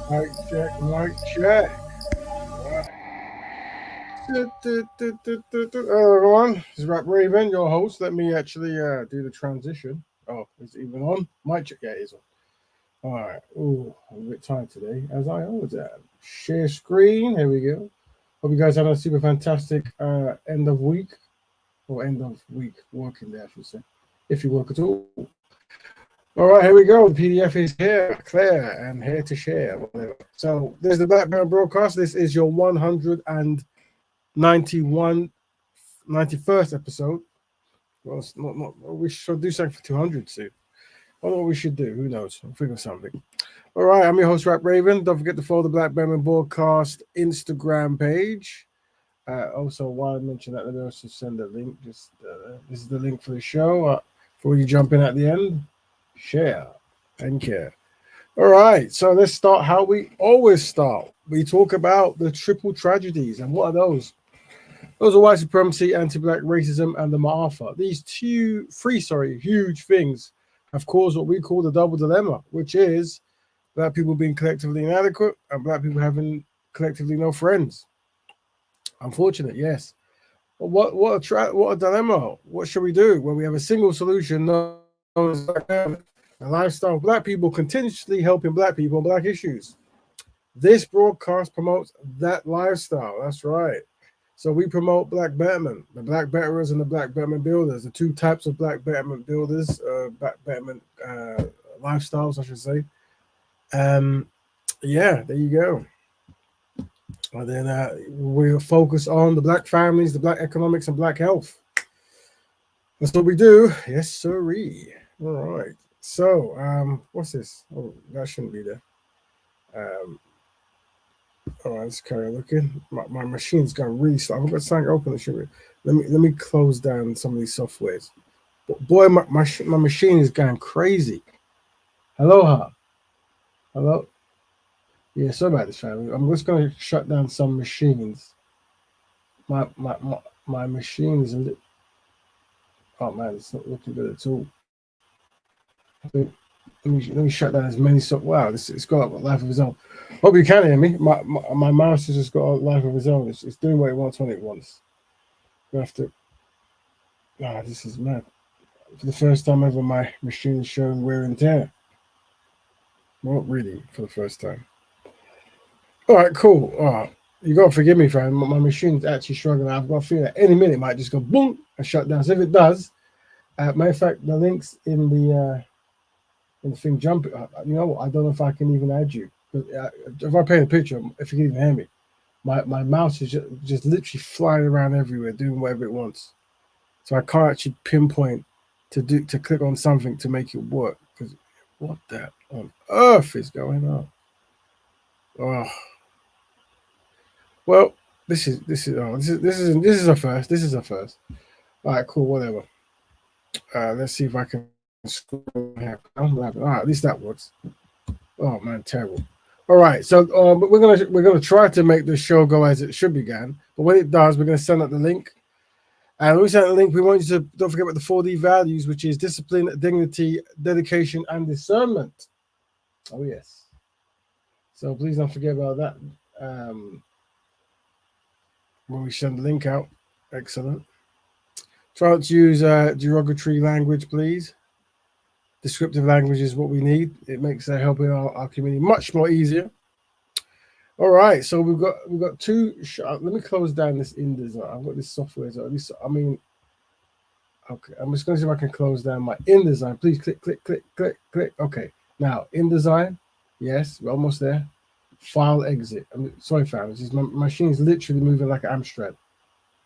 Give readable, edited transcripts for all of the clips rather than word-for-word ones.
Mic check, mic check. Right. Hello, everyone. This is Rap Raven, your host. Let me actually do the transition. Oh, is it even on? Mic check. Yeah, it is on. All right. Ooh, I'm a bit tired today, as I always am. Share screen. Here we go. Hope you guys had a super fantastic end of week, or end of week working day, I should say, if you work at all. All right, here we go. The PDF is here, clear, and here to share. Whatever. So there's the Blackburn broadcast. This is your 191, 91st episode. Well, it's not. We should do something for 200 soon. I don't know what we should do. Who knows? I'll think of something. All right, I'm your host, Rap Raven. Don't forget to follow the Black Bearman Broadcast Instagram page. Also, while I mention that, let me also send a link. Just this is the link for the show. Before you jump in at the end, share and care. All right, so let's start how we always start. We talk about the triple tragedies, and what are those? Those are white supremacy, anti-black racism, and the Ma'afa. These huge things have caused what we call the double dilemma, which is black people being collectively inadequate and black people having collectively no friends. Unfortunate, yes. But what a dilemma. What should we do? Well, we have a single solution known as a lifestyle of black people continuously helping black people on black issues. This broadcast promotes that lifestyle. That's right. So we promote Black Betterment, the Black Betterers and the Black Betterment Builders, the two types of Black Betterment Builders, Black Betterment lifestyles, I should say. Yeah, there you go. And then we'll focus on the black families, the black economics, and black health. That's what we do. Yes, sirree. All right. So, what's this? Oh, that shouldn't be there. All right, let's carry on looking. My machine's gone really slow. I've got something open. Let me close down some of these softwares. But boy, my machine is going crazy. Aloha. Hello. Yeah, sorry about this, family. I'm just going to shut down some machines. My machine is a little. Oh man, it's not looking good at all. Let me shut down as many. Wow, it's got a life of its own. Hope you can hear me. My mouse has just got a life of its own. It's doing what it wants when it wants. You have to. Ah, this is mad. For the first time ever, my machine is showing wear and tear. Well, not really, for the first time. All right, cool. You got to forgive me, fam. My machine's actually struggling. I've got a feeling that any minute it might just go boom and shut down. So if it does, matter of fact, the links in the thing jump. You know what? I don't know if I can even add you. If I paint a picture, if you can even hear me, my mouse is just literally flying around everywhere, doing whatever it wants. So I can't actually pinpoint to click on something to make it work. Because what the on earth is going on? Oh, well, this is a first. This is a first. All right, cool, whatever. Let's see if I can scroll here. All right, at least that works. Oh man, terrible. All right, so but we're gonna try to make the show go as it should began. But when it does, we're gonna send out the link. And when we send out the link, we want you to don't forget about the 4D values, which is discipline, dignity, dedication, and discernment. Oh yes. So please don't forget about that. When we send the link out, excellent. Try not to use derogatory language, please. Descriptive language is what we need. It makes helping our community much more easier. All right, so we've got two. Let me close down this InDesign. I've got this software. So at least okay. I'm just going to see if I can close down my InDesign. Please click. Okay, now InDesign. Yes, we're almost there. File exit. Sorry, fam. My machine is literally moving like an Amstrad.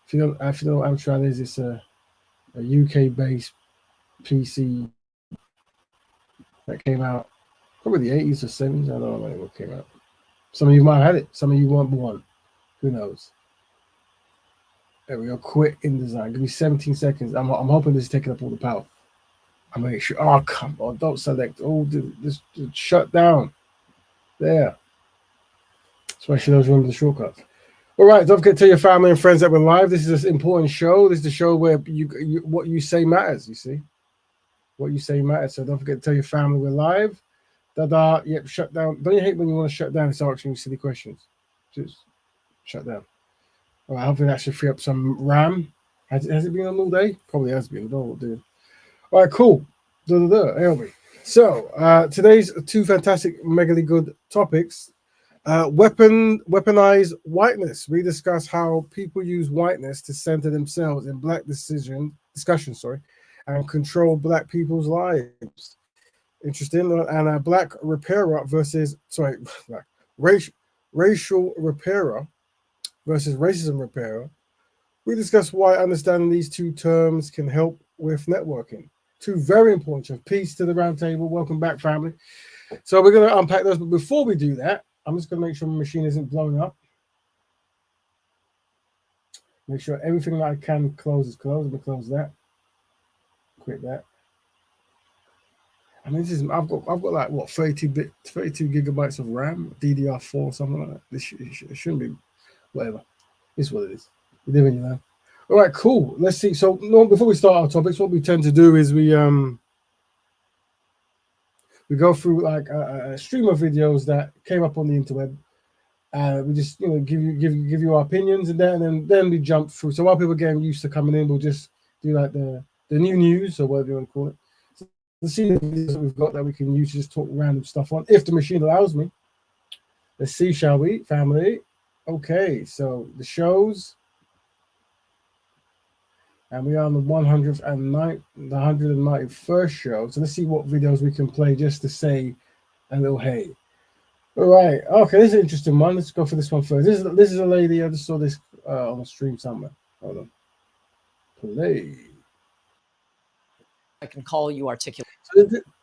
If you don't know what Amstrad is, it's a UK-based PC that came out probably the 80s or 70s. I don't know when it came out. Some of you might have had it. Some of you weren't born. Who knows? There we go. Quit InDesign. Give me 17 seconds. I'm hoping this is taking up all the power. I'll make sure. Oh, come on. Don't select. Oh, just shut down. There. Especially those remember the shortcuts. All right. Don't forget to tell your family and friends that we're live. This is an important show. This is the show where what you say matters, you see. What you say matters. So don't forget to tell your family we're live. Da. Yep. Shut down. Don't you hate when you want to shut down? It's asking you silly questions. Just shut down. All right. Hopefully that should free up some RAM. Has it been on all day? Probably has been. I don't know what to do. All right. Cool. Anyway. So today's two fantastic, megally good topics. Weaponized whiteness. We discuss how people use whiteness to center themselves in black discussion, and control black people's lives. Interesting. And a black repairer versus black racial repairer versus racism repairer. We discuss why understanding these two terms can help with networking. Two very important shows. Peace to the round table. Welcome back, family. So we're going to unpack those. But before we do that, I'm just going to make sure my machine isn't blowing up. Make sure everything that I can close is closed. I'm going to close that. Quit that. I mean, I've got like what 32 gigabytes of RAM, DDR4, something like that. It shouldn't be whatever. It's what it is. You live and you learn. All right, cool. Let's see. So before we start our topics, what we tend to do is we go through like a stream of videos that came up on the interweb. We just give you our opinions and then we jump through. So while people are getting used to coming in, we'll just do like the new news or whatever you want to call it. So let's see the videos that we've got that we can use to just talk random stuff on, if the machine allows me. Let's see, shall we, family? Okay, so the shows. And we are on the 191st show. So let's see what videos we can play just to say a little hey. All right. Okay, this is an interesting one. Let's go for this one first. This is a lady. I just saw this on a stream somewhere. Hold on. Play. I can call you articulate.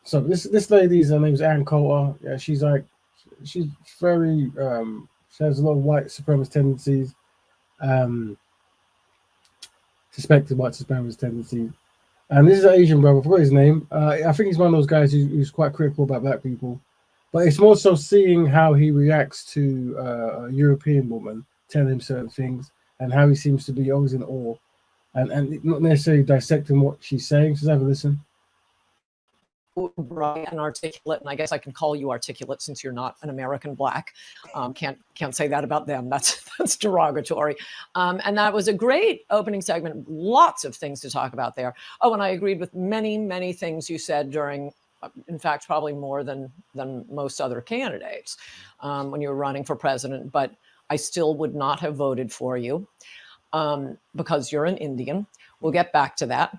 So this lady's her name's Ann Coulter. Yeah, she's very she has a lot of white supremacist tendencies. Suspected white supremacist tendencies. And this is an Asian brother. I forgot his name. I think he's one of those guys who's quite critical about black people. But it's more so seeing how he reacts to a European woman telling him certain things and how he seems to be always in awe and not necessarily dissecting what she's saying. So let's have a listen. Bright and articulate, and I guess I can call you articulate since you're not an American black. Can't say that about them. That's derogatory. And that was a great opening segment. Lots of things to talk about there. Oh, and I agreed with many things you said during. In fact, probably more than most other candidates when you were running for president. But I still would not have voted for you because you're an Indian. We'll get back to that.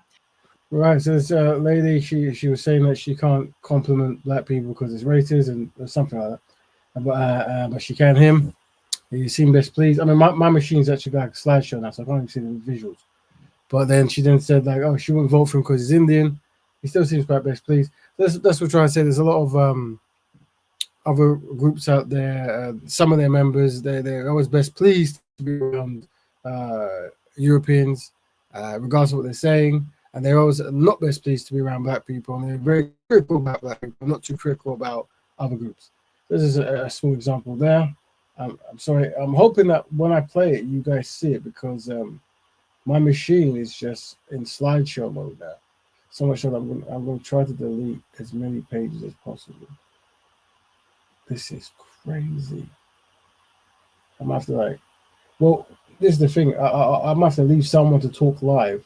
Right, so this lady, she was saying that she can't compliment black people because it's racist and or something like that. But she can him. He seemed best pleased. I mean, my machine's actually got like a slideshow now, so I can't even see the visuals. But then she then said like, oh, she wouldn't vote for him because he's Indian. He still seems quite best pleased. That's what we're trying to say. There's a lot of other groups out there. Some of their members, they're always best pleased to be around Europeans, regardless of what they're saying. And they're always not best pleased to be around black people. And they're very critical about black people, not too critical about other groups. This is a small example there. I'm sorry. I'm hoping that when I play it, you guys see it because my machine is just in slideshow mode now. So much that I'm going to try to delete as many pages as possible. This is crazy. I'm going to have to this is the thing. I'm going to have to leave someone to talk live,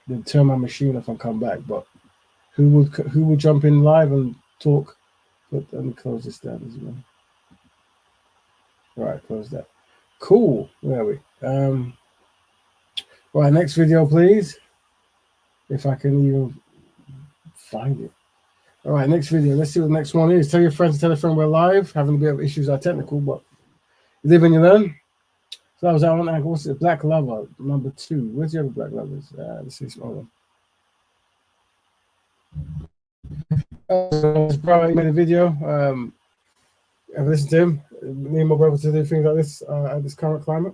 then turn my machine off and come back. But who would jump in live and talk? Let me close this down as well. Right, close that. Cool. Where are we? Right, next video, please. If I can even find it. All right, next video. Let's see what the next one is. Tell your friends to tell a friend we're live. Having a bit of issues are technical, but you live and you learn. So that was our one. What's it? Black Lover, number 2. Where's the other Black Lovers? Let's see. Hold on. Probably made a video. I've listened to him. Me and my brother to do things like this at this current climate.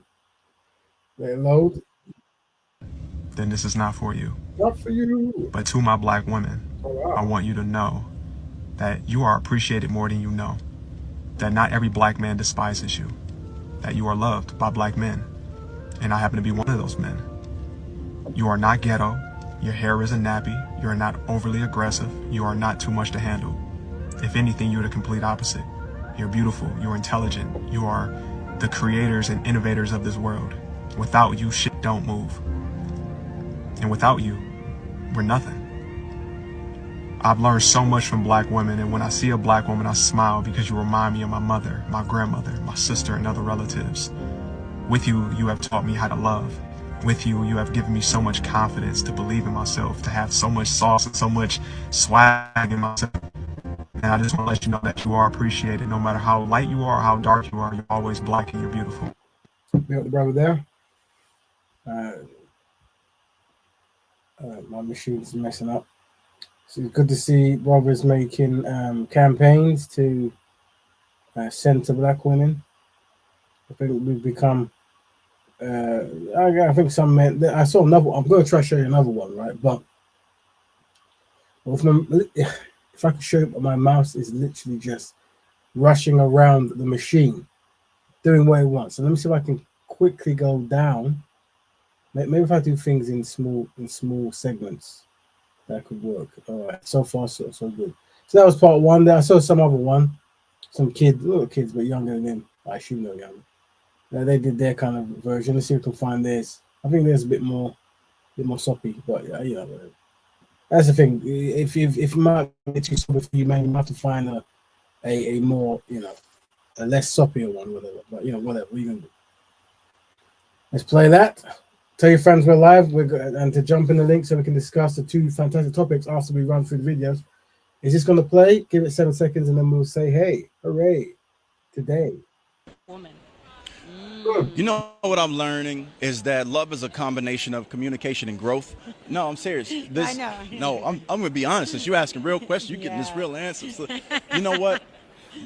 They load. Then this is not for you. Not for you. But to my black women, I want you to know that you are appreciated more than you know. That not every black man despises you. That you are loved by black men. And I happen to be one of those men. You are not ghetto. Your hair isn't nappy. You are not overly aggressive. You are not too much to handle. If anything, you're the complete opposite. You're beautiful, you're intelligent, you are the creators and innovators of this world. Without you, shit don't move. And without you, we're nothing. I've learned so much from black women, and when I see a black woman, I smile because you remind me of my mother, my grandmother, my sister, and other relatives. With you, you have taught me how to love. With you, you have given me so much confidence to believe in myself, to have so much sauce and so much swag in myself. And I just want to let you know that you are appreciated. No matter how light you are, how dark you are, you're always black and you're beautiful. We got the brother there. My machine's messing up. So it's good to see brothers making campaigns to center black women. I think we've become. I think some men. I saw another. I'm going to try to show you another one, right? But if I could show you, my mouse is literally just rushing around the machine, doing what it wants. So let me see if I can quickly go down. Maybe if I do things in small segments, that could work. All right, so far so good. So that was part one. There I saw some other one, some little kids, but younger than him. I assume they're younger. They did their kind of version. Let's see if we can find theirs. I think there's a bit more soppy, but yeah, you know, whatever. That's the thing. If it might be too soppy for you, man, you have to find a more, you know, a less soppier one, whatever. But you know, whatever. What are you gonna do? Let's play that. Tell your friends we're live. And to jump in the link so we can discuss the two fantastic topics after we run through the videos. Is this going to play? Give it 7 seconds and then we'll say, hey, hooray, today. Woman. You know what I'm learning is that love is a combination of communication and growth. No, I'm serious. I know. No, I'm going to be honest. Since you're asking real questions, you're getting this real answer. So, you know what?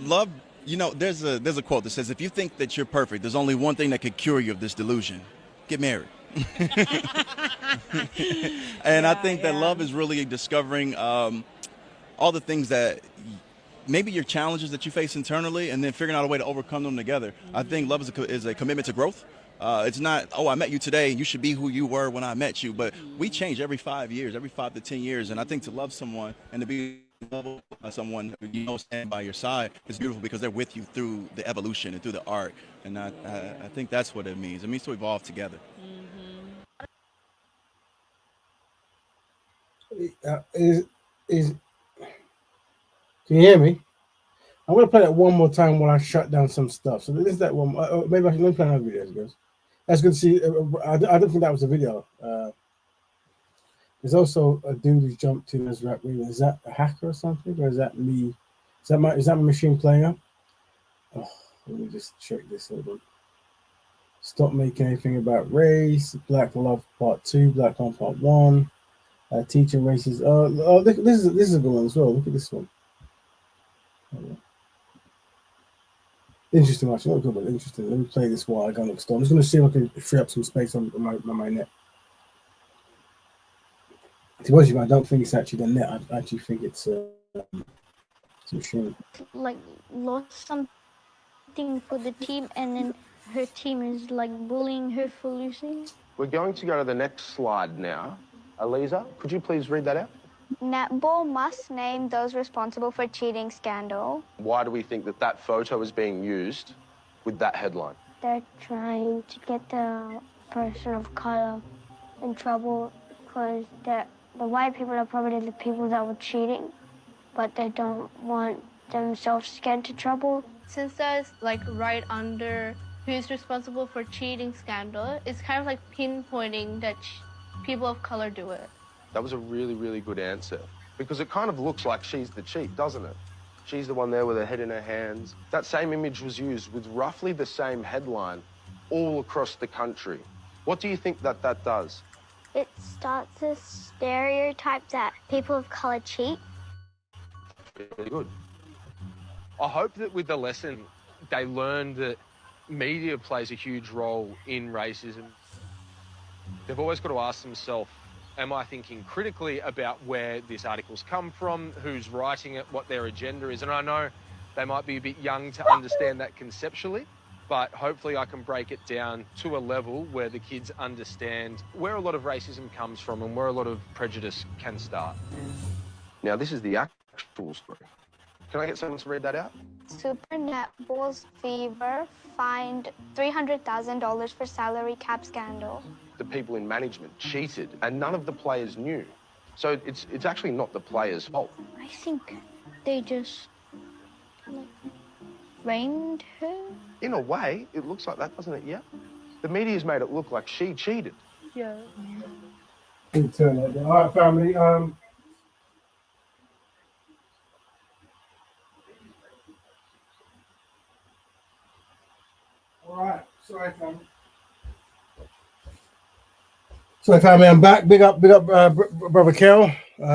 Love, you know, there's a quote that says, if you think that you're perfect, there's only one thing that could cure you of this delusion. Get married. And I think that love is really discovering all the things that maybe your challenges that you face internally and then figuring out a way to overcome them together. I think love is a commitment to growth. It's not, oh, I met you today and you should be who you were when I met you, but we change every 5 years, every 5 to 10 years. And I think to love someone and to be loved by someone who you know stand by your side is beautiful because they're with you through the evolution and through the art. And I think that's what it means. It means to evolve together. Can you hear me? I'm going to play that one more time while I shut down some stuff. So this is that one. Maybe I can play another video, guys. That's good to see. I don't think that was a video. There's also a dude who's jumped in as rap. Is that a hacker or something? Or is that me? Is that my machine playing up? Oh, let me just check this. Hold on. Stop making anything about race. Black Love Part 2. Black on Part 1. Teaching races. This is a good one as well. Look at this one. Interesting, actually. Not good, but interesting. Let me play this while I go next door. I'm just going to see if I can free up some space on my net. To be honest with you, I don't think it's actually the net. I actually think it's a machine. Like lost something for the team, and then her team is like bullying her for losing. We're going to go to the next slide now. Aliza, could you please read that out? Netball must name those responsible for cheating scandal. Why do we think that that photo is being used with that headline? They're trying to get the person of color in trouble because the white people are probably the people that were cheating, but they don't want themselves to get into trouble. Since that's like right under who's responsible for cheating scandal, it's kind of like pinpointing that people of color do it. That was a really, really good answer because it kind of looks like she's the cheat, doesn't it? She's the one there with her head in her hands. That same image was used with roughly the same headline all across the country. What do you think that does? It starts a stereotype that people of color cheat. Really good. I hope that with the lesson, they learn that media plays a huge role in racism. They've always got to ask themselves, am I thinking critically about where this article's come from, who's writing it, what their agenda is? And I know they might be a bit young to understand that conceptually, but hopefully I can break it down to a level where the kids understand where a lot of racism comes from and where a lot of prejudice can start. Now, this is the actual story. Can I get someone to read that out? Super Netball's Fever fined $300,000 for salary cap scandal. The people in management cheated, and none of the players knew. So it's actually not the players' fault. I think they just framed her. In a way, it looks like that, doesn't it? Yeah. The media's made it look like she cheated. Yeah. Turn that down. All right, family. All right. Sorry, family. So, family, I'm back. Big up, brother Kel.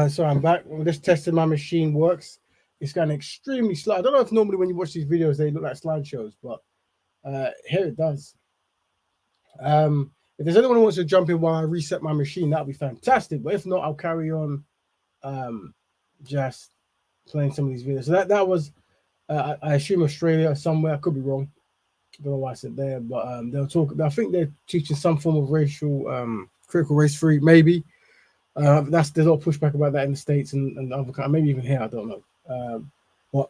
So I'm back. I'm just testing my machine works. It's going extremely slow. I don't know if normally when you watch these videos they look like slideshows, but here it does. If there's anyone who wants to jump in while I reset my machine, that'll be fantastic. But if not, I'll carry on just playing some of these videos. So that was, I assume, Australia somewhere. I could be wrong. I don't know why I said there, but they'll talk. I think they're teaching some form of racial, critical race theory, maybe. There's a lot of pushback about that in the States and other countries, maybe even here. I don't know. But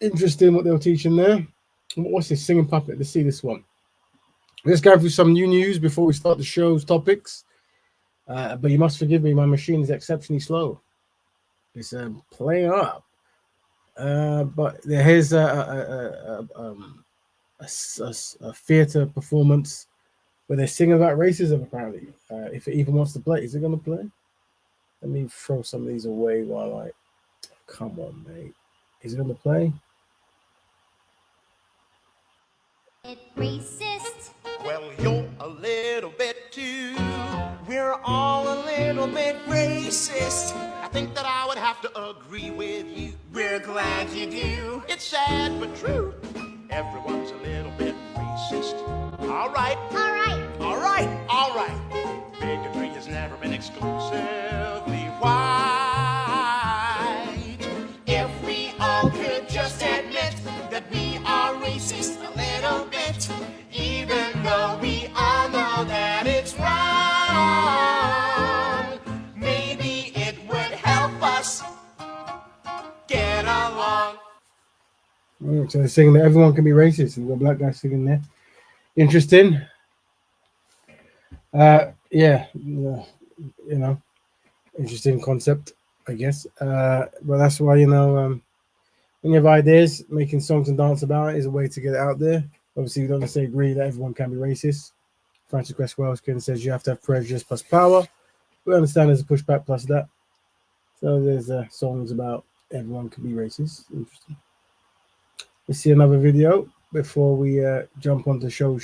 interesting what they were teaching there. What's this singing puppet? Let's see this one. Let's go through some new news before we start the show's topics. But you must forgive me, my machine is exceptionally slow. It's playing up. But here's a theater performance where they're singing about racism, apparently. If it even wants to play. Is it going to play? Let me throw some of these away while I... Come on, mate. Is it going to play? Racist. Well, you're a little bit too. We're all a little bit racist. I think that I would have to agree with you. We're glad you do. It's sad but true. Everyone's a little bit racist. All right. All right. All right. All right. Bigotry has never been exclusively white. If we all could just admit that we are racist a little bit, even though we all know that it's wrong, maybe it would help us get along. So they're saying that everyone can be racist, and we've got black guys singing there. Interesting. Yeah, you know, interesting concept, I guess. But that's why, you know, when you have ideas, making songs and dance about it is a way to get it out there. Obviously, we don't necessarily agree that everyone can be racist. Francis Cress Wellskin says you have to have prejudice plus power. We understand there's a pushback plus that. So there's songs about everyone can be racist. Interesting. Let's see another video before we jump on the show.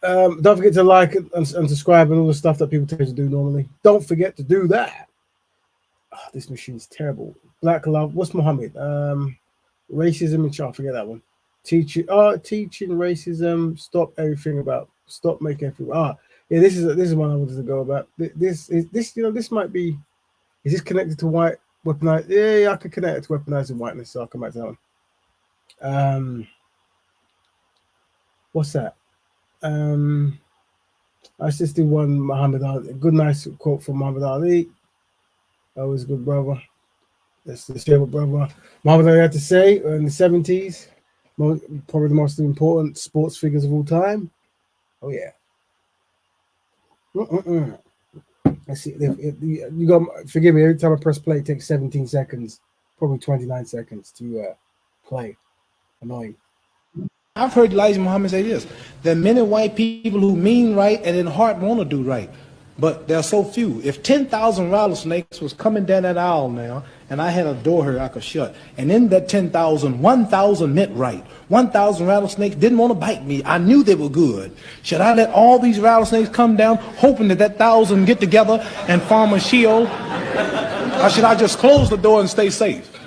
Don't forget to like and subscribe and all the stuff that people tend to do normally. Don't forget to do that. Oh, this machine's terrible. Black love. What's Muhammad? Racism and child. Forget that one. Teaching racism. Stop everything about. Stop making everything. Yeah. This is one I wanted to go about. This might be. Is this connected to white weaponized? Yeah, I can connect it to weaponized whiteness. So I'll come back to that one. What's that? Let's just do one Muhammad Ali. A good, nice quote from Muhammad Ali. Always a good brother. Let's hear what brother Muhammad Ali had to say in the 70s. Probably the most important sports figures of all time. Oh, yeah. Let's see. You got, forgive me, every time I press play, it takes 17 seconds, probably 29 seconds to play. Annoying. I've heard Elijah Muhammad say this. There are many white people who mean right and in heart want to do right, but there are so few. If 10,000 rattlesnakes was coming down that aisle now, and I had a door here I could shut, and in that 10,000, 1,000 meant right. 1,000 rattlesnakes didn't want to bite me. I knew they were good. Should I let all these rattlesnakes come down, hoping that 1,000 get together and form a shield? Or should I just close the door and stay safe?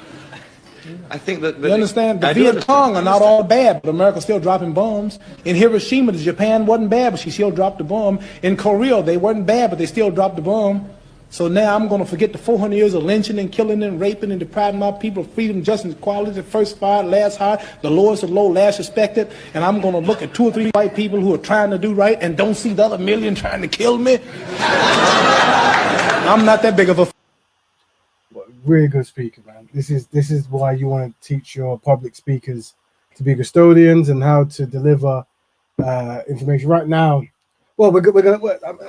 I think that you understand? The Viet Cong are not all bad, but America's still dropping bombs. In Hiroshima, the Japan wasn't bad, but she still dropped the bomb. In Korea, they weren't bad, but they still dropped the bomb. So now I'm going to forget the 400 years of lynching and killing and raping and depriving my people of freedom, justice, equality, first fired, last hired, the lowest of low, last respected, and I'm going to look at 2 or 3 white people who are trying to do right and don't see the other million trying to kill me. I'm not that big of a... really good speaker, man. This is why you want to teach your public speakers to be custodians and how to deliver information. Right now, well, we're gonna.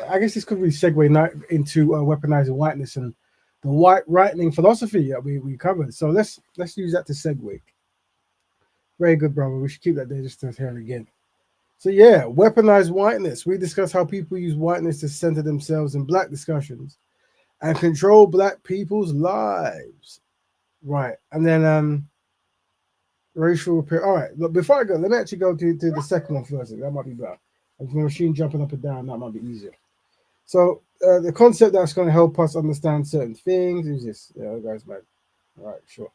I guess this could really segue into weaponizing whiteness and the white right-wing philosophy that we covered. So let's use that to segue. Very good, brother. We should keep that there just to hear it again. So yeah, weaponized whiteness. We discuss how people use whiteness to center themselves in black discussions and control black people's lives. Right. And then racial repair. All right, look, before I go, let me actually go to the second one first. That might be better. If the machine jumping up and down, that might be easier. So the concept that's going to help us understand certain things is this. Yeah, guys, man. All right, sure.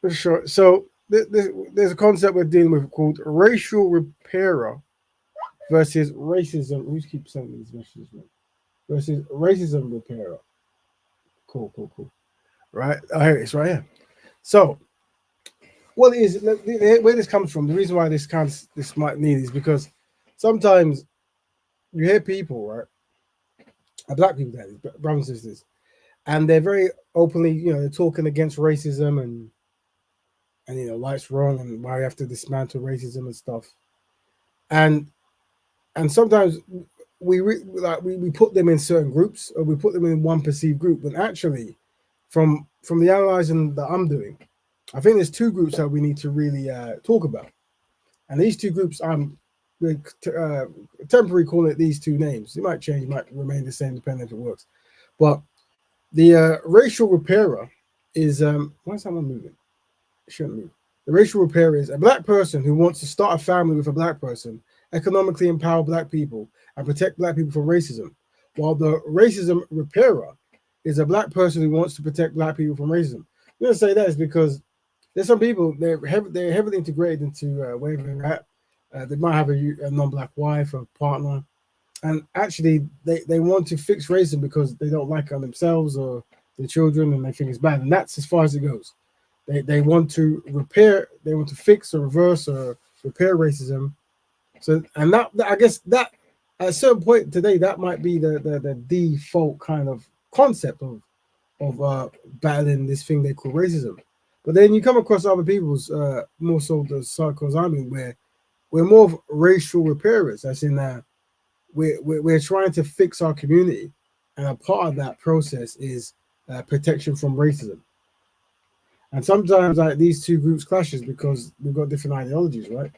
For sure. So there's a concept we're dealing with called racial repairer versus racism. Who keeps sending these messages, man? Versus racism repairer. Cool. Right. Oh, here it is, right here. So, what is where this comes from? The reason why this might need is because sometimes you hear people, right? Black people, that is, brothers and sisters, and they're very openly, they're talking against racism and why it's wrong and why we have to dismantle racism and stuff. And sometimes we put them in certain groups, or we put them in one perceived group, when actually, from the analyzing that I'm doing, I think there's two groups that we need to really talk about. And these two groups, I'm temporarily calling it these two names. It might change, it might remain the same depending if it works. But the racial repairer is why is someone moving? It shouldn't move. The racial repairer is a black person who wants to start a family with a black person, economically empower black people, and protect black people from racism. While the racism repairer is a black person who wants to protect black people from racism. I'm going to say that is because there's some people, they're heavily integrated into where they're at. They might have a non-black wife or partner, and actually they want to fix racism because they don't like it on themselves or their children, and they think it's bad. And that's as far as it goes. They want to repair, they want to fix or reverse or repair racism. So, and that I guess that at a certain point today, that might be the default kind of concept of battling this thing they call racism. But then you come across other people's, more so the circles I'm in, where we're more of racial repairers. As in, we're trying to fix our community, and a part of that process is protection from racism. And sometimes these two groups clashes because we've got different ideologies, right?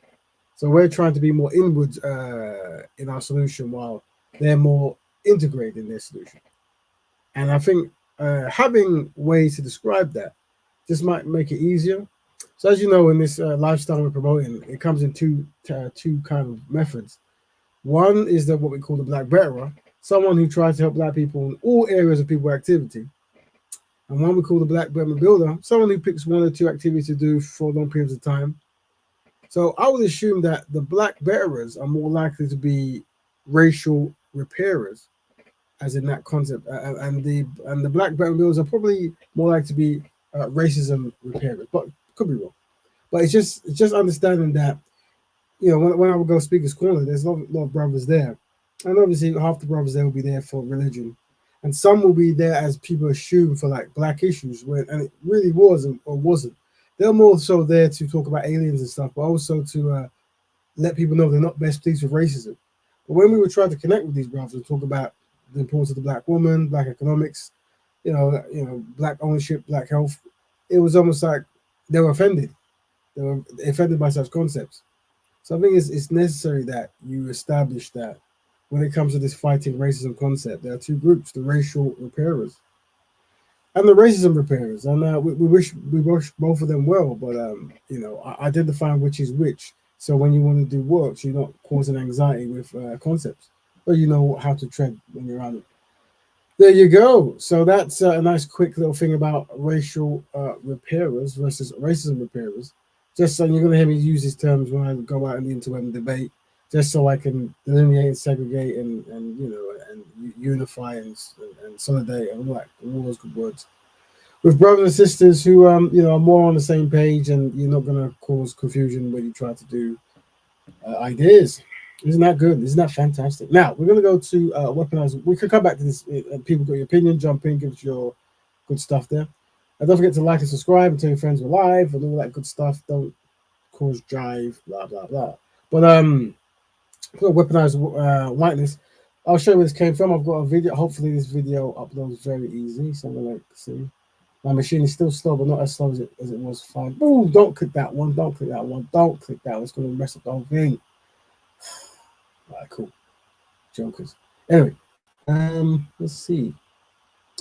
So we're trying to be more inwards in our solution, while they're more integrated in their solution. And I think having ways to describe that just might make it easier. So as you know, in this lifestyle we're promoting, it comes in two kind of methods. One is what we call the black betterer, someone who tries to help black people in all areas of people activity. And one we call the black betterment builder, someone who picks one or two activities to do for long periods of time. So I would assume that the black betterers are more likely to be racial repairers, as in that concept, and the black betterment builders are probably more likely to be racism repairers, but could be wrong. But it's just understanding that, when I would go Speaker's Corner, there's a lot of brothers there, and obviously half the brothers there will be there for religion, and some will be there as people assume for like black issues, and it really wasn't or wasn't. They're more so there to talk about aliens and stuff, but also to let people know they're not best pleased with racism. But when we were trying to connect with these brothers and talk about the importance of the black woman, black economics, black ownership, black health, it was almost like they were offended. They were offended by such concepts. So I think it's necessary that you establish that when it comes to this fighting racism concept, there are two groups: the racial repairers and the racism repairers. And we wish both of them well, but identifying which is which. So when you want to do works, you're not causing anxiety with concepts, but you know how to tread when you're on it. There you go. So that's a nice quick little thing about racial repairers versus racism repairers. Just so you're going to hear me use these terms when I go out in the interweb and debate, just so I can delineate and segregate and unify and solidarity and all those good words with brothers and sisters who are more on the same page, and you're not going to cause confusion when you try to do ideas. Isn't that good? Isn't that fantastic? Now we're gonna go to Weaponised. We could come back to this. People got your opinion. Jump in, give us your good stuff there. And don't forget to like and subscribe and tell your friends we're live and all that good stuff. Don't cause jive, blah blah blah. But Weaponised Whiteness. I'll show you where this came from. I've got a video. Hopefully, this video uploads very easy. So I'm gonna see. My machine is still slow, but not as slow as it was. Fine. Ooh, don't click that one. Don't click that one. Don't click that one. It's gonna mess up the whole thing. All right, cool. Jokers. Anyway, let's see.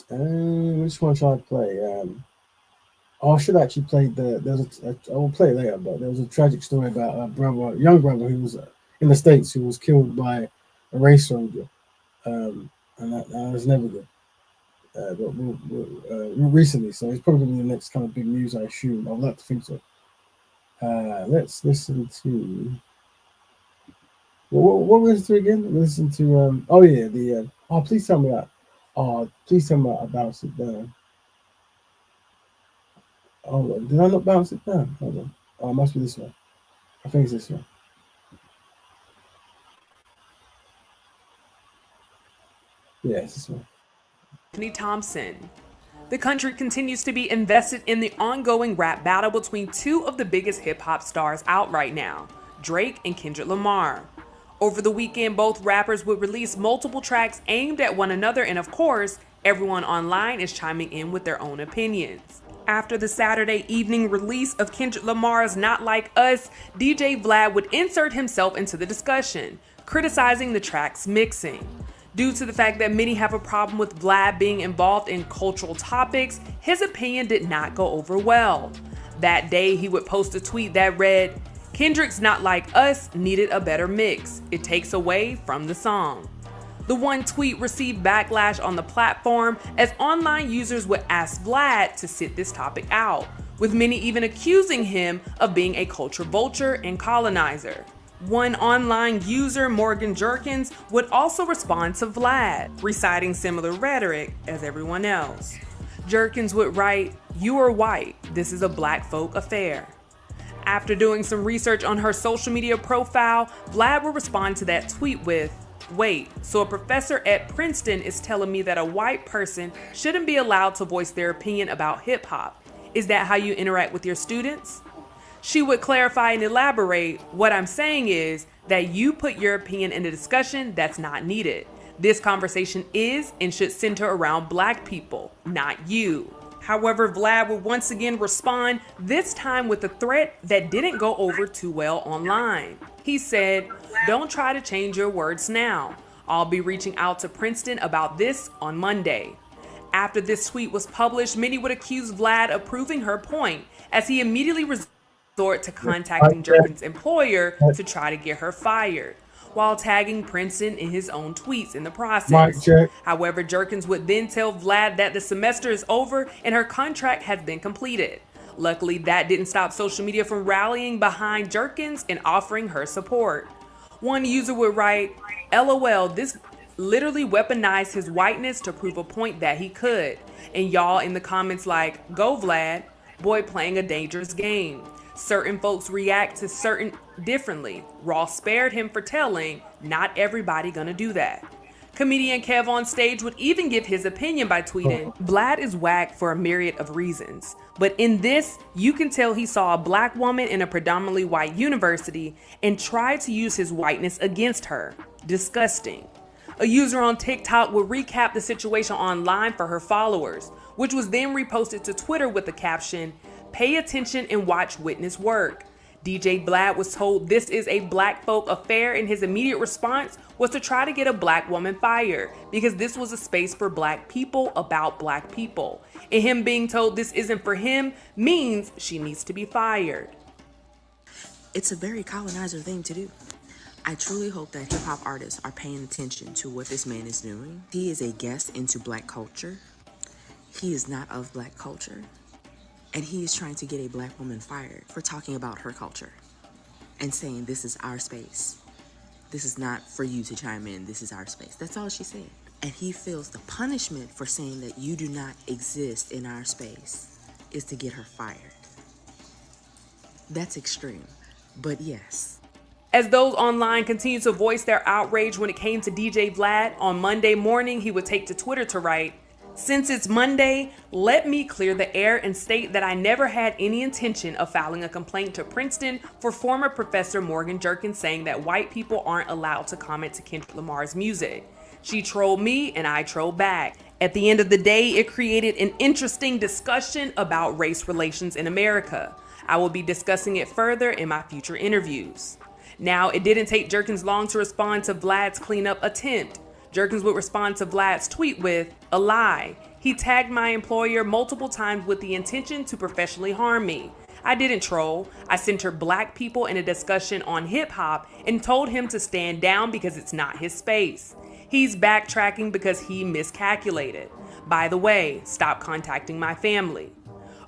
Which one shall I play? I should actually play I will play it later, but there was a tragic story about a young brother who was in the States who was killed by a race soldier, and that was never good. But recently, so it's probably going to be the next kind of big news, I assume. I would like to think so. Let's listen to. What was it again? Listen to oh yeah, the please tell me that. Oh, please tell me I bounced it down. Oh, did I not bounce it down? Hold on. Oh, it must be this one. I think it's this one. Yeah, it's this one. Anthony Thompson. The country continues to be invested in the ongoing rap battle between two of the biggest hip-hop stars out right now, Drake and Kendrick Lamar. Over the weekend, both rappers would release multiple tracks aimed at one another, and of course, everyone online is chiming in with their own opinions. After the Saturday evening release of Kendrick Lamar's Not Like Us, DJ Vlad would insert himself into the discussion, criticizing the track's mixing. Due to the fact that many have a problem with Vlad being involved in cultural topics, his opinion did not go over well. That day, he would post a tweet that read, "Kendrick's Not Like Us needed a better mix. It takes away from the song." The one tweet received backlash on the platform as online users would ask Vlad to sit this topic out, with many even accusing him of being a culture vulture and colonizer. One online user, Morgan Jerkins, would also respond to Vlad, reciting similar rhetoric as everyone else. Jerkins would write, "You are white. This is a black folk affair." After doing some research on her social media profile, Vlad would respond to that tweet with, "Wait, so a professor at Princeton is telling me that a white person shouldn't be allowed to voice their opinion about hip hop. Is that how you interact with your students?" She would clarify and elaborate, "What I'm saying is that you put your opinion in a discussion that's not needed. This conversation is and should center around black people, not you." However, Vlad would once again respond, this time with a threat that didn't go over too well online. He said, "Don't try to change your words now. I'll be reaching out to Princeton about this on Monday." After this tweet was published, many would accuse Vlad of proving her point, as he immediately resort to contacting Jerkins' employer to try to get her fired, while tagging Princeton in his own tweets in the process. However, Jerkins would then tell Vlad that the semester is over and her contract has been completed. Luckily, that didn't stop social media from rallying behind Jerkins and offering her support. One user would write, "LOL, this literally weaponized his whiteness to prove a point that he could." And y'all in the comments like, "Go Vlad, boy playing a dangerous game." Certain folks react to certain differently. Ross spared him for telling, "Not everybody gonna do that." Comedian Kev on stage would even give his opinion by tweeting, "Vlad is whack for a myriad of reasons, but in this, you can tell he saw a black woman in a predominantly white university and tried to use his whiteness against her. Disgusting." A user on TikTok would recap the situation online for her followers, which was then reposted to Twitter with the caption, "Pay attention and watch witness work." DJ Vlad was told this is a black folk affair, and his immediate response was to try to get a black woman fired because this was a space for black people about black people. And him being told this isn't for him means she needs to be fired. It's a very colonizer thing to do. I truly hope that hip-hop artists are paying attention to what this man is doing. He is a guest into black culture. He is not of black culture. And he is trying to get a black woman fired for talking about her culture and saying, "This is our space. This is not for you to chime in. This is our space." That's all she said. And he feels the punishment for saying that you do not exist in our space is to get her fired. That's extreme, but yes. As those online continue to voice their outrage when it came to DJ Vlad, on Monday morning he would take to Twitter to write, "Since it's Monday, let me clear the air and state that I never had any intention of filing a complaint to Princeton for former Professor Morgan Jerkins saying that white people aren't allowed to comment to Kendrick Lamar's music. She trolled me and I trolled back. At the end of the day, it created an interesting discussion about race relations in America. I will be discussing it further in my future interviews." Now, it didn't take Jerkins long to respond to Vlad's cleanup attempt. Jerkins would respond to Vlad's tweet with, "A lie. He tagged my employer multiple times with the intention to professionally harm me. I didn't troll. I centered black people in a discussion on hip hop and told him to stand down because it's not his space. He's backtracking because he miscalculated. By the way, stop contacting my family."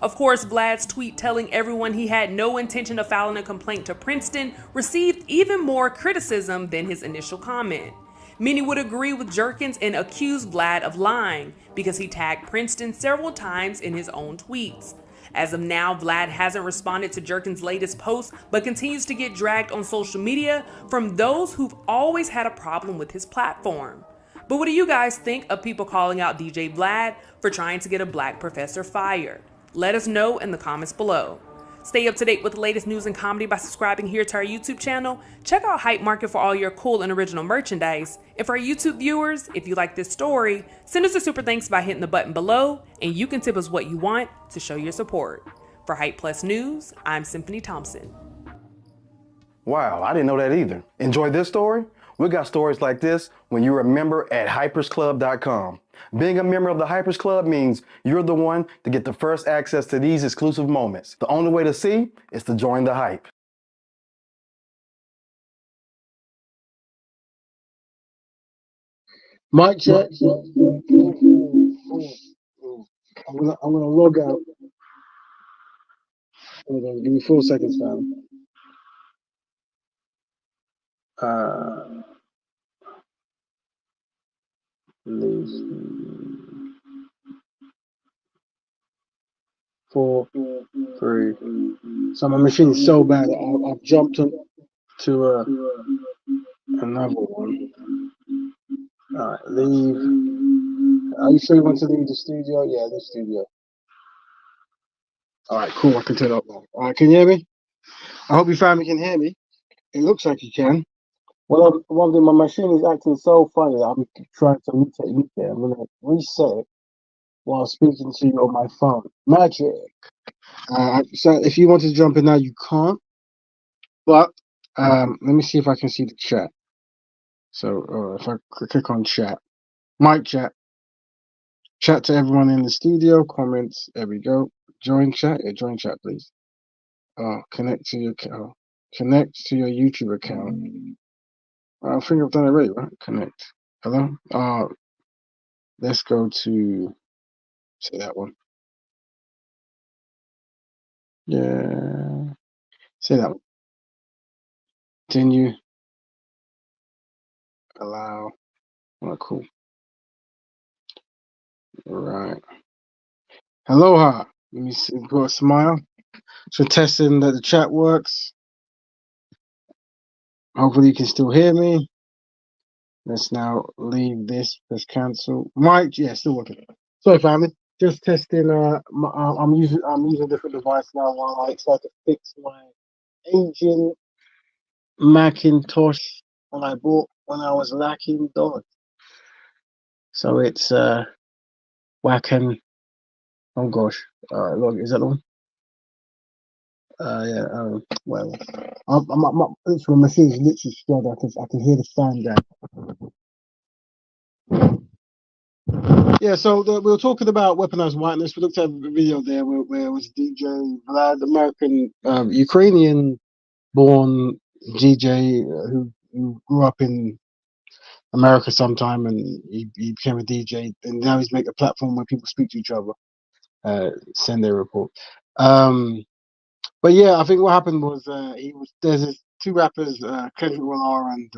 Of course, Vlad's tweet telling everyone he had no intention of filing a complaint to Princeton received even more criticism than his initial comment. Many would agree with Jerkins and accuse Vlad of lying because he tagged Princeton several times in his own tweets. As of now, Vlad hasn't responded to Jerkins' latest post, but continues to get dragged on social media from those who've always had a problem with his platform. But what do you guys think of people calling out DJ Vlad for trying to get a black professor fired? Let us know in the comments below. Stay up to date with the latest news and comedy by subscribing here to our YouTube channel. Check out Hype Market for all your cool and original merchandise. And for our YouTube viewers, if you like this story, send us a super thanks by hitting the button below, and you can tip us what you want to show your support. For Hype Plus News, I'm Symphony Thompson. Wow, I didn't know that either. Enjoy this story? We got stories like this when you're a member at hypersclub.com. Being a member of the Hypers Club means you're the one to get the first access to these exclusive moments. The only way to see is to join the hype. Mic check. I'm gonna log out. Hold on, give me 4 seconds, fam. Leave. 4, 3. So my machine is so bad. I've jumped on to another one. All right, leave. Are you sure you want to leave the studio? Yeah, the studio. All right, cool. I can turn it up now. All right, can you hear me? I hope your family can hear me. It looks like you can. Well, one thing, my machine is acting so funny. I'm trying to mutate. I'm gonna reset it while speaking to you on my phone. Magic. So if you want to jump in now, you can't. But let me see if I can see the chat. So if I click on chat, mic chat, chat to everyone in the studio, comments. There we go. Join chat. Yeah, join chat, please. Connect to your YouTube account. I think I've done it already, right? Connect. Hello. Let's go to say that one. Yeah. Say that one. Continue. Allow. Oh, cool. All right. Aloha. Let me see. Go smile. So testing that the chat works. Hopefully you can still hear me. Let's now leave this. Press cancel. Mic, yeah, still working. Sorry, family. Just testing. I'm using a different device now while I try to fix my aging Macintosh when I bought when I was lacking dollars. So it's whacking. Oh gosh. Look, is that the one? Yeah. Well, my machine is literally scared. I can hear the fan down. Yeah. So we were talking about weaponized whiteness. We looked at a video there where it was DJ Vlad, American Ukrainian-born DJ who grew up in America sometime, and he became a DJ, and now he's making a platform where people speak to each other, send their report. But yeah, I think what happened was there's two rappers, Kendrick Lamar and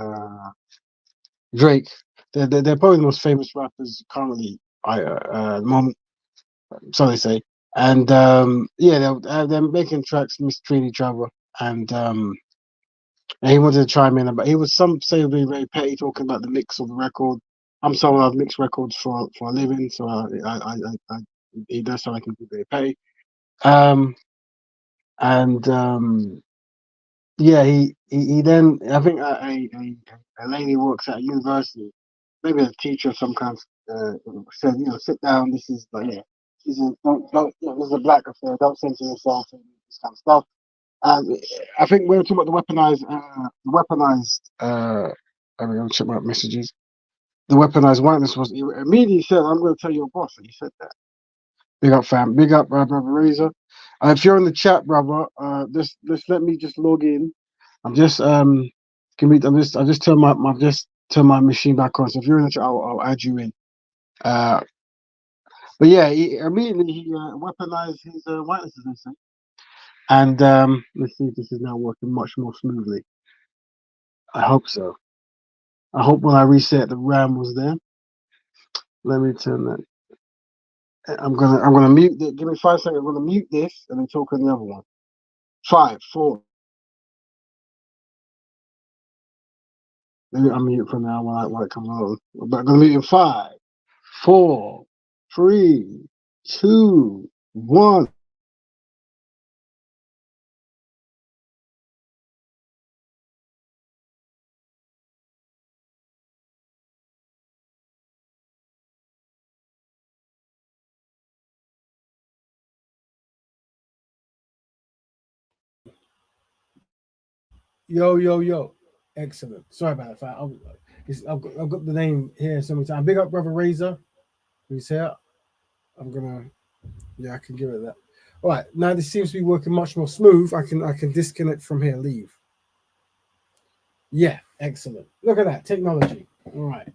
Drake. They're probably the most famous rappers currently at the moment, so they say. And yeah, they're making tracks mistreat each other, and And he wanted to chime in, but he was some say being very petty, talking about the mix of the record. I'm someone I've mixed records for a living, so he does sound like he can be very petty. Yeah, he then I think a lady works at a university, maybe a teacher of some kind, said, sit down. This is like, yeah, don't this is a black affair. Don't censor yourself and this kind of stuff. I think we were talking about the weaponized. I'm gonna check my messages. The weaponized whiteness was he immediately said, "I'm going to tell your boss," and he said that. Big up, fam. Big up, brother Razor. If you're in the chat, brother, just let me just log in. I'm just I just turned my machine back on. So if you're in the chat, I'll add you in. But yeah, he weaponized his whiteness, as they say. And let's see if this is now working much more smoothly. I hope so. I hope when I reset the RAM was there. Let me turn that. I'm gonna mute it. Give me 5 seconds. I'm gonna mute this and then talk on the other one. 5, 4. Maybe I'll mute for now while it comes on. But I'm gonna mute in 5, 4, 3, 2, 1. Yo. Excellent. Sorry about that. I've got the name here so many times. Big up, brother Razor, who's here. I can give it that. All right, now this seems to be working much more smooth. I can disconnect from here, leave. Yeah, excellent. Look at that technology. All right.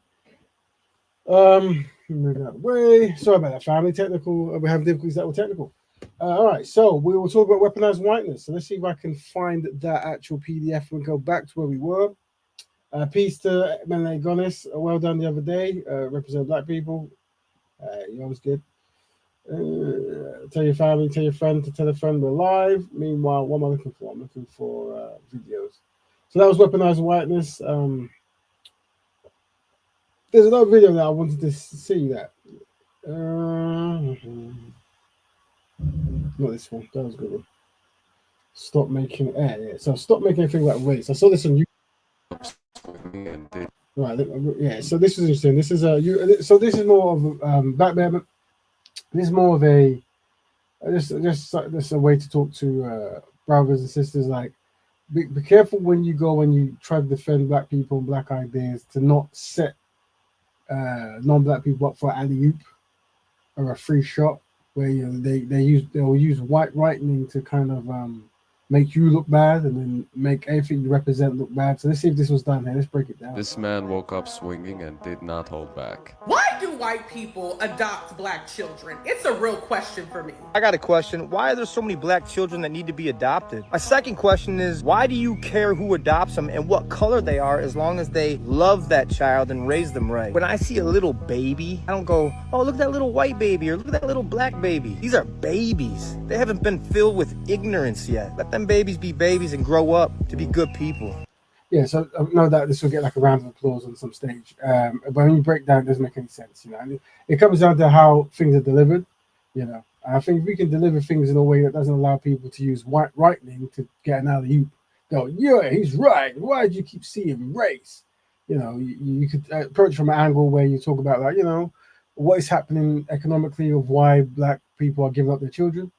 Move out of the way. Sorry about that, family. Technical. We have difficulties that were technical. All right, so we will talk about weaponized whiteness. So let's see if I can find that actual PDF and go back to where we were. Peace to Melanie Gonis. Well done the other day. Represent black people. You're always good. Tell your family, tell your friend to tell a friend we're live. Meanwhile, what am I looking for? I'm looking for videos. So that was weaponized whiteness. There's another video that I wanted to see that. Not this one. That was a good one. Stop making yeah. So stop making anything about race. I saw this on YouTube. Right. Yeah. So this is interesting. This is so this is more of Black Betterment. This is more of a just a way to talk to brothers and sisters. Like, be careful when you go and you try to defend black people and black ideas to not set non-black people up for alley-oop or a free shot where they'll use white lightning to kind of make you look bad and then make everything you represent look bad. So let's see if this was done here. Let's break it down. This man woke up swinging and did not hold back. Why do white people adopt black children? It's a real question for me. I got a question. Why are there so many black children that need to be adopted? My second question is, why do you care who adopts them and what color they are as long as they love that child and raise them right? When I see a little baby, I don't go, oh, look at that little white baby or look at that little black baby. These are babies. They haven't been filled with ignorance yet. Let them babies be babies and grow up to be good people. Yeah, so I know that this will get like a round of applause on some stage. But when you break down, it doesn't make any sense. And it comes down to how things are delivered. I think if we can deliver things in a way that doesn't allow people to use white lightning to get an alley-oop, go, yeah, he's right. Why do you keep seeing race? You could approach from an angle where you talk about like, what is happening economically of why black people are giving up their children.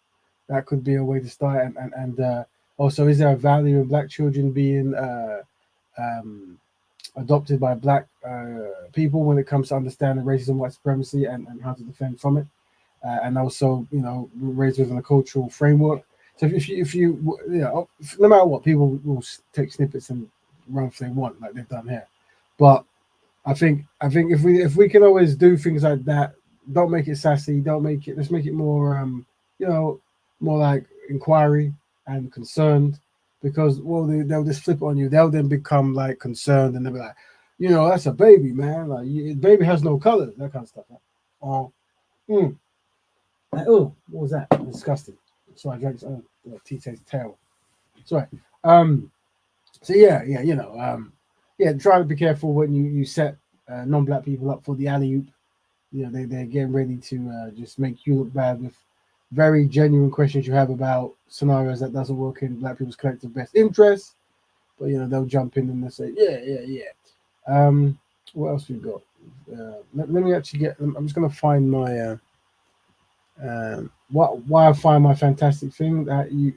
That could be a way to start. And also, is there a value in black children being adopted by black people when it comes to understanding racism, white supremacy, and how to defend from it, and also raised within a cultural framework. So if you no matter what, people will take snippets and run if they want, like they've done here. But I think if we can always do things like that, don't make it sassy, let's make it more more like inquiry and concerned. Because they'll just flip on you. They'll then become like concerned and they'll be like, that's a baby, man. Like baby has no color, that kind of stuff. Like, oh, what was that? Disgusting. So I drank T-Taste terrible. Sorry. So yeah, try to be careful when you set non-black people up for the alley oop. They're getting ready to just make you look bad with very genuine questions you have about scenarios that doesn't work in black people's collective best interests. But they'll jump in and they'll say, yeah. What else we got? Let me actually get. I'm just gonna find my why I find my fantastic thing that you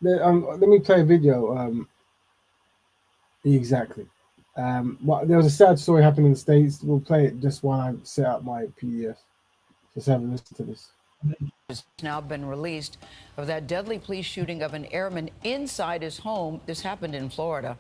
let me play a video. Exactly. There was a sad story happening in the States. We'll play it just while I set up my PDF. Just have a listen to this. Has now been released of that deadly police shooting of an airman inside his home. This happened in Florida.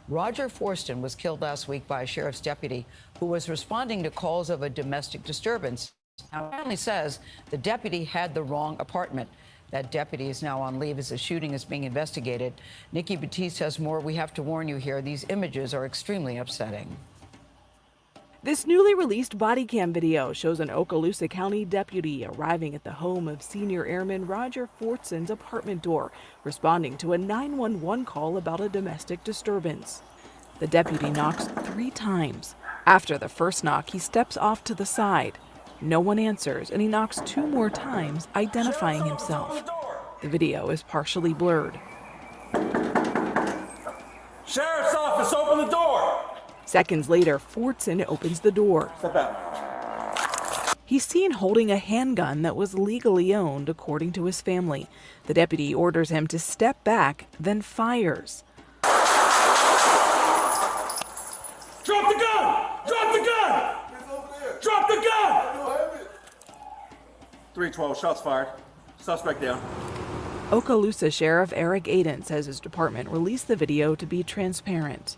Roger Forston was killed last week by a sheriff's deputy who was responding to calls of a domestic disturbance. Now, family says the deputy had the wrong apartment. That deputy is now on leave as the shooting is being investigated. Nikki Batiste has more. We have to warn you here. These images are extremely upsetting. This newly released body cam video shows an Okaloosa County deputy arriving at the home of senior airman Roger Forston's apartment door, responding to a 911 call about a domestic disturbance. The deputy knocks 3 times. After the first knock, he steps off to the side. No one answers, and he knocks 2 more times, identifying himself. The video is partially blurred. Sheriff's office, open the door! Seconds later, Forston opens the door. Step out. He's seen holding a handgun that was legally owned, according to his family. The deputy orders him to step back, then fires. Drop the gun! Drop the gun! Drop the gun! 312, shots fired. Suspect down. Okaloosa Sheriff Eric Aiden says his department released the video to be transparent.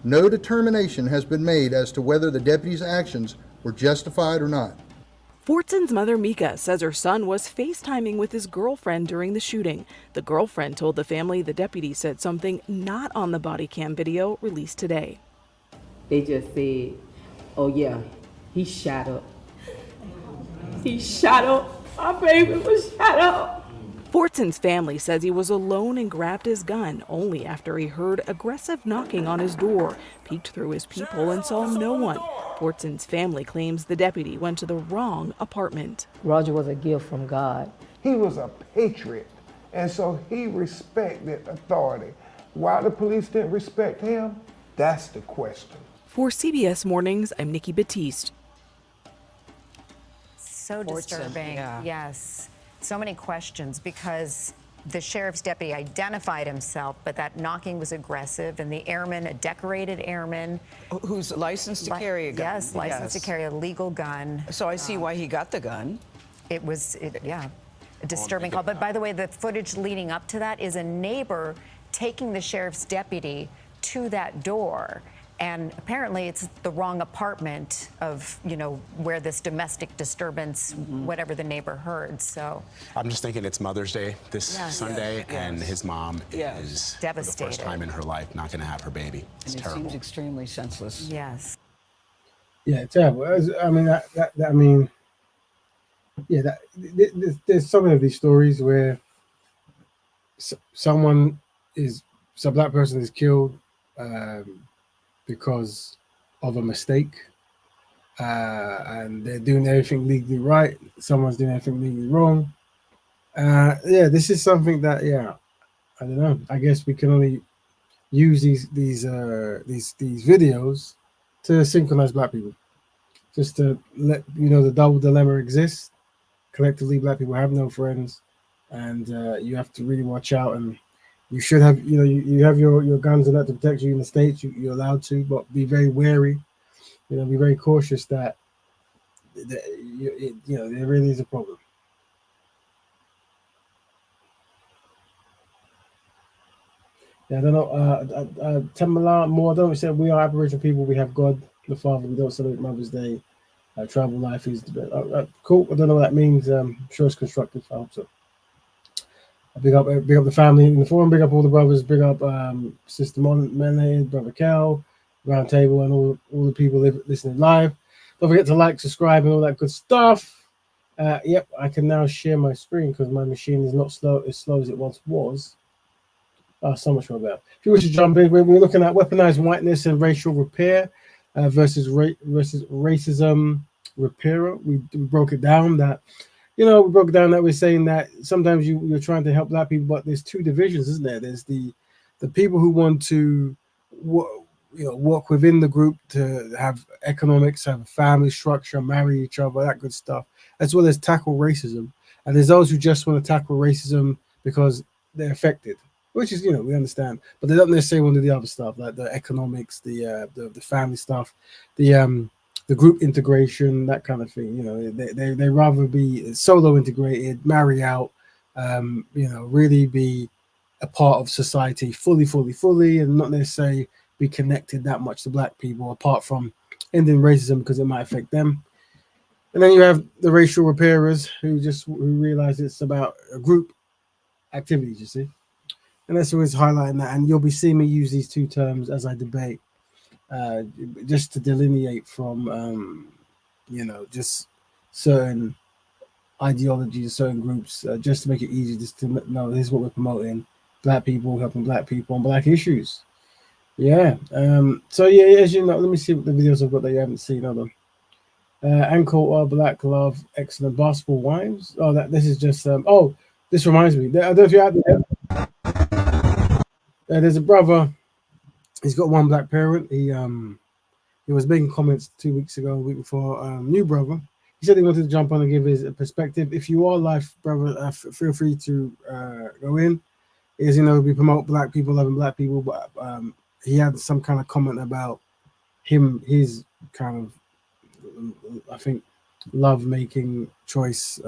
No determination has been made as to whether the deputy's actions were justified or not. Forston's mother, Mika, says her son was FaceTiming with his girlfriend during the shooting. The girlfriend told the family the deputy said something not on the body cam video released today. They just said, oh yeah, he shot up. He shot up. My baby was shot up. Forston's family says he was alone and grabbed his gun only after he heard aggressive knocking on his door, peeked through his peephole and saw no one. Forston's family claims the deputy went to the wrong apartment. Roger was a gift from God. He was a patriot, and so he respected authority. Why the police didn't respect him? That's the question. For CBS Mornings, I'm Nikki Batiste. So disturbing. Yes. So many questions because the sheriff's deputy identified himself, but that knocking was aggressive, and the airman, a decorated airman. Who's licensed to carry a gun. Yes, licensed to carry a legal gun. So I see why he got the gun. A disturbing call. But by the way, the footage leading up to that is a neighbor taking the sheriff's deputy to that door. And apparently it's the wrong apartment of, where this domestic disturbance, whatever the neighbor heard. So I'm just thinking it's Mother's Day this Sunday, and his mom is devastated. For the first time in her life not going to have her baby. It's and terrible. It seems extremely senseless. Yes. Yeah, terrible. There's so many of these stories where a black person is killed because of a mistake, and they're doing everything legally right. Someone's doing everything legally wrong. This is something that I don't know. I guess we can only use these videos to synchronize black people, just to let the double dilemma exists. Collectively, black people have no friends, and you have to really watch out. And you should have, you have your guns and that to protect you in the States. You're allowed to, but be very wary. Be very cautious that there really is a problem. I don't know. Tamala Moore, don't say we are Aboriginal people. We have God the Father. We don't celebrate Mother's Day. Tribal life is cool. I don't know what that means. I'm sure it's constructive. I hope so. Big up the family in the forum. Big up all the brothers. Big up Sister Mene, Brother Cal, Round Table, and all the people listening live. Don't forget to like, subscribe, and all that good stuff. I can now share my screen because my machine is not as slow as it once was. Oh, so much more about. If you wish to jump in, we're looking at weaponized whiteness and racial repair versus racism repairer. We broke it down that, we broke it down that we're saying that sometimes you're trying to help black people, but there's two divisions, isn't there? There's the people who want to work within the group to have economics, have a family structure, marry each other, that good stuff, as well as tackle racism. And there's those who just want to tackle racism because they're affected, which is, we understand, but they don't necessarily want to do the other stuff, like the economics, the family stuff, the group integration, that kind of thing. They rather be solo integrated, marry out, really be a part of society fully, and not necessarily be connected that much to black people, apart from ending racism because it might affect them. And then you have the racial repairers who realize it's about a group activities, you see. And that's always highlighting that. And you'll be seeing me use these two terms as I debate, just to delineate from, just certain ideologies, certain groups, just to make it easy, just to know this is what we're promoting: black people, helping black people on black issues. Yeah. So yeah, as you know, let me see what the videos I've got that you haven't seen. Hold on. Ankle Black Love, excellent basketball wives. Oh, this is just. This reminds me. I don't know if you're out there. There's a brother. He's got one black parent. He was making comments 2 weeks ago, a week before. New brother. He said he wanted to jump on and give his perspective. If you are live, brother, feel free to go in. We promote black people, loving black people, but he had some kind of comment about his kind of, I think, love making choice,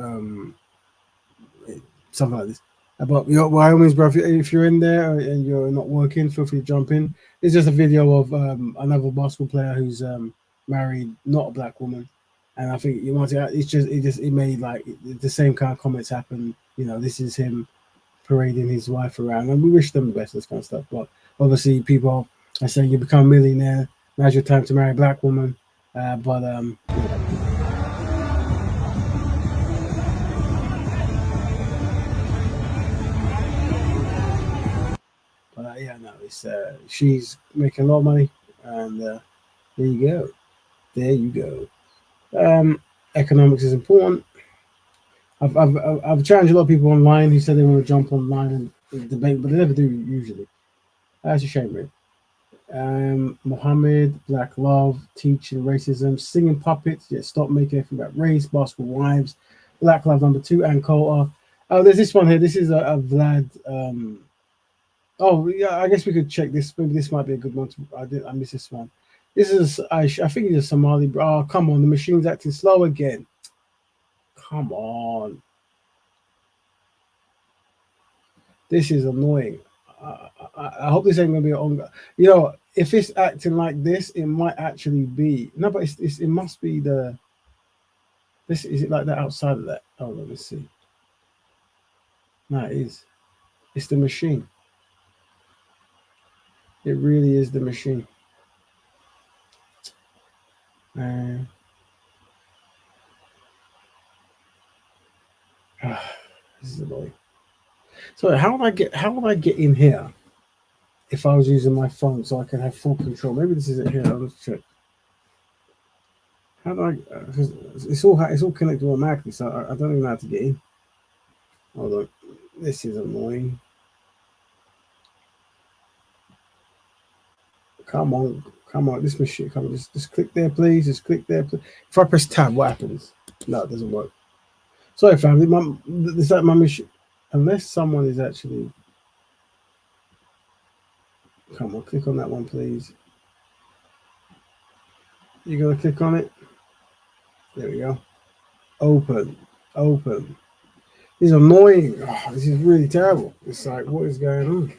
something like this. But by all means, bro, if you're in there and you're not working, feel free to jump in. It's just a video of another basketball player who's married, not a black woman, and I think it made like the same kind of comments happen. This is him parading his wife around, and we wish them the best, this kind of stuff. But obviously, people are saying you become a millionaire, now's your time to marry a black woman. It's she's making a lot of money, and there you go. Economics is important. I've challenged a lot of people online who said they want to jump online and debate, but they never do usually. That's a shame, really. Mohammed, Black Love, teaching racism, singing puppets, stop making everything about race, basketball wives, Black Love number 2, and Coulter. Oh, there's this one here. This is a Vlad. Oh yeah, I guess we could check this. Maybe this might be a good one. I missed this one. This is I think he's a Somali. Oh, come on, the machine's acting slow again. Come on. This is annoying. I hope this ain't gonna be on. If it's acting like this, it might actually be no, but it must be the. This is it like that outside of that? Oh, let me see. No, it is. It's the machine. It really is the machine. This is annoying. So how would I get in here if I was using my phone so I can have full control? Maybe this is it here. Let's check. How do I? Because it's all connected automatically, so I don't even know how to get in. Hold on. This is annoying. Come on. This machine. Come on. Just click there, please. Just click there. Please. If I press tab, what happens? No, it doesn't work. Sorry, family. Is that my machine? Unless someone is actually. Come on, click on that one, please. You're gonna click on it. There we go. Open. This is annoying. Oh, this is really terrible. It's like, what is going on?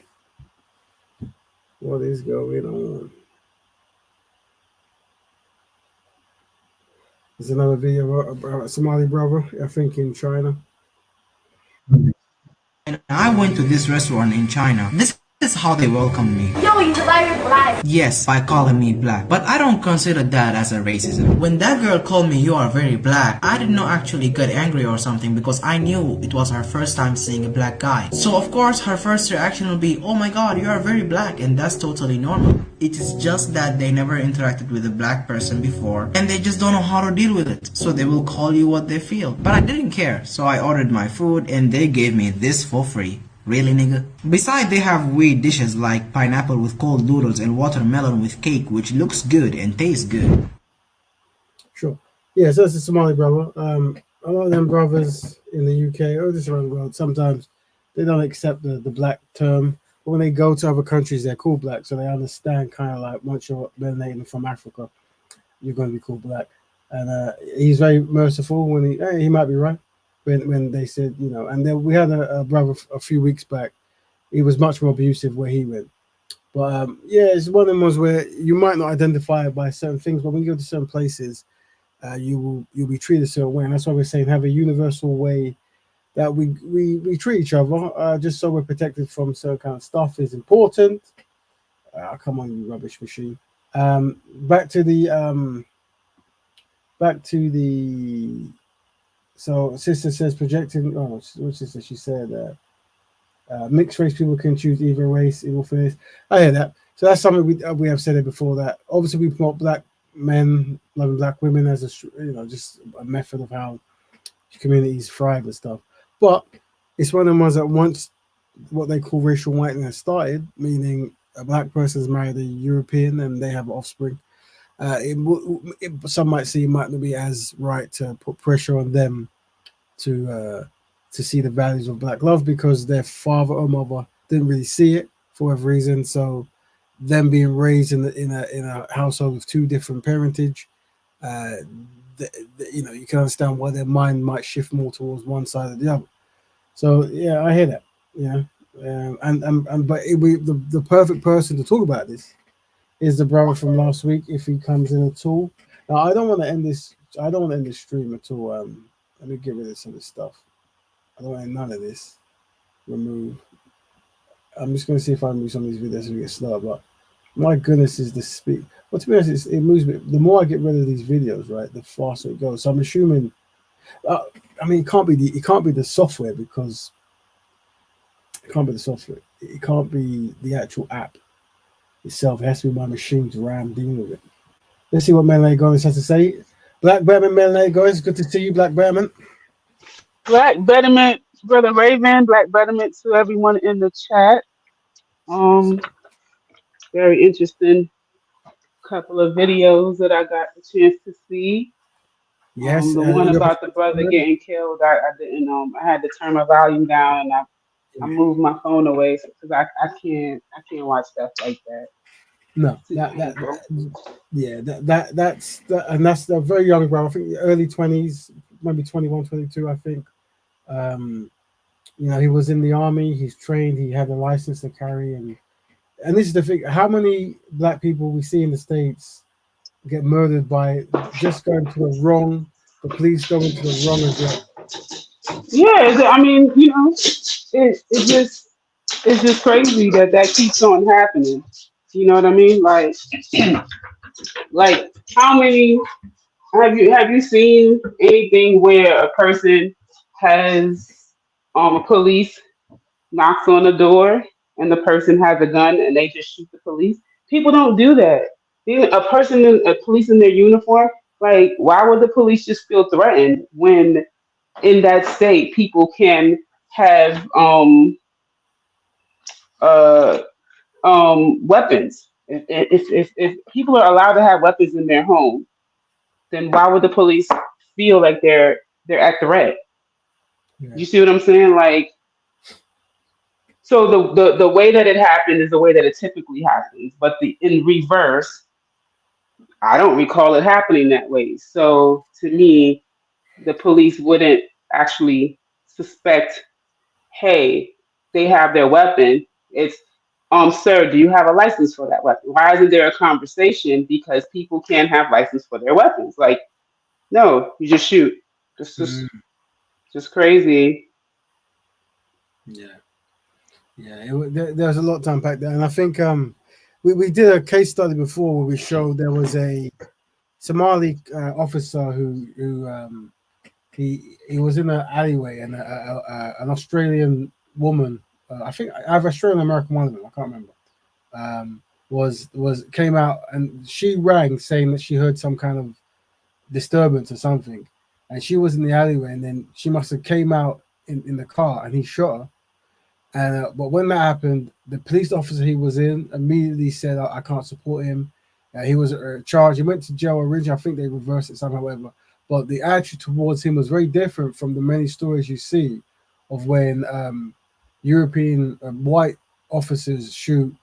What is going on? There's another video about a Somali brother, I think in China. And I went to this restaurant in China. This is how they welcome me. Yo, you're very black. Yes, by calling me black. But I don't consider that as a racism. When that girl called me, you are very black, I did not actually get angry or something because I knew it was her first time seeing a black guy. So of course her first reaction will be, oh my god, you are very black, and that's totally normal. It is just that they never interacted with a black person before and they just don't know how to deal with it. So they will call you what they feel. But I didn't care, so I ordered my food and they gave me this for free. Really, nigga? Besides, they have weird dishes like pineapple with cold noodles and watermelon with cake, which looks good and tastes good. Sure. Yeah, so that's a Somali brother. A lot of them brothers in the UK or just around the world, sometimes they don't accept the black term. But when they go to other countries, they're called black, so they understand kind of like once you're melanated from Africa, you're going to be called black. And he's very merciful when he might be right. When they said, you know, and then we had a brother a few weeks back. He was much more abusive where he went. But yeah, it's one of them ones where you might not identify it by certain things, but when you go to certain places, you'll be treated a certain way. And that's why we're saying have a universal way that we treat each other, just so we're protected from certain kind of stuff is important. Come on, you rubbish machine. Back to the. So sister says projecting. Oh, what sister? She said mixed race people can choose either race. Evil face. I hear that. So that's something we have said it before. That obviously we promote black men loving black women as just a method of how communities thrive and stuff. But it's one of the ones that once what they call racial whiteness started, meaning a black person's married a European and they have offspring. Some might see it might not be as right to put pressure on them to see the values of black love because their father or mother didn't really see it for whatever reason. So them being raised in a household with two different parentage, you can understand why their mind might shift more towards one side or the other. So yeah, I hear that. Yeah, but the perfect person to talk about this is the brother from last week if he comes in at all. Now I don't want to end this. I don't want to end this stream at all. Let me get rid of some of this stuff. I don't want none of this. Remove. I'm just going to see if I can move some of these videos so we get slower. But my goodness, is the speed. Well, to be honest, it moves me. The more I get rid of these videos, right, the faster it goes. So I'm assuming. I mean, it can't be the software because it can't be the software. It can't be the actual app itself. It has to be my machine's RAM dealing with it. Let's see what Melanie Gomez has to say. Black Betterment, Melanie Gomez, good to see you, Black Betterment. Black Betterment, Brother Raven, Black Betterment to everyone in the chat. Very interesting couple of videos that I got the chance to see. Yes, the one about the brother getting killed, I didn't. I had to turn my volume down and I moved my phone away because I can't watch stuff like that. No, that's a very young bro. I think the early 20s, maybe 21, 22, I think. He was in the army. He's trained. He had a license to carry, and this is the thing. How many black people we see in the States get murdered by just going to the police going to the wrong as well? Yeah, I mean, it's just crazy that keeps on happening. You know what I mean? Like how many have you seen anything where a person has police knocks on the door and the person has a gun and they just shoot the police? People don't do that. A police in their uniform, like why would the police just feel threatened when in that state people can have weapons? If people are allowed to have weapons in their home, then why would the police feel like they're at threat? You see what I'm saying? Like, so the way that it happened is the way that it typically happens, but in reverse, I don't recall it happening that way. So to me, the police wouldn't actually suspect, hey, they have their weapon. It's, sir, do you have a license for that weapon? Why isn't there a conversation? Because people can't have license for their weapons. Like, no, you just shoot. Just crazy. Yeah. Yeah, there's a lot to unpack there, and I think we did a case study before where we showed there was a Somali officer who he was in an alleyway and an Australian woman, I think either Australian or American, one of them, I can't remember, was came out and she rang saying that she heard some kind of disturbance or something, and she was in the alleyway, and then she must have came out in the car, and he shot her. And but when that happened, the police officer he was in immediately said, I can't support him. He was charged. He went to jail originally. I think they reversed it somehow, whatever. But the attitude towards him was very different from the many stories you see of when European white officers shoot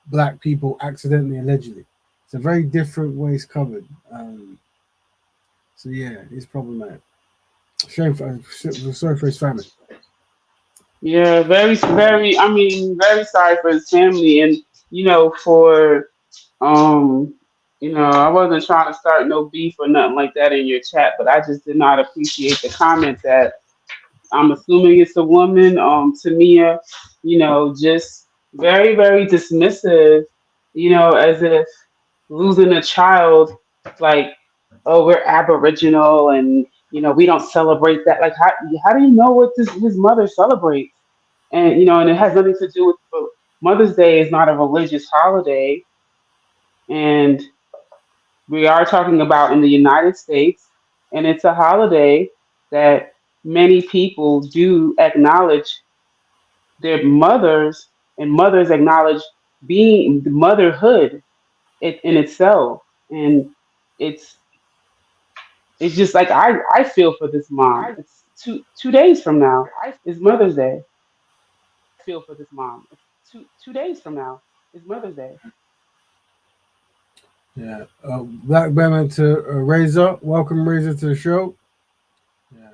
black people accidentally, allegedly. It's a very different ways covered. So yeah, it's problematic. Sorry for his family. Yeah, very. I mean, very sorry for his family, and for um, I wasn't trying to start no beef or nothing like that in your chat, but I just did not appreciate the comment that I'm assuming it's a woman, Tamia, just very, very dismissive, as if losing a child, like, oh, we're Aboriginal and, we don't celebrate that. Like, how do you know what his mother celebrates? And, and it has nothing to do with Mother's Day is not a religious holiday. And we are talking about in the United States, and it's a holiday that many people do acknowledge their mothers, and mothers acknowledge being motherhood in itself. And it's it's just like I feel for this mom. It's two days from now is Mother's Day. Feel for this mom. It's two days from now is Mother's Day. Yeah. Black Batman to Razor. Welcome, Razor, to the show. Yeah.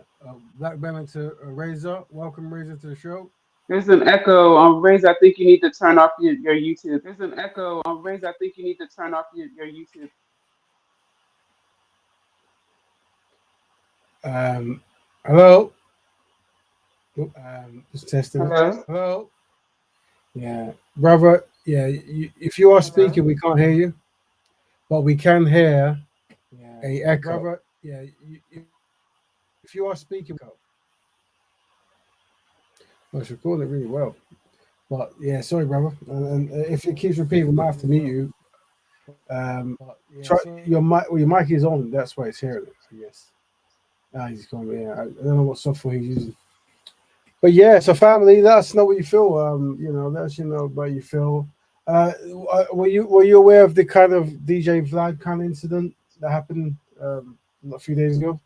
Black Batman to Razor. Welcome, Razor, to the show. There's an echo on Raise. I think you need to turn off your YouTube. There's an echo on Raise. I think you need to turn off your YouTube. Hello. Just testing it. Hello. Hello. Yeah, brother. Yeah, if you are speaking, we can't hear you, but we can hear a echo. Brother. Yeah, if you are speaking, well, it's recording really well. But yeah, sorry, brother. And if it keeps repeating, we might have to mute you. Try your mic. Well, your mic is on. That's why it's hearing it, I guess. He's gone. Yeah, I don't know what software he's using. But yeah, so family, let us know what you feel. Let us know about you feel. Were you aware of the kind of DJ Vlad kind of incident that happened a few days ago?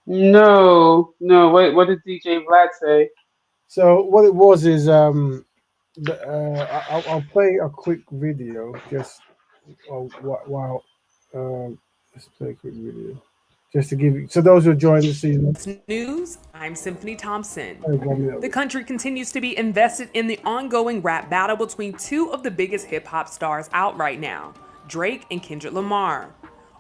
No. What did DJ Vlad say? So what it was is I'll play a quick video just while let's play a quick video just to give you, so those who joined the season. News, I'm Symphony Thompson. The country continues to be invested in the ongoing rap battle between two of the biggest hip-hop stars out right now, Drake and Kendrick Lamar.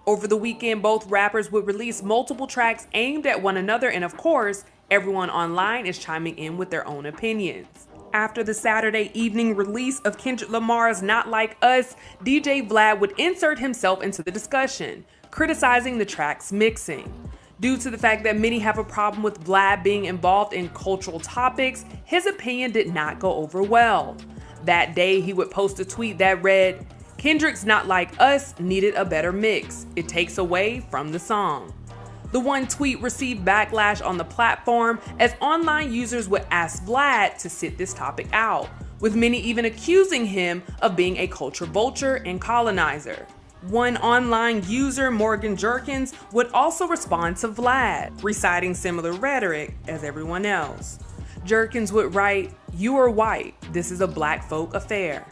Over the weekend, both rappers would release multiple tracks aimed at one another, and of course, everyone online is chiming in with their own opinions. After the Saturday evening release of Kendrick Lamar's Not Like Us, DJ Vlad would insert himself into the discussion, criticizing the track's mixing. Due to the fact that many have a problem with Vlad being involved in cultural topics, his opinion did not go over well. That day, he would post a tweet that read, "Kendrick's Not Like Us needed a better mix. It takes away from the song." The one tweet received backlash on the platform as online users would ask Vlad to sit this topic out, with many even accusing him of being a culture vulture and colonizer. One online user, Morgan Jerkins, would also respond to Vlad, reciting similar rhetoric as everyone else. Jerkins would write, "You are white. This is a black folk affair."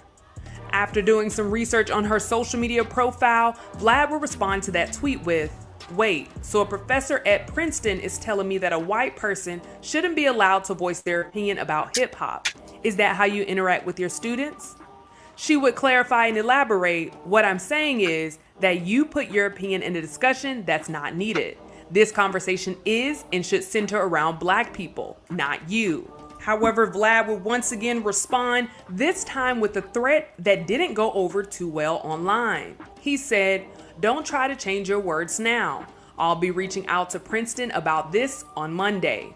After doing some research on her social media profile, Vlad would respond to that tweet with, "Wait, so a professor at Princeton is telling me that a white person shouldn't be allowed to voice their opinion about hip hop. Is that how you interact with your students?" She would clarify and elaborate, "What I'm saying is that you put your opinion in a discussion that's not needed. This conversation is and should center around black people, not you." However, Vlad would once again respond, this time with a threat that didn't go over too well online. He said, "Don't try to change your words now. I'll be reaching out to Princeton about this on Monday."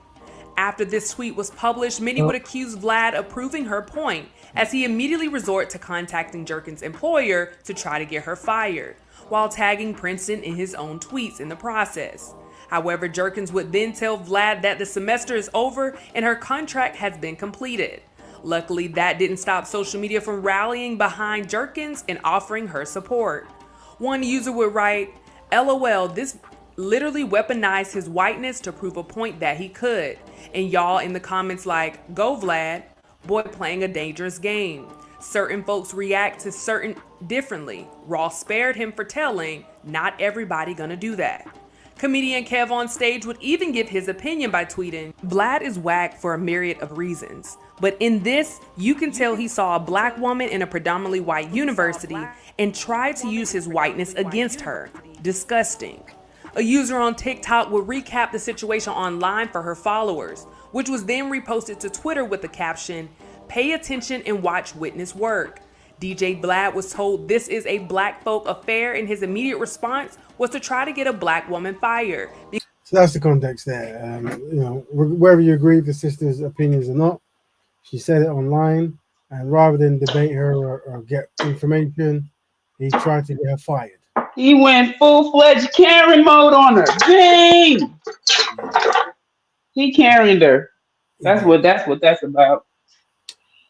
After this tweet was published, many would accuse Vlad of proving her point, as he immediately resort to contacting Jerkins' employer to try to get her fired, while tagging Princeton in his own tweets in the process. However, Jerkins would then tell Vlad that the semester is over and her contract has been completed. Luckily, that didn't stop social media from rallying behind Jerkins and offering her support. One user would write, "LOL, this literally weaponized his whiteness to prove a point that he could." And y'all in the comments like, "Go Vlad, boy playing a dangerous game." Certain folks react to certain differently. Ross spared him for telling, "Not everybody gonna do that." Comedian Kev on stage would even give his opinion by tweeting, "Vlad is whack for a myriad of reasons. But in this, you can tell he saw a black woman in a predominantly white university and tried to use his whiteness against her. Disgusting." A user on TikTok would recap the situation online for her followers, which was then reposted to Twitter with the caption, "Pay attention and watch witness work." DJ Vlad was told this is a black folk affair, and his immediate response was to try to get a black woman fired. So that's the context there. You know, whether you agree with the sister's opinions or not, she said it online, and rather than debate her or get information, he tried to get her fired. He went full-fledged Karen mode on her. Dang! He Karened her. That's what that's about.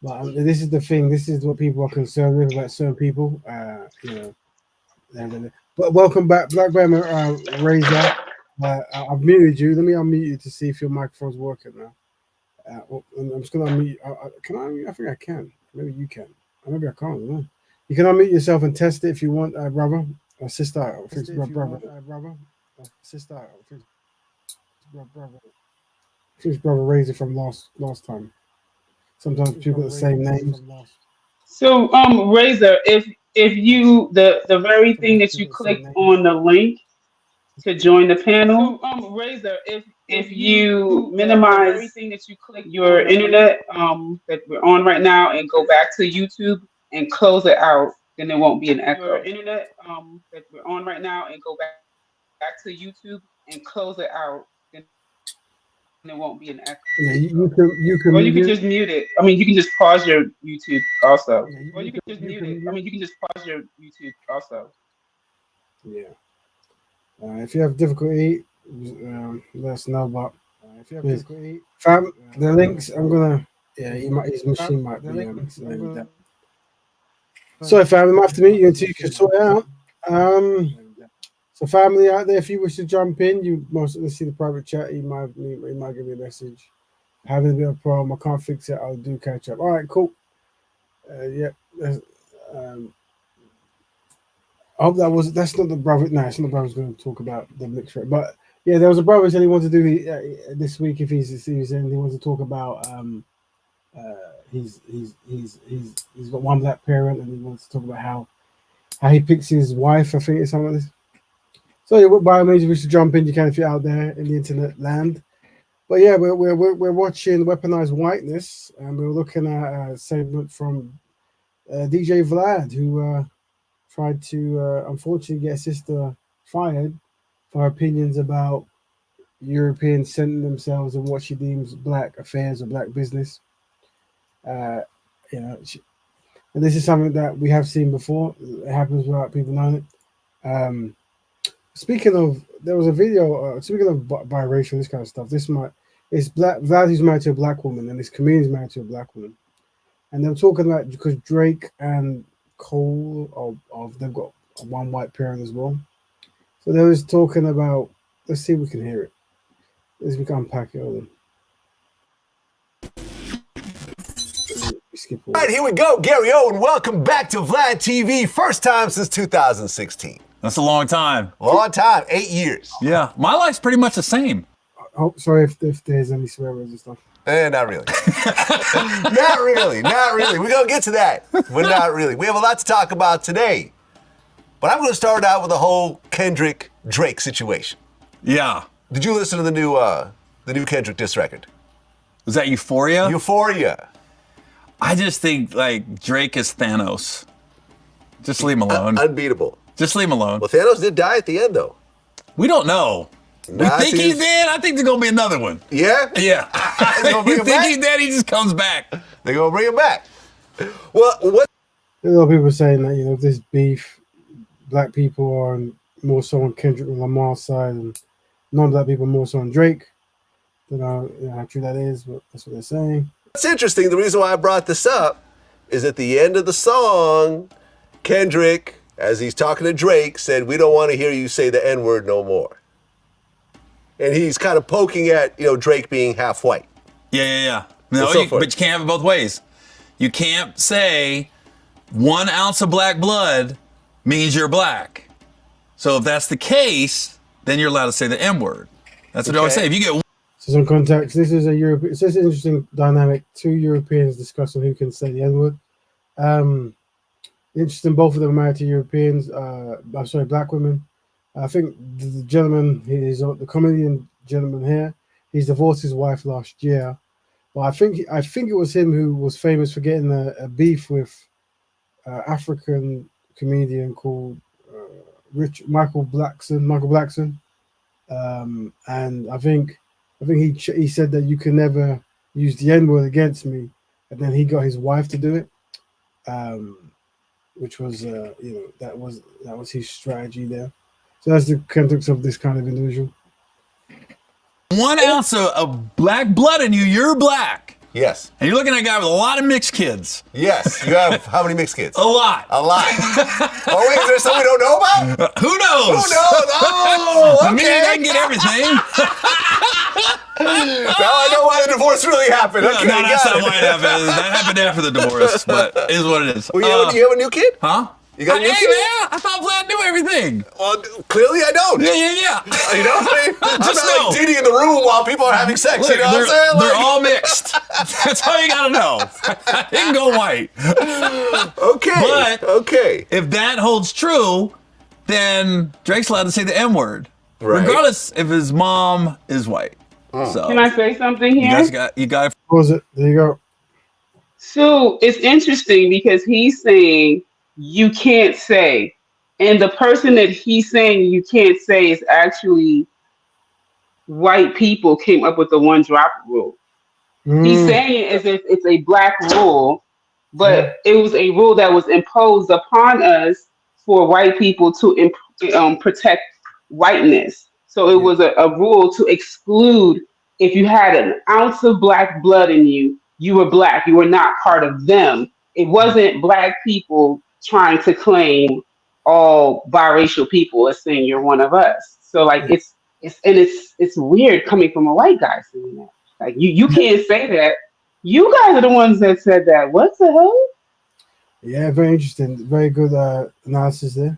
Well, this is the thing. This is what people are concerned with about certain people. You know, but welcome back, Black Bear Razor. I've muted you. Let me unmute you to see if your microphone's working now. I'm just gonna unmute. Can I unmute? I think I can. Maybe you can. Maybe I can't. I don't know. You can unmute yourself and test it if you want, brother or sister. Or brother, sister. Brother Razor from last time. Sometimes people got the same names. So Razor, if you the very thing that you clicked on the link to join the panel, Razor, if you minimize everything that you click your internet that we're on right now and go back to YouTube and close it out, then there won't be an echo. Your internet that we're on right now and go back to YouTube and close it out, then there won't be an echo. Yeah, you can. Or you can just mute it. I mean, you can just pause your YouTube also. Or you can just mute it. I mean, you can just pause your YouTube also. Yeah. If you have difficulty, let us know. But if you have difficulty, fam, the links. I'm gonna. Yeah, his machine might be. So, fam, we might have to meet you until you can sort it out. So, family out there, if you wish to jump in, you most see the private chat. He might give me a message. Having a bit of a problem, I can't fix it. I'll do catch up. All right, cool. Yeah. I hope that's not the brother. No, it's not the brother's going to talk about the mixed rate. But yeah, there was a brother who said he wanted to do this week if he's in. He wants to talk about he's got one black parent and he wants to talk about how he picks his wife. I think it's something like this. So yeah, by all means, we should jump in. You can if you're out there in the internet land. But yeah, we're watching Weaponised Whiteness, and we're looking at a segment from DJ Vlad, who tried to unfortunately get his sister fired for her opinions about Europeans centering themselves in what she deems black affairs or black business. You know, and this is something that we have seen before. It happens without people knowing it. Speaking of, there was a video. Speaking of biracial, this kind of stuff. It's black. Vlad who's married to a black woman, and this comedian's married to a black woman, and they're talking about because Drake and Cole they've got one white parent as well. So they was talking about. Let's see if we can hear it. Let's we can unpack it all. All right, here we go. Gary Owen, welcome back to Vlad TV. First time since 2016. That's a long time. Long time, 8 years. Yeah, my life's pretty much the same. Oh, sorry if there's any swear words and stuff. Not really. Not really. We're going to get to that, but not really. We have a lot to talk about today. But I'm going to start out with the whole Kendrick-Drake situation. Yeah. Did you listen to the new Kendrick diss record? Was that Euphoria? Euphoria. I just think like Drake is Thanos. Just leave him alone. Unbeatable. Just leave him alone. Well, Thanos did die at the end, though. We don't know. We think he's dead. I think there's gonna be another one. Yeah? Yeah. You think he's dead? He just comes back. They're gonna bring him back. Well, what? A lot of people are saying that, you know, this beef, black people are more so on Kendrick Lamar's side, and non-black people more so on Drake. Don't know, how true that is, but that's what they're saying. It's interesting. The reason why I brought this up is at the end of the song, Kendrick, as he's talking to Drake, said, "We don't want to hear you say the N-word no more." And he's kind of poking at, Drake being half white. Yeah. No, but you can't have it both ways. You can't say 1 ounce of black blood means you're black. So if that's the case, then you're allowed to say the N-word. That's what I always say. If you get So some context, this is an interesting dynamic. 2 Europeans discussing who can say the N-word. Interesting, both of them married to Europeans. Black women. I think the gentleman, the comedian gentleman here, he's divorced his wife last year. But I think it was him who was famous for getting a beef with African comedian called Michael Blackson. And I think he said that you can never use the N-word against me, and then he got his wife to do it, which was that was his strategy there. So that's the context of this kind of individual. 1 ounce of black blood in you, you're black. Yes. And you're looking at a guy with a lot of mixed kids. Yes. You have how many mixed kids? A lot. Oh, wait, is there something we don't know about? Who knows? Oh, okay. The minute I can get everything. Now I know why the divorce really happened. Okay, no, that's not why it happened. That happened after the divorce, but it is what it is. Well, you have a new kid? Huh? You got a new kid? Man, I thought Vlad knew everything. Well, clearly I don't. Yeah. I'm not like Diddy in the room while people are having sex. Look, you know what I'm saying? They're all mixed. That's all you gotta know. They can go white. Okay. If that holds true, then Drake's allowed to say the N-word, regardless if his mom is white. So, can I say something here? You got. What was it? There you go. So it's interesting because he's saying you can't say, and the person that he's saying you can't say is actually white people came up with the 1 drop rule. He's saying it as if it's a black rule, but it was a rule that was imposed upon us for white people to protect whiteness. So it was a rule to exclude if you had an ounce of black blood in you, you were black. You were not part of them. It wasn't black people trying to claim all biracial people as saying you're one of us. So like it's weird coming from a white guy saying that. Like you can't say that. You guys are the ones that said that. What the hell? Yeah, very interesting. Very good analysis there.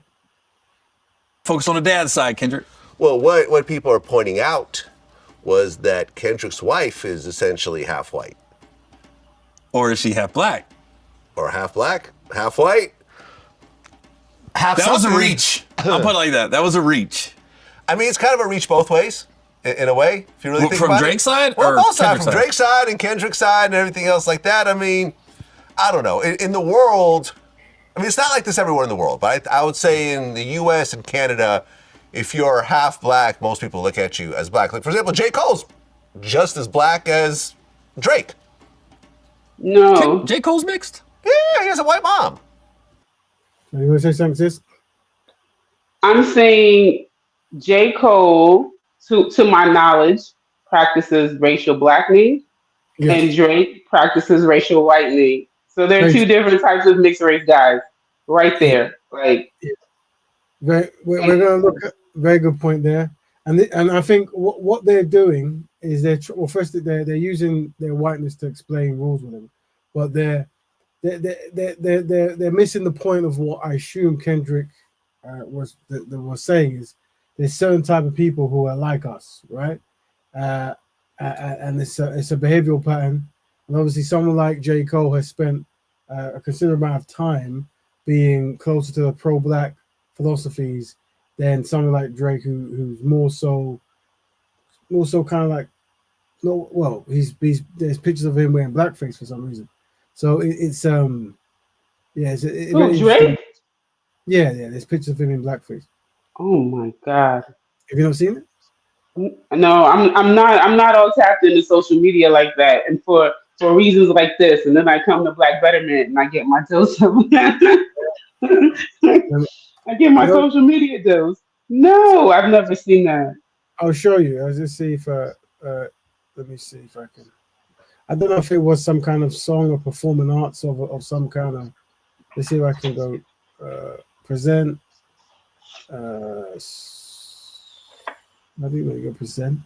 Focus on the dad's side, Kendrick. Well, what people are pointing out was that Kendrick's wife is essentially half white. Or is she half black? Or half black, half white, half That was a something. reach. I'll put it like that. That was a reach. I mean, it's kind of a reach both ways, in a way, if you really think From about it. Drake's side? Well, or both sides. Kendrick's From side? Drake's side and Kendrick's side and everything else like that. I mean, I don't know. In the world, I mean, it's not like this everywhere in the world, but I would say in the U.S. and Canada, if you're half black, most people look at you as black. Like, for example, J. Cole's just as black as Drake. No. J. Cole's mixed? Yeah, he has a white mom. You want to say something, sis? I'm saying J. Cole, to my knowledge, practices racial blackening, and Drake practices racial whitening. So there are 2 different types of mixed race guys right there. Like, we're going to look at very good point there, and I think what they're doing is first they're using their whiteness to explain rules with them, but they're missing the point of what I assume Kendrick was saying is there's certain type of people who are like us, right? And it's a behavioral pattern, and obviously someone like J. Cole has spent a considerable amount of time being closer to the pro-black philosophies than someone like Drake, who's more so kind of like No, well, there's pictures of him wearing blackface for some reason. So it's yeah, it's Who, very interesting. Drake? Yeah, there's pictures of him in blackface. Oh my God. Have you not seen it? No, I'm not all tapped into social media like that, and for reasons like this, and then I come to Black Betterment and I get my dose of Um, I get You my know, social media dose. No, I've never seen that. I'll show you. I'll just see if let me see if I can. I don't know if it was some kind of song or performing arts of some kind of. Let's see if I can go present. I think we go present.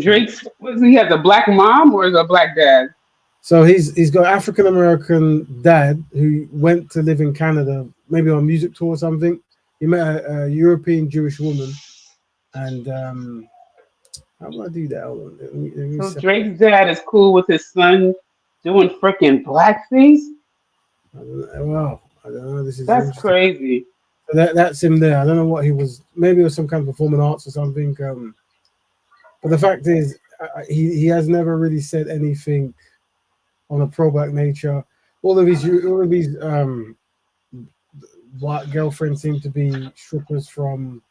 Drake's was he has a black mom or is a black dad? So he's got African American dad who went to live in Canada, maybe on a music tour or something. He met a European Jewish woman, and how do I do that? Hold on, let me So separate. Drake's dad is cool with his son doing freaking blackface? Wow, I don't know. This is That's interesting. crazy. So that's him there. I don't know what he was. Maybe it was some kind of performing arts or something. But the fact is, he has never really said anything on a pro-black nature. All of his white girlfriends seem to be strippers from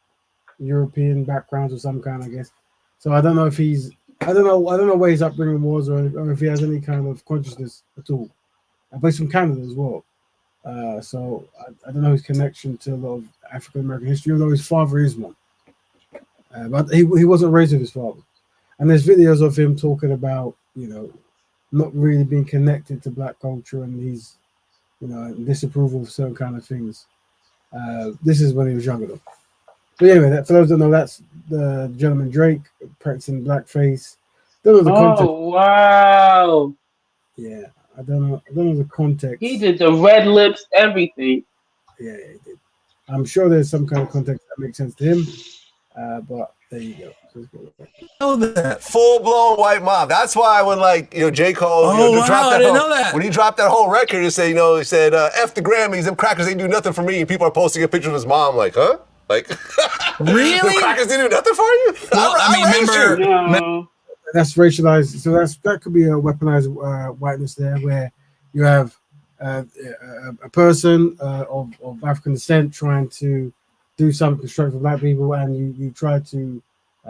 European backgrounds or some kind, I guess. So I don't know if he's. I don't know where his upbringing was, or if he has any kind of consciousness at all. But he's from Canada as well. So I don't know his connection to a lot of African American history, although his father is one. But he wasn't raised with his father. And there's videos of him talking about, not really being connected to black culture, and he's, disapproval of certain kind of things. This is when he was younger, though. But anyway, for those that know, that's the gentleman Drake practicing blackface. Don't know the context. Oh wow. Yeah, I don't know the He context. did the red lips, everything. Yeah, he did. I'm sure there's some kind of context that makes sense to him. But there you go. So let's go back. Know that. Full blown white mob. That's why when J. Cole Oh, wow, dropped I that didn't whole, know that. when he dropped that whole record, he said F the Grammys, them crackers ain't do nothing for me, and people are posting a picture of his mom like, huh? Like Really? the crackers didn't do nothing for you? Well, I mean, raised you. No. That's racialized. So that could be a weaponized whiteness there, where you have a person of African descent trying to do something constructive for black people, and you try to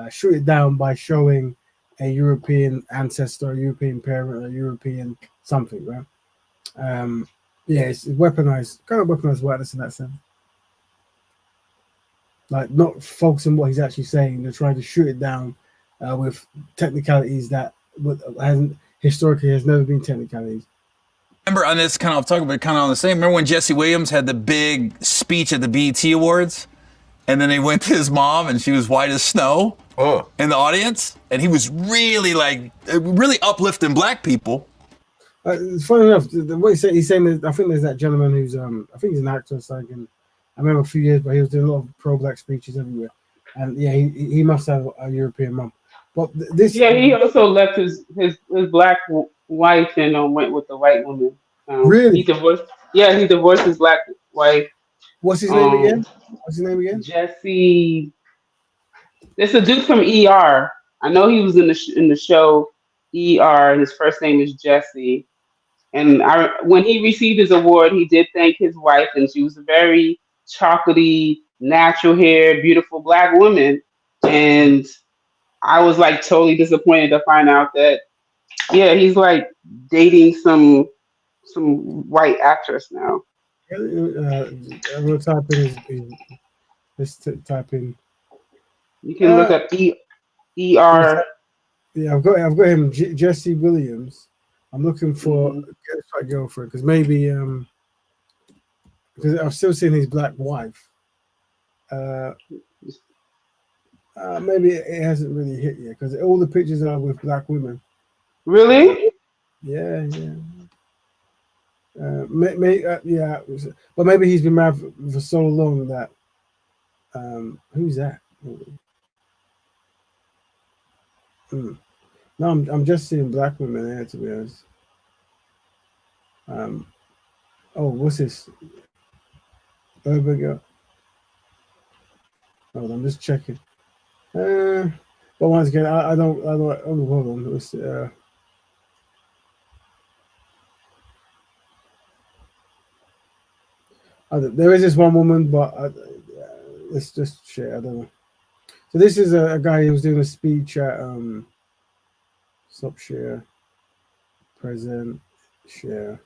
shoot it down by showing a European ancestor, a European parent, a European something, right? Yeah, it's weaponized, kind of weaponized whiteness in that sense. Like not focusing what he's actually saying, they're trying to shoot it down with technicalities that hasn't historically has never been technicalities. Remember, on this kind of talking about kind of on the same. Remember when Jesse Williams had the big speech at the BET Awards, and then they went to his mom, and she was white as snow in the audience, and he was really really uplifting black people. It's funny enough, what he's saying is, I think there's that gentleman who's I think he's an actor, so I remember a few years, but he was doing a lot of pro-black speeches everywhere, and yeah, he must have a European mom. But this, Yeah, he also left his black wife and went with the white woman. Really? He divorced. Yeah, he divorced his black wife. What's his name again? What's his name again? Jesse. It's a dude from ER. I know he was in the show ER. His first name is Jesse. And when he received his award, he did thank his wife, and she was a very chocolatey, natural hair, beautiful black woman. And I was like totally disappointed to find out that yeah, he's like dating some white actress now. I'm gonna type in let's type in. You can look up ER. Yeah, I've got him, Jesse Williams. I'm looking for a girlfriend because maybe because I've still seen his black wife. Maybe it hasn't really hit yet because all the pictures are with black women. Really? Yeah. Yeah, but maybe he's been married for so long that who's that? No, I'm just seeing black women there, to be honest. Oh, what's this? Urban girl. Hold on, I'm just checking. But But once again, I don't. Oh, hold on. There is this one woman, but let's just share. I don't know. So this is a guy who was doing a speech at stop share, present, share,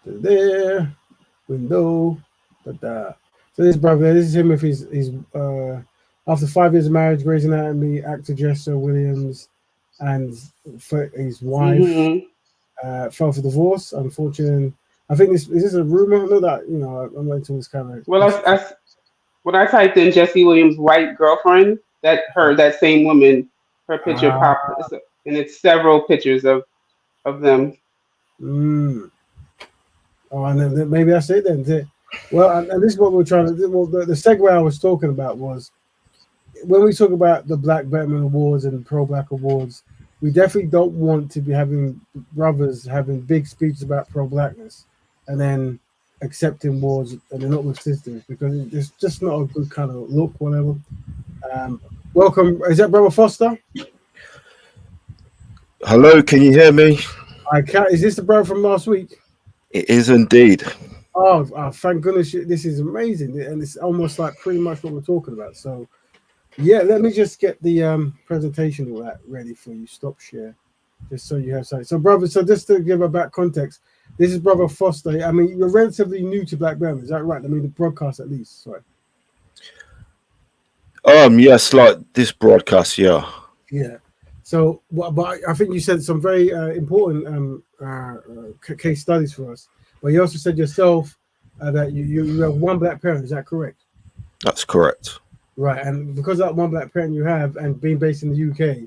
there, window, da. So this brother, this is him with his after 5 years of marriage, Grey's Anatomy, actor Jester Williams, and his wife filed for divorce. Unfortunately, I think is this a rumor? No, that I'm not into this kind of. Well, when I typed in Jesse Williams' white girlfriend, that same woman, her picture popped, and it's several pictures of them. Oh, and then maybe that's it then. Well, and this is what we're trying to do. Well, the segue I was talking about was when we talk about the Black Betterment Awards and pro-Black awards, we definitely don't want to be having brothers having big speeches about pro-Blackness and then accepting awards and they're not with sisters, because it's just not a good kind of look, whatever. Welcome. Is that Brother Foster? Hello, can you hear me? I can't. Is this the brother from last week? It is indeed. Oh, thank goodness. This is amazing. And it's almost like pretty much what we're talking about. So, yeah, let me just get the presentation all that ready for you. Stop share. Just so you have something. So, brother, just to give a back context, this is Brother Foster. I mean, you're relatively new to Black Betterment. Is that right? I mean, the broadcast at least. Sorry. Yes, like this broadcast, yeah. Yeah. So, but I think you said some very important case studies for us. But you also said yourself that you have one Black parent. Is that correct? That's correct. Right. And because of that one Black parent you have, and being based in the UK,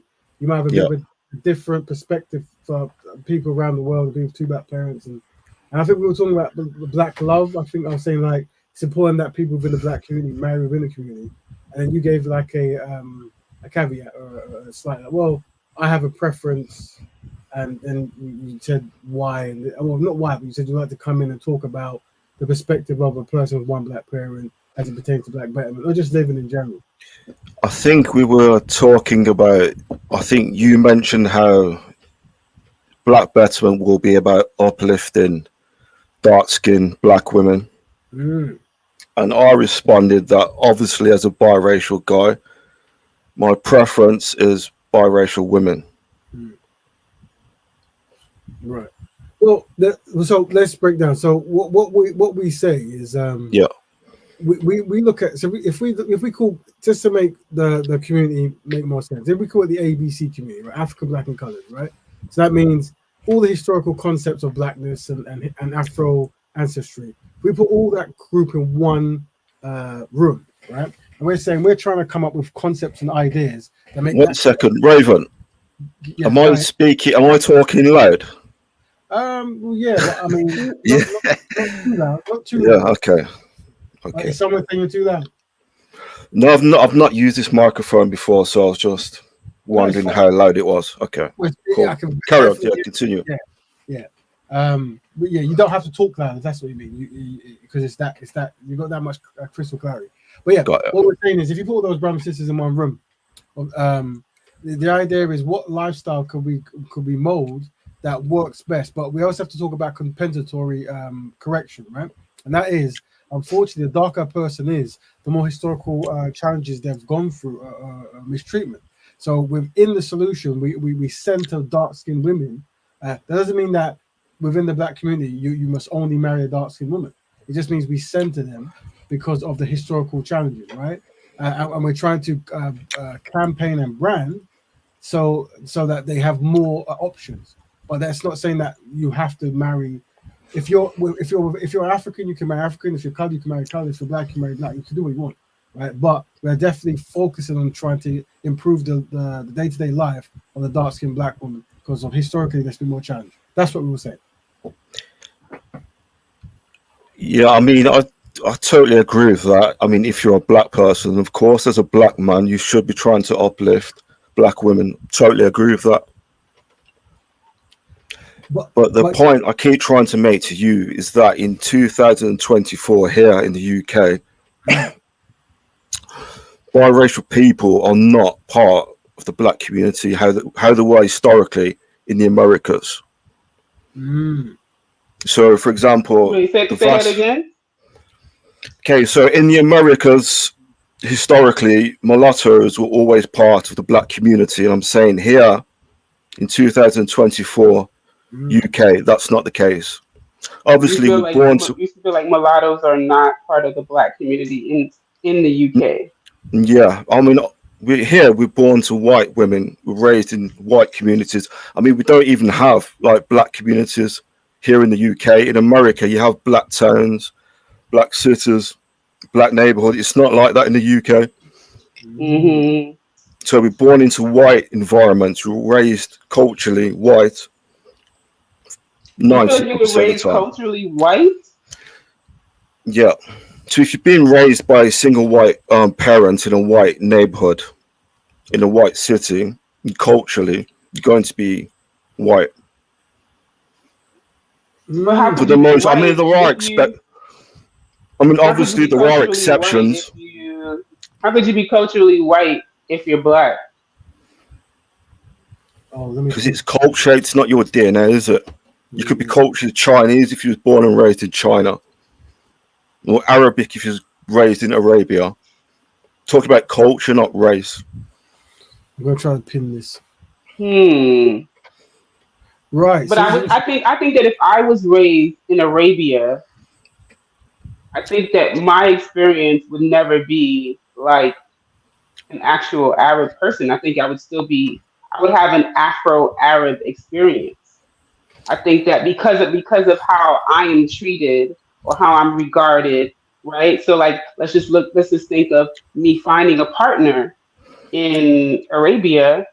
you might have a bit of a different perspective for people around the world being with two Black parents. And I think we were talking about the Black love. I think I was saying like it's important that people within the Black community marry within the community. And then you gave like a caveat or a slight, well, I have a preference, and then you said why, and well, not why, but you said you'd like to come in and talk about the perspective of a person with one Black parent as it pertains to Black Betterment, or just living in general. I think we were talking about, I think you mentioned how Black Betterment will be about uplifting dark-skinned Black women. And I responded that obviously as a biracial guy, my preference is biracial women. Right. Well, so let's break down. So what we say is we look at, so if we call, just to make the community make more sense, if we call it the ABC community, right? African, Black, and colored, right? So that means all the historical concepts of Blackness and Afro ancestry. We put all that group in one room, right? And we're saying we're trying to come up with concepts and ideas that make. One second, Raven. Yeah, am I speaking? Am I talking loud? Well, yeah, but I mean, not too loud. Not too loud. Okay. Okay. Is someone saying you're too loud? No, I've not used this microphone before, so I was just wondering how loud it was. Okay. Well, cool. Yeah, Carry on. Yeah, continue. Yeah. But yeah, you don't have to talk loud if that's what you mean, because it's that you got that much crystal clarity. But yeah, what we're saying is if you put all those brothers and sisters in one room, the idea is what lifestyle could we mold that works best. But we also have to talk about compensatory correction, right? And that is, unfortunately, the darker a person is, the more historical challenges they've gone through mistreatment. So within the solution, we center dark-skinned women. That doesn't mean that within the Black community you must only marry a dark-skinned woman. It just means we center them because of the historical challenges, right? And we're trying to campaign and brand so that they have more options. But that's not saying that you have to marry. If you're African, you can marry African. If you're colored, you can marry colored. If you're Black, you marry Black. You can do what you want, right? But we're definitely focusing on trying to improve the day-to-day life of the dark-skinned Black woman because of historically there's been more challenge. That's what we were saying. Yeah, I mean, I totally agree with that. I mean, if you're a Black person, of course, as a Black man, you should be trying to uplift Black women. Totally agree with that. But the point I keep trying to make to you is that in 2024 here in the UK, biracial people are not part of the black community, how they were historically in the Americas. So, for example, Wait, say that again. Okay, so in the Americas, historically, mulattoes were always part of the black community, and I'm saying here in 2024, UK, that's not the case. Obviously, we're born to. You feel like mulattoes are not part of the black community in the UK. Yeah, I mean, we're born to white women. We're raised in white communities. I mean, we don't even have like black communities here in the UK. In America, you have black towns, black cities, black neighborhood. It's not like that in the UK. Mm-hmm. So we're born into white environments. We're raised culturally white. You feel like you were 90% of the raised time. culturally white? Yeah. So if you've been raised by a single white parent in a white neighborhood, in a white city, culturally, you're going to be white. But how For could the you be most, I white mean, there are I mean, how could you obviously be there are culturally white exceptions how could you be culturally white if you're black? because it's culture. It's not your DNA, is it? You could be cultured Chinese if you was born and raised in China, or Arabic if you was raised in Arabia. Talk about culture, not race. I'm gonna try to pin this. Right. But I think that if I was raised in Arabia, I think that my experience would never be like an actual Arab person. I think I would have an Afro-Arab experience. I think that because of how I am treated or how I'm regarded, right? So like let's just think of me finding a partner in Arabia.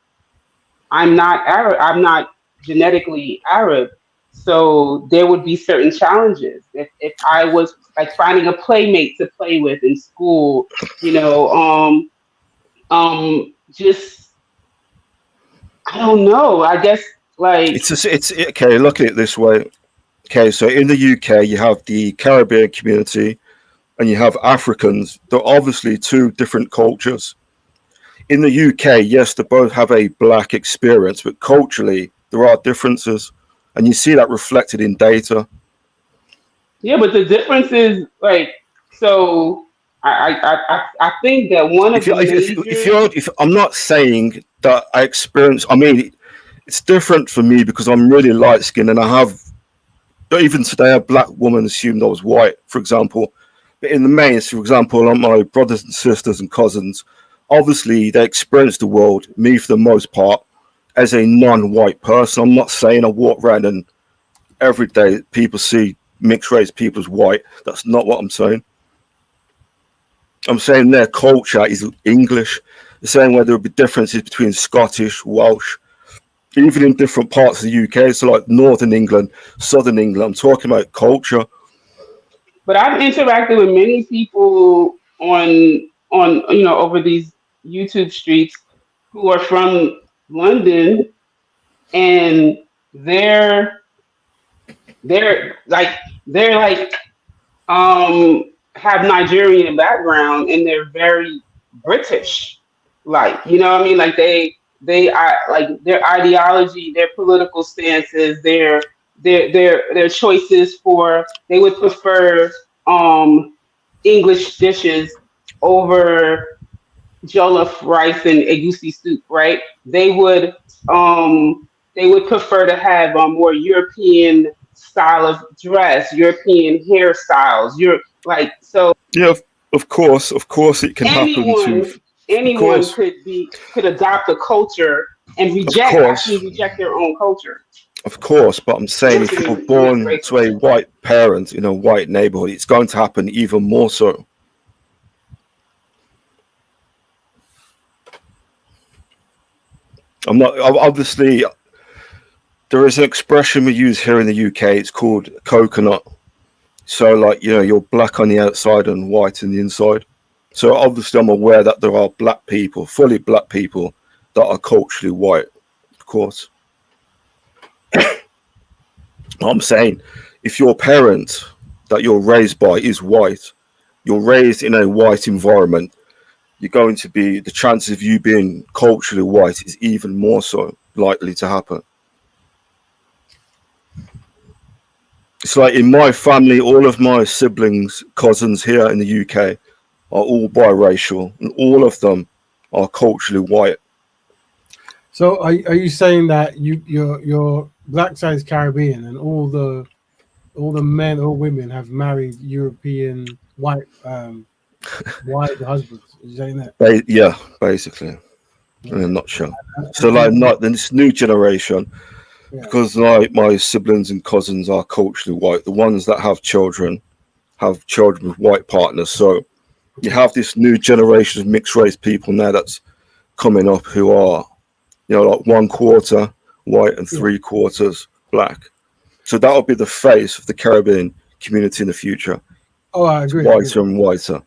I'm not Arab, I'm not genetically Arab. So there would be certain challenges if I was like finding a playmate to play with in school, you know, just I don't know. I guess like It's okay. Look at it this way. Okay, so in the UK, you have the Caribbean community, and you have Africans. They're obviously two different cultures. In the UK, yes, they both have a black experience, but culturally, there are differences, and you see that reflected in data. yeah, but the difference is like so. I think that one of If you the if I'm not saying that I experience. I mean, it's different for me because I'm really light skinned, and I have even today a black woman assumed I was white, for example. But in the main, for example, on my brothers and sisters and cousins, obviously they experience the world, me for the most part, as a non-white person. I'm not saying I walk around and every day people see mixed race people as white. That's not what I'm saying. I'm saying their culture is English. The same way there will be differences between Scottish, Welsh, even in different parts of the UK. So like Northern England, Southern England. I'm talking about culture. but I've interacted with many people on over these YouTube streets who are from London and they're they're like have Nigerian background and they're very British. Like, you know what I mean? Like they are like their ideology, their political stances, their choices for they would prefer English dishes over jollof rice and egusi soup, right? They would prefer to have a more European style of dress, European hairstyles. You're like so Yeah, of course it can happen to. Of anyone course, could adopt a culture and of course, actually reject their own culture. of course. But I'm saying if you're born to a white parent in a white neighborhood, it's going to happen even more so. I'm not obviously. There is an expression we use here in the UK. It's called coconut. So, like, you're black on the outside and white on the inside. So, obviously, I'm aware that there are black people, fully black people, that are culturally white, of course. I'm saying if your parent that you're raised by is white, you're raised in a white environment, you're going to be, the chances of you being culturally white is even more so likely to happen. It's like in my family, all of my siblings, cousins here in the UK are all biracial, and all of them are culturally white. So are you saying that your black side is Caribbean and all the men or women have married European white husbands? Are you saying that? Yeah, basically, in a nutshell. So like not this new generation, because like my siblings and cousins are culturally white, the ones that have children with white partners. So you have this new generation of mixed race people now that's coming up who are, like 1/4 white and 3/4 black. So that'll be the face of the Caribbean community in the future. Oh, I agree. Whiter and whiter.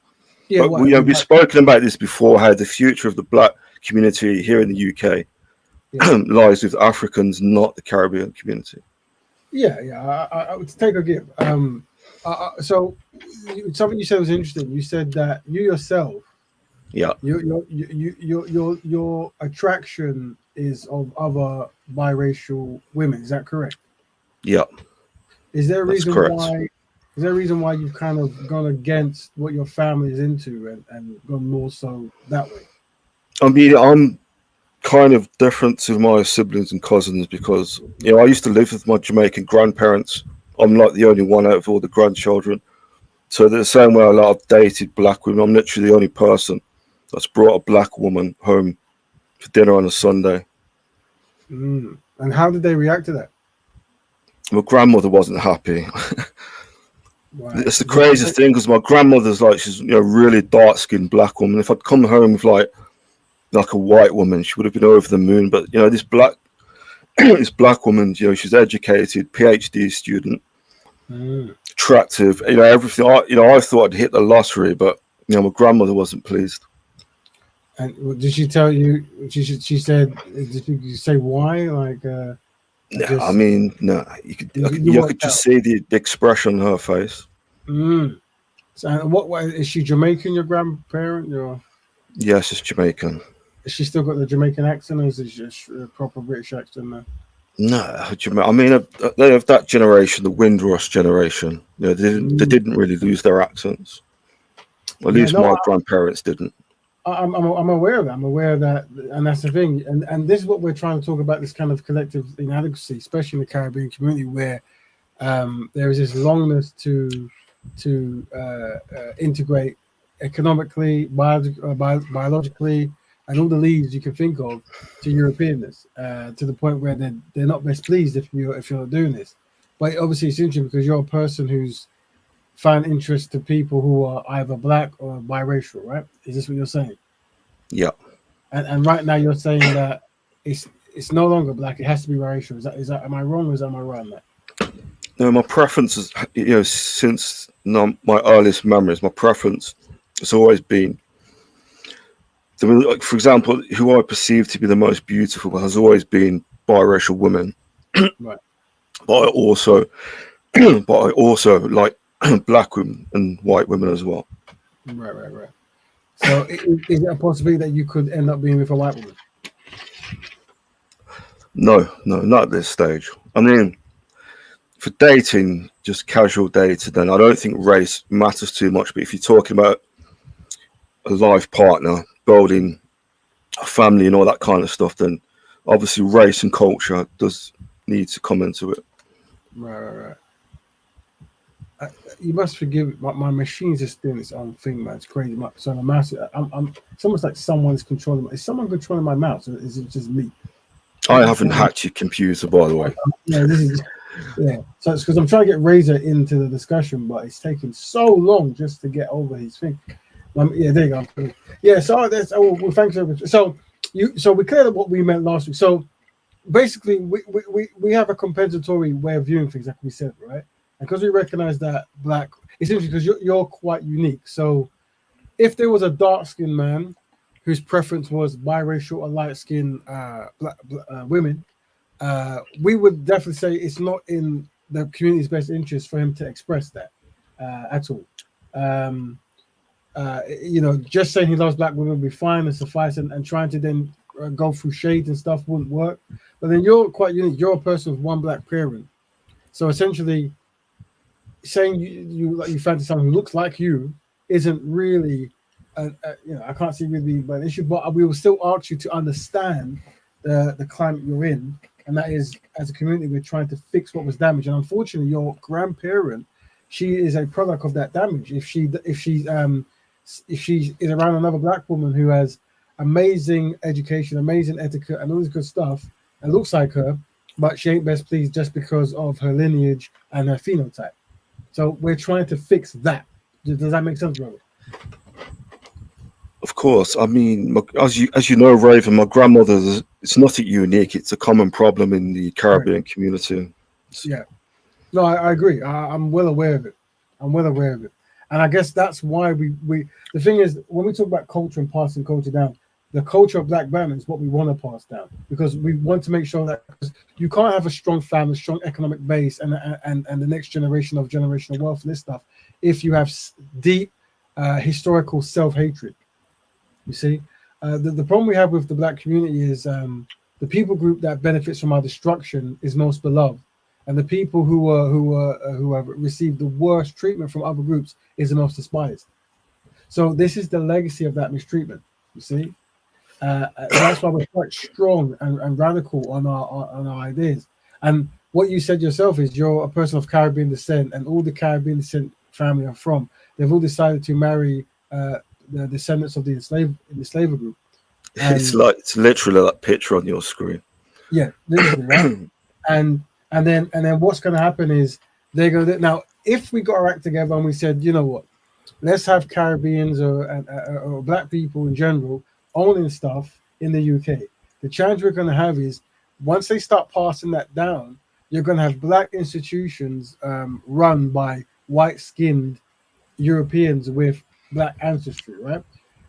Yeah, but we've spoken about this before, how the future of the black community here in the UK lies with Africans, not the Caribbean community. Yeah. I would take a give. So something you said was interesting. You said that you yourself, your attraction is of other biracial women. Is that correct? Yeah. Is there a That's reason correct. why? Is there a reason why you've kind of gone against what your family is into and gone more so that way? I mean, I'm kind of different to my siblings and cousins because, I used to live with my Jamaican grandparents. I'm like the only one out of all the grandchildren. So the same way I've dated black women, I'm literally the only person that's brought a black woman home for dinner on a Sunday. And how did they react to that? My grandmother wasn't happy. Right. It's the craziest thing because my grandmother's like, she's really dark-skinned black woman. If I'd come home with like a white woman, she would have been over the moon. But this black this black woman, she's educated, PhD student, attractive, everything. I thought I'd hit the lottery, but my grandmother wasn't pleased. And did she tell you? She said, did you say why? Like, I mean, no. You could just see the expression on her face. So, what is she Jamaican? Your grandparent? Yes, she's Jamaican. Has she still got the Jamaican accent, or is it just a proper British accent now? No, I mean, they have that generation, the Windrush generation. They didn't really lose their accents. At least my grandparents didn't. I'm aware of that. I'm aware of that, and that's the thing. And this is what we're trying to talk about: this kind of collective inadequacy, especially in the Caribbean community, where there is this longness to integrate economically, biologically, and all the leads you can think of to Europeanness, to the point where they're not best pleased if you're not doing this. But obviously, it's interesting because you're a person who's found interest to people who are either black or biracial, right? Is this what you're saying? Yeah. And right now you're saying that it's no longer black; it has to be biracial. Is that am I wrong or am I right on that? No, my preference is, since my earliest memories, my preference has always been, like, for example, who I perceive to be the most beautiful has always been biracial women. Right. But I also like black women and white women as well. Right. So is it a possibility that you could end up being with a white woman? No, not at this stage. I mean, for dating, just casual dating, then I don't think race matters too much. But if you're talking about a life partner, building a family and all that kind of stuff, then obviously race and culture does need to come into it. Right. You must forgive my machine's just doing its own thing, man. It's crazy. So the mouse, I'm. It's almost like someone's controlling. Is someone controlling my mouse, or is it just me? I haven't hacked your computer, by the way. Yeah, this is. Yeah, so it's because I'm trying to get Razor into the discussion, but it's taking so long just to get over his thing. Yeah, there you go. Yeah, so that's. Oh, well, thanks so much. So we cleared up what we meant last week. So basically, we have a compensatory way of viewing things, like we said, right? And because we recognize that black, it's interesting because you're quite unique. So if there was a dark-skinned man whose preference was biracial or light-skinned black women, we would definitely say it's not in the community's best interest for him to express that at all. just saying he loves black women would be fine and suffice, and trying to then go through shades and stuff wouldn't work. But then you're quite unique. You're a person with one black parent, so essentially, saying you fancy someone who looks like you isn't really, I can't see really being an issue. But we will still ask you to understand the climate you're in, and that is, as a community, we're trying to fix what was damaged. And unfortunately, your grandparent, she is a product of that damage. If she is around another black woman who has amazing education, amazing etiquette, and all this good stuff, and looks like her, but she ain't best pleased just because of her lineage and her phenotype. So we're trying to fix that. Does that make sense, Robert? Of course. I mean, as you know, Raven, my grandmother, it's nothing unique. It's a common problem in the Caribbean community. Yeah. No, I agree. I'm well aware of it. And I guess that's why we the thing is, when we talk about culture and passing culture down, the culture of black Batman is what we want to pass down, because we want to make sure that you can't have a strong family, strong economic base, and the next generation of generational wealth and this stuff if you have deep historical self-hatred. You see, the problem we have with the black community is the people group that benefits from our destruction is most beloved, and the people who have received the worst treatment from other groups is the most despised. So this is the legacy of that mistreatment. You see. That's why we're quite strong and radical on our ideas. And what you said yourself is you're a person of Caribbean descent, and all the Caribbean descent family are from. They've all decided to marry the descendants of the enslaver group. And it's literally that picture on your screen. Yeah, literally, right? and then what's going to happen is they're going to now. If we got our act together and we said, you know what, let's have Caribbeans or black people in general owning stuff in the UK. The challenge we're going to have is once they start passing that down, you're going to have black institutions run by white-skinned Europeans with black ancestry, right?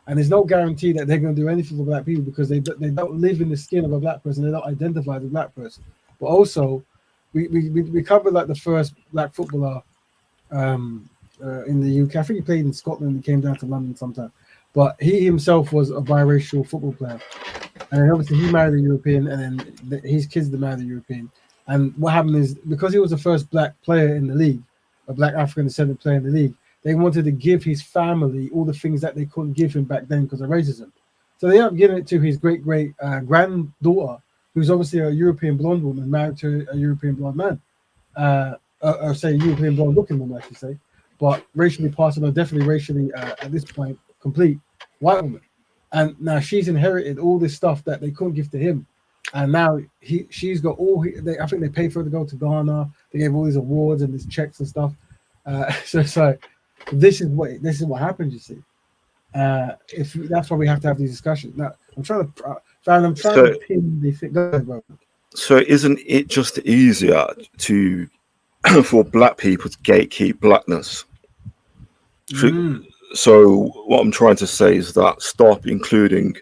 And there's no guarantee that they're going to do anything for black people because they don't live in the skin of a black person. They don't identify as a black person. But also, we covered like the first black footballer in the UK. I think he played in Scotland. He came down to London sometime. But he himself was a biracial football player. And then obviously he married a European, and then his kids married a European. And what happened is, because he was the first black player in the league, a black African descendant player in the league, they wanted to give his family all the things that they couldn't give him back then because of racism. So they ended up giving it to his great granddaughter, who's obviously a European blonde woman married to a European blonde man. Or say European blonde looking woman, I should say. But racially possible, definitely racially at this point, complete white woman. And now she's inherited all this stuff that they couldn't give to him. And now she's got I think they paid for her to go to Ghana. They gave all these awards and these checks and stuff. So it's like, this is what happens, you see. That's why we have to have these discussions. Now I'm trying to pin the thing. Go ahead, bro. So isn't it just easier to for black people to gatekeep blackness? So what I'm trying to say is that stop including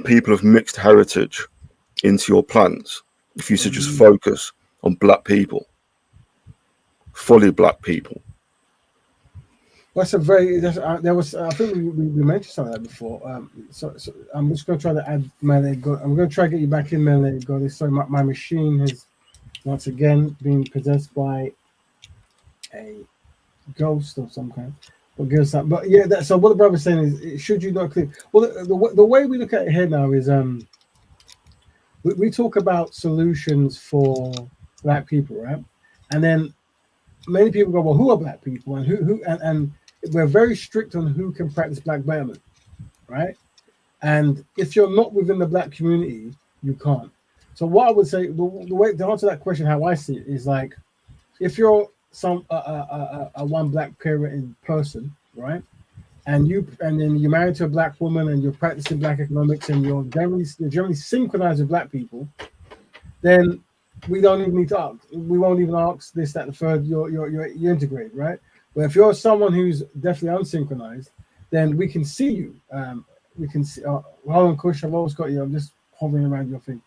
people of mixed heritage into your plans. If you should just focus on black people, fully black people. That's a very. There was. I think we mentioned some of that before. So I'm just going to try to add Melanie. I'm going to try to get you back in, Melanie. Go. Sorry, my machine has once again been possessed by a ghost of some kind. But yeah. So what the brother's saying is, should you not clear? Well, the way we look at it here now is we talk about solutions for black people, right? And then many people go, well, who are black people, and who and we're very strict on who can practice black betterment, right? And if you're not within the black community, you can't. So what I would say, the way to answer that question, how I see it, is like, if you're a one black parent in person, right, and then you're married to a black woman and you're practicing black economics and you're generally synchronized with black people, then we don't even need to ask. We won't even ask this, that, the third. You're integrated, right? But if you're someone who's definitely unsynchronized, then we can see you. We can see. Hold on, Kush. I've always got you. I'm just hovering around your thing.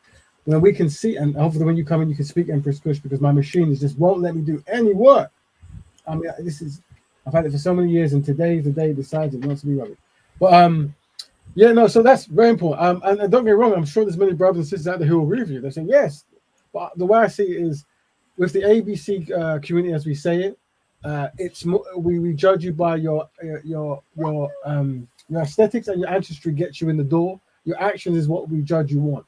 Then we can see, and hopefully when you come in, you can speak Empress Kush, because my machine just won't let me do any work. I mean, I've had it for so many years, and today is the day it decides it wants to be rubbish. But yeah, no, so that's very important. And don't get me wrong, I'm sure there's many brothers and sisters out there who will agree with you. They say yes, but the way I see it is, with the ABC community, as we say it, it's more, we judge you by your aesthetics, and your ancestry gets you in the door. Your actions is what we judge you on.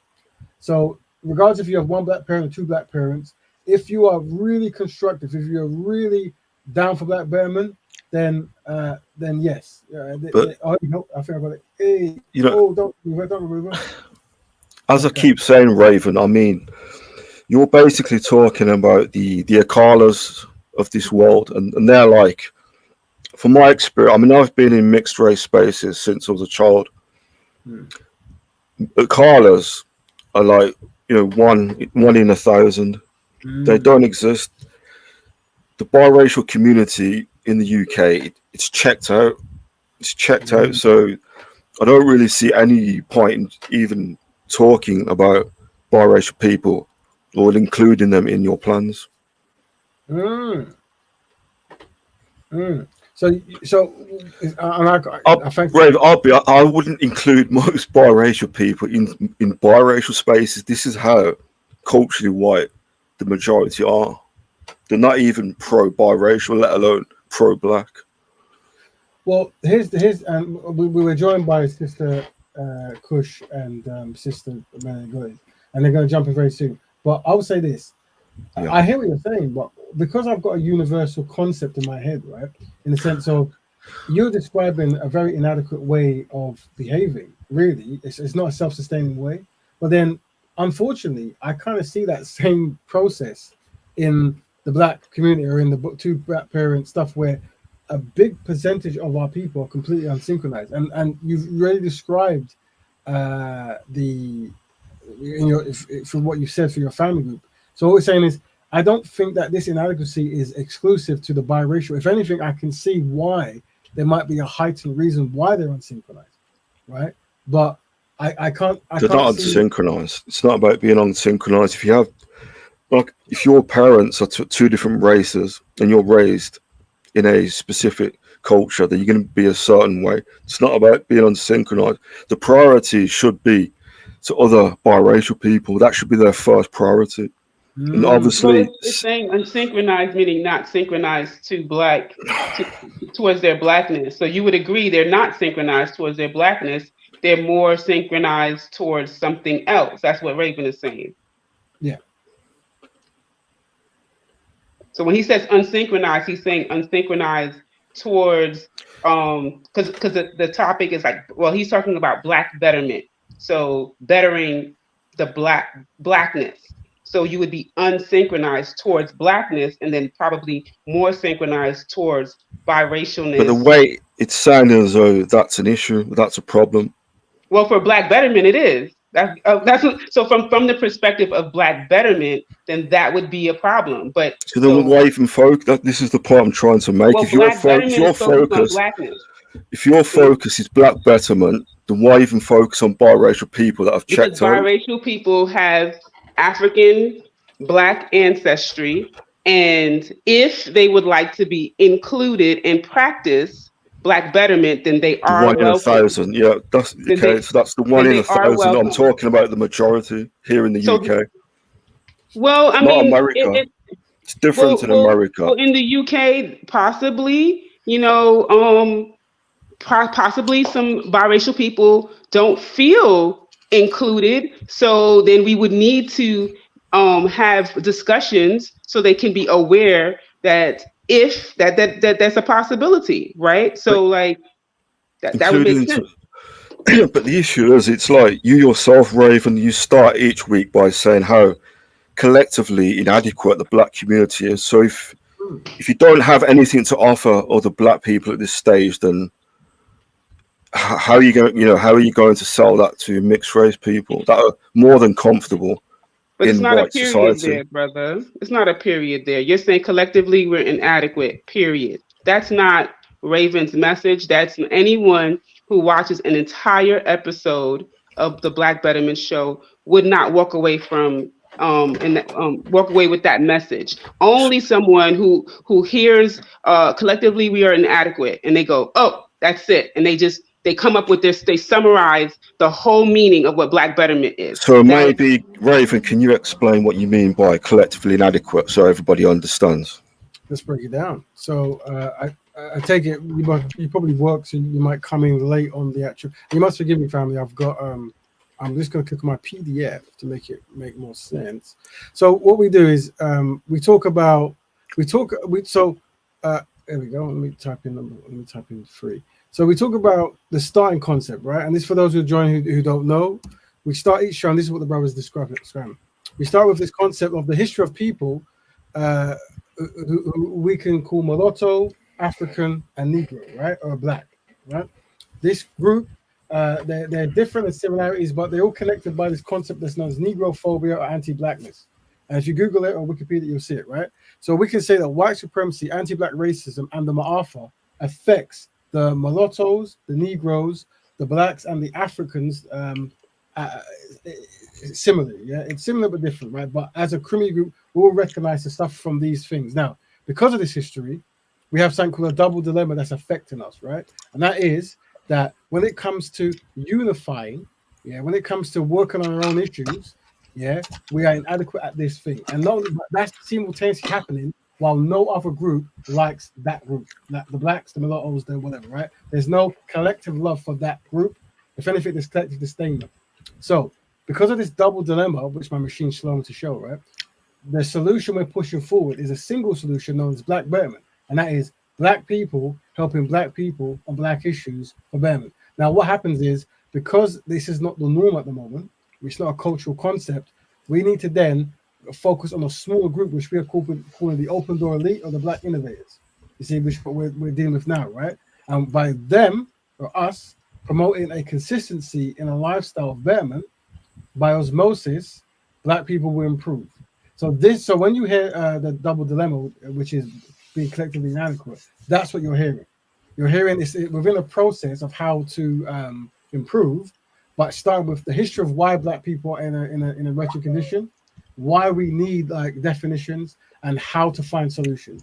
So regardless if you have one black parent or two black parents, if you are really constructive, if you're really down for black betterment, then yes. Oh, no, I think I got it. Hey, don't move. As I keep saying, Raven, I mean, you're basically talking about the Akalas of this world, and they're like, from my experience, I mean, I've been in mixed race spaces since I was a child. Akalas are like, one in 1,000. They don't exist. The biracial community in the UK, it's checked out. It's checked out. So I don't really see any point in even talking about biracial people or including them in your plans. So I wouldn't include most biracial people in biracial spaces. This is how culturally white the majority are. They're not even pro-biracial, let alone pro-black. Well, here's we were joined by Sister Kush and Sister Melanie, and they're going to jump in very soon. But I would say this: I hear what you're saying, but because I've got a universal concept in my head, right, in the sense of you're describing a very inadequate way of behaving. Really, it's not a self-sustaining way. But then, unfortunately, I kind of see that same process in the black community or in the two black parent stuff, where a big percentage of our people are completely unsynchronized, and you've really described from what you've said for your family group. So what we're saying is, I don't think that this inadequacy is exclusive to the biracial. If anything, I can see why there might be a heightened reason why they're unsynchronized, right? But I can't. They're not unsynchronized. It's not about being unsynchronized. If you have, if your parents are two different races and you're raised in a specific culture, then you're going to be a certain way. It's not about being unsynchronized. The priority should be to other biracial people. That should be their first priority. And obviously, it's saying unsynchronized, meaning not synchronized to towards their blackness. So you would agree they're not synchronized towards their blackness. They're more synchronized towards something else. That's what Raven is saying. Yeah. So when he says unsynchronized, he's saying unsynchronized towards because the topic is like, well, he's talking about black betterment. So bettering the blackness. So you would be unsynchronized towards blackness, and then probably more synchronized towards biracialness. But the way it's sounding as though that's an issue, that's a problem. Well, for black betterment, it is. That's so from the perspective of black betterment, then that would be a problem. But so then why even focus? This is the point I'm trying to make. Well, if your focus is black betterment, then why even focus on biracial people that have checked out? Biracial people have African black ancestry, and if they would like to be included and practice black betterment, then they are 1 in 1,000. Yeah, that's okay. So that's the 1 in 1,000. I'm talking about the majority here in the UK. Well, I mean, America. It's different in America. Well, in the UK, possibly, possibly some biracial people don't feel included. So then we would need to have discussions so they can be aware that if that's a possibility, right? So like that would make sense. But the issue is, it's like you yourself, Raven, you start each week by saying how collectively inadequate the black community is. So if you don't have anything to offer other black people at this stage, then how are you going? How are you going to sell that to mixed race people that are more than comfortable? But it's not a period there, brother. It's not a period there. You're saying collectively we're inadequate, period. That's not Raven's message. That's anyone who watches an entire episode of the Black Betterment show would not walk away from walk away with that message. Only someone who hears collectively we are inadequate, and they go, oh, that's it, and they come up with this. They summarize the whole meaning of what Black Betterment is. So maybe, Raven, can you explain what you mean by collectively inadequate so everybody understands? Let's break it down. So I take it you probably work, so you might come in late on the actual. You must forgive me, family. I've got I'm just going to click on my PDF to make more sense. So what we do is there we go. Let me type in 3. So we talk about the starting concept, right? And this for those who join who don't know. We start each show, and this is what the brothers describe. We start with this concept of the history of people who we can call mulatto, African, and Negro, right? Or Black, right? This group, they're different in similarities, but they're all connected by this concept that's known as Negrophobia or anti-Blackness. And if you Google it on Wikipedia, you'll see it, right? So we can say that white supremacy, anti-Black racism, and the Ma'afa affects the mulattoes, the Negroes, the Blacks, and the Africans similarly. Yeah, it's similar but different, right? But as a criminal group, we will recognize the stuff from these things. Now, because of this history, we have something called a double dilemma that's affecting us, right? And that is that when it comes to unifying, when it comes to working on our own issues, we are inadequate at this thing. And not only that's simultaneously happening while no other group likes that group, like the Blacks, the mulattoes, the whatever, right? There's no collective love for that group. If anything, there's collective disdain. So because of this double dilemma, which my machine's slowing to show, right? The solution we're pushing forward is a single solution known as Black Betterment, and that is Black people helping Black people on Black issues for betterment. Now, what happens is, because this is not the norm at the moment, it's not a cultural concept, we need to then focus on a smaller group, which we are calling the open door elite or the Black innovators. You see, which we're dealing with now, right? And by them, or us, promoting a consistency in a lifestyle of betterment, by osmosis, Black people will improve. So when you hear the double dilemma, which is being collectively inadequate, that's what you're hearing. You're hearing this within a process of how to improve, but start with the history of why Black people are in a wretched condition, why we need like definitions, and how to find solutions.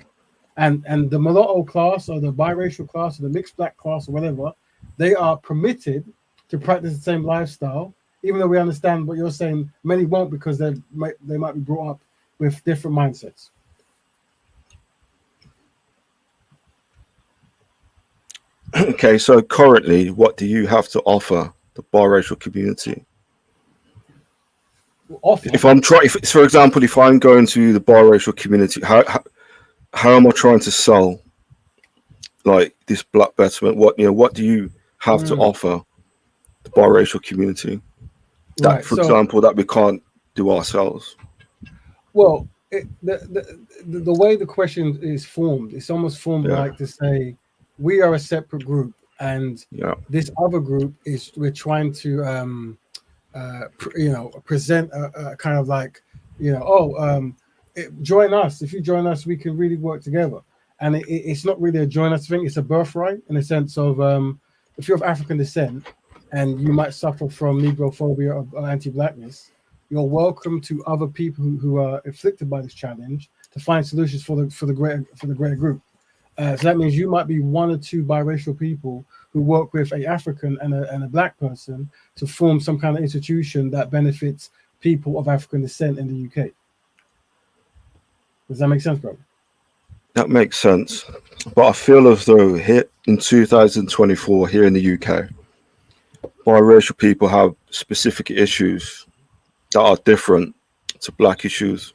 And the mulatto class or the biracial class or the mixed Black class or whatever, they are permitted to practice the same lifestyle, even though we understand what you're saying. Many won't, because they might be brought up with different mindsets. Okay, so currently, what do you have to offer the biracial community? If I'm trying, for example, if I'm going to the biracial community, how am I trying to sell like this Black Betterment? What do you have to offer the biracial community? That, for example, that we can't do ourselves. Well, the way the question is formed, it's almost formed like to say we are a separate group, and this other group we're trying to present a kind of like join us. If you join us, we can really work together. And it's not really a join us thing; it's a birthright in the sense of if you're of African descent and you might suffer from Negrophobia or anti-Blackness, you're welcome to other people who are afflicted by this challenge to find solutions for the greater group. So that means you might be one or two biracial people who work with a African and a Black person to form some kind of institution that benefits people of African descent in the UK. Does that make sense, bro? That makes sense. But I feel as though here in 2024, here in the UK, biracial people have specific issues that are different to Black issues.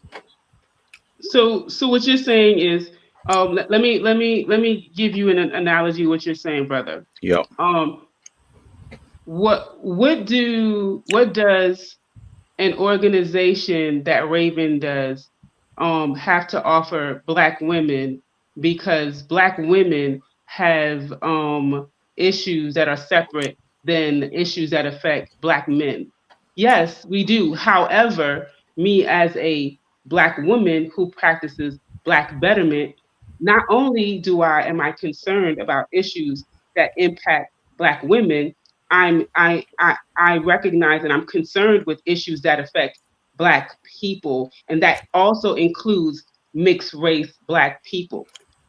So what you're saying is, let me give you an analogy. What you're saying, brother. Yeah. What does an organization that Raven does have to offer Black women, because Black women have issues that are separate than issues that affect Black men? Yes, we do. However, me as a Black woman who practices Black betterment, not only am I concerned about issues that impact Black women, I recognize and I'm concerned with issues that affect Black people, and that also includes mixed race Black people.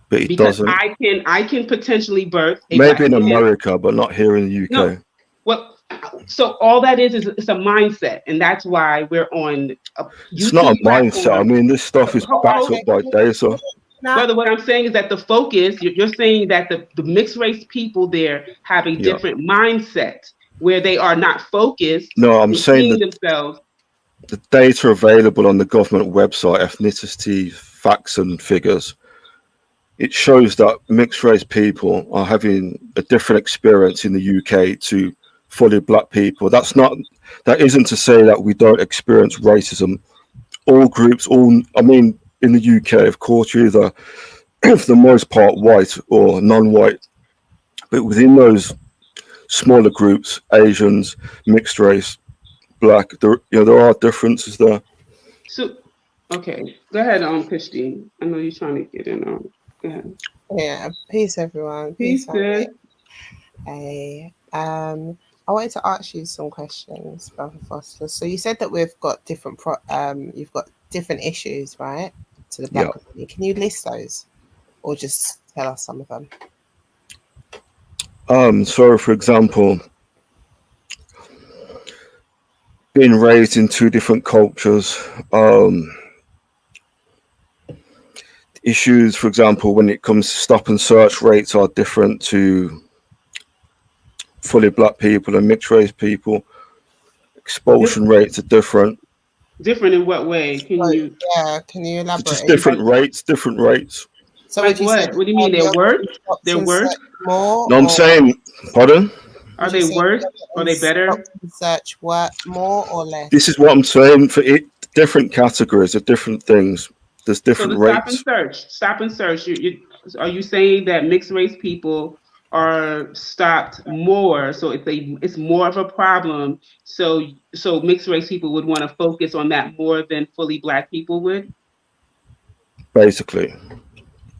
But it Because doesn't. I can potentially birth a Maybe Black in kid. America, but not here in the UK. No, well, so all that is it's a mindset, and that's why we're on a It's not a YouTube mindset. I platform. mean, this stuff is backed up by data. Brother, what I'm saying is that the focus, you're saying that the mixed race people there have a Yeah. different mindset where they are not focused No, I'm in saying seeing that themselves. the data available on the government website, ethnicity, facts and figures, it shows that mixed race people are having a different experience in the UK to fully Black people. That isn't to say that we don't experience racism. All groups, I mean, in the UK, of course, you're either, for the most part, white or non-white. But within those smaller groups, Asians, mixed race, Black, there are differences there. So, okay, go ahead, Christine. I know you're trying to get in on. Go ahead. Yeah, peace everyone. Peace, family. sis. Hey, I wanted to ask you some questions, Brother Foster. So you said that we've got different you've got different issues, right? To the Black community. Can you list those, or just tell us some of them? So, for example, being raised in two different cultures, issues, for example, when it comes to stop and search rates are different to fully Black people and mixed race people. Expulsion rates are different. Different in what way? Can you elaborate? Just different rates. So like what? What do you mean? They're worse? They're worse? More? No, I'm saying, pardon? Are they worse? Are they better? Search work more or less? This is what I'm saying. For different categories of different things, there's different So the rates. stop and search. Are you saying that mixed race people are stopped more? So it's more of a problem. So mixed race people would want to focus on that more than fully Black people would. Basically.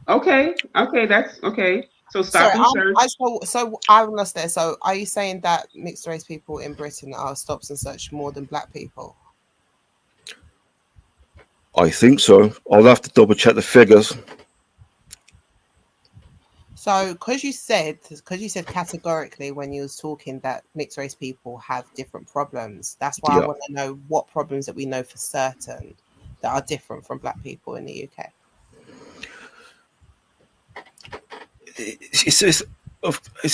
Okay, that's okay. So stop and search. So I lost there. So are you saying that mixed race people in Britain are stops and search more than Black people? I think so. I'll have to double check the figures. So because you said categorically when you was talking that mixed race people have different problems, that's why I want to know what problems that we know for certain that are different from Black people in the UK. It's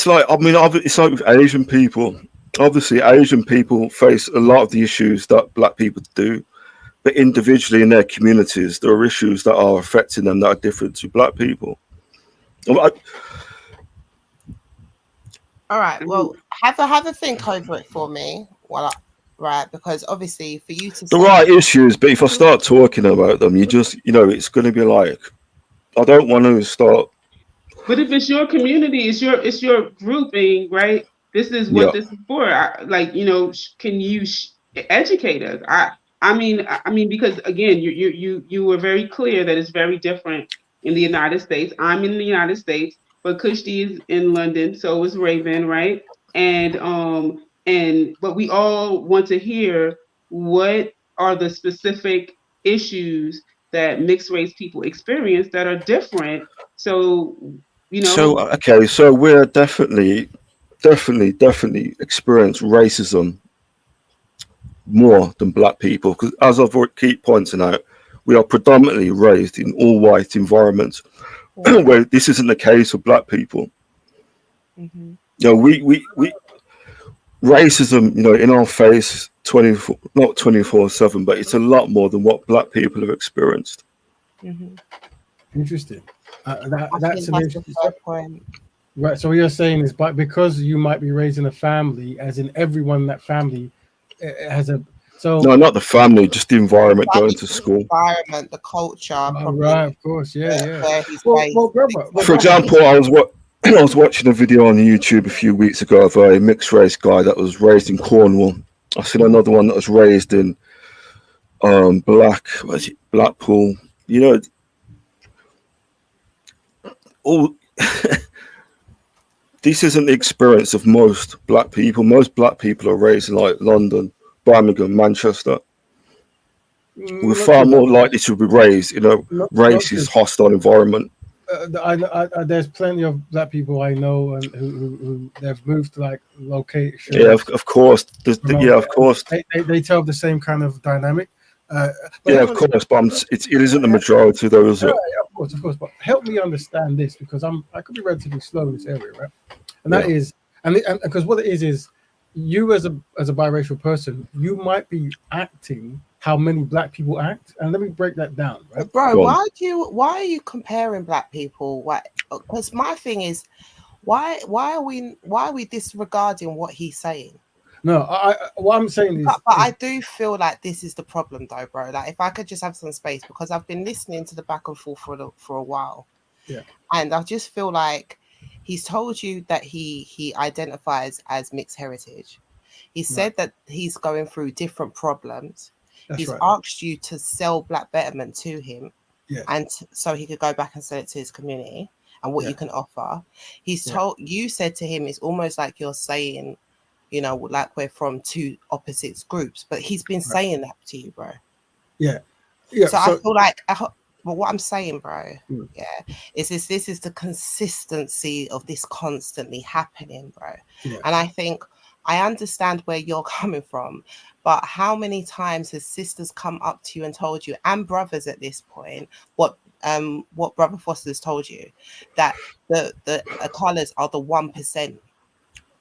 like, I mean, it's like with Asian people. Obviously, Asian people face a lot of the issues that Black people do, but individually in their communities, there are issues that are affecting them that are different to Black people. All right. Well, have a think over it for me. Because obviously for you to There are issues, but if I start talking about them, it's going to be like, I don't want to start. But if it's your community, it's your grouping, right? This is what this is for. Can you educate us? I mean, because again, you were very clear that it's very different in the United States. I'm in the United States, but Kushti is in London, so is Raven, right? But we all want to hear what are the specific issues that mixed race people experience that are different. So So we're definitely experience racism more than Black people, because as I've keep pointing out, we are predominantly raised in all white environments where this isn't the case with Black people. Mm-hmm. We racism, in our face, not 24/7, but it's a lot more than what Black people have experienced. Mm-hmm. Interesting. That's an interesting point. Right. So what you're saying is, but because you might be raised in a family, as in everyone in that family has a. So no, not the family, just the environment, going to school. Environment, the culture. Right, of course, yeah. Where he's For example, I was watching a video on YouTube a few weeks ago of a mixed race guy that was raised in Cornwall. I seen another one that was raised in Blackpool. All this isn't the experience of most Black people. Most Black people are raised in like London, Birmingham, Manchester. We're Not far true. more likely to be raised in a Not true. racist, hostile environment. There's plenty of black people I know and who they've moved to like locations. Yeah, of course. Yeah, of course. They tell the same kind of dynamic. But Yeah, of course. But it isn't the majority though, is it? of course. But help me understand this because I could be relatively slow in this area, right? And that Yeah. is, and because what it is you as a biracial person, you might be acting how many black people act, and let me break that down, right? Bro, why are you comparing black people? Why? Because my thing is, why are we disregarding what he's saying? No, what I'm saying is, but I do feel like this is the problem, though, bro. Like, if I could just have some space, because I've been listening to the back and forth for a while, yeah, and I just feel like he's told you that he identifies as mixed heritage. He said that he's going through different problems. He's right. asked you to sell Black Betterment to him, yes, and so he could go back and sell it to his community and what you can offer. He's told you said to him, it's almost like you're saying, you know, like we're from two opposite groups, but he's been saying that to you, bro. Yeah. So I feel like, but what I'm saying, bro, is this is the consistency of this constantly happening, bro. And I think I understand where you're coming from, but how many times has sisters come up to you and told you, and brothers at this point, what Brother Foster's told you, that the colours are the 1%.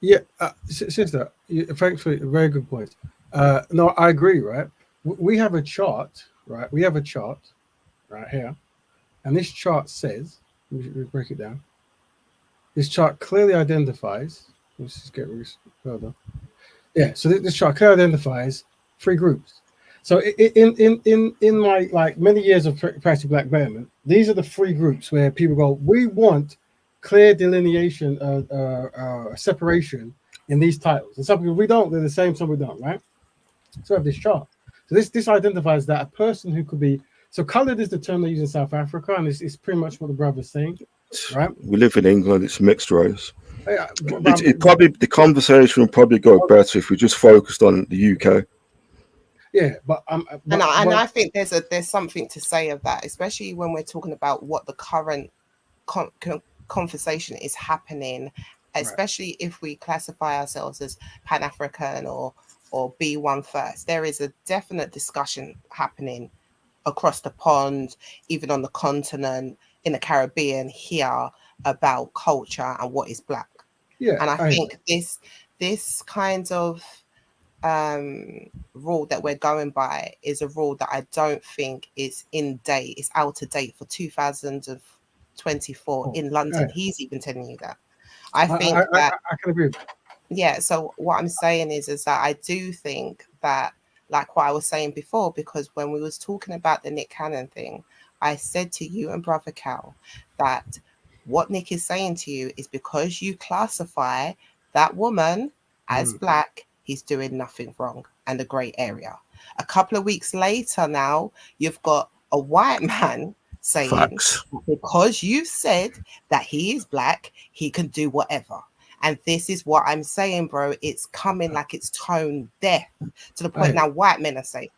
Yeah, sister, thanks for a very good point. No, I agree, right? We have a chart, right? We have a chart right here, and this chart says, we break it down. This chart clearly identifies, let's just get further. Yeah, so this chart clearly identifies 3 groups. So in my like many years of practicing Black Betterment, these are the 3 groups where people go, we want clear delineation, separation in these titles. And some people we don't, they're the same, some we don't, right? So I have this chart. So this identifies that a person who could be, so colored is the term they use in South Africa, and it's pretty much what the brother's saying, right? We live in England, it's mixed race. Yeah, It probably, the conversation would probably go better if we just focused on the UK. Yeah, but I think there's something to say of that, especially when we're talking about what the current conversation is happening, especially if we classify ourselves as Pan-African or B1 first. There is a definite discussion happening across the pond, even on the continent, in the Caribbean here, about culture and what is Black. Yeah, and I think this kind of rule that we're going by is a rule that I don't think is in date. It's out of date for 2024 in London. He's even telling you that. I think that I can agree. Yeah. So what I'm saying is that I do think that, like what I was saying before, because when we was talking about the Nick Cannon thing, I said to you and Brother Cal that what Nick is saying to you is because you classify that woman as Black, he's doing nothing wrong and a grey area. A couple of weeks later now, you've got a white man saying, because you said that he is Black, he can do whatever. And this is what I'm saying, bro. It's coming like it's tone deaf to the point now white men are saying.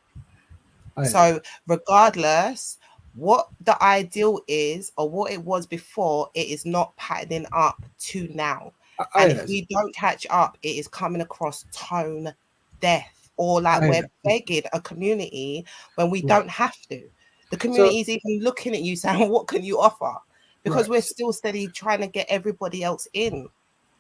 So regardless what the ideal is or what it was before, it is not patterning up to now. And if we don't catch up, it is coming across tone deaf, or like we're begging a community when we don't have to. The community is even looking at you saying, what can you offer? Because we're still steady trying to get everybody else in.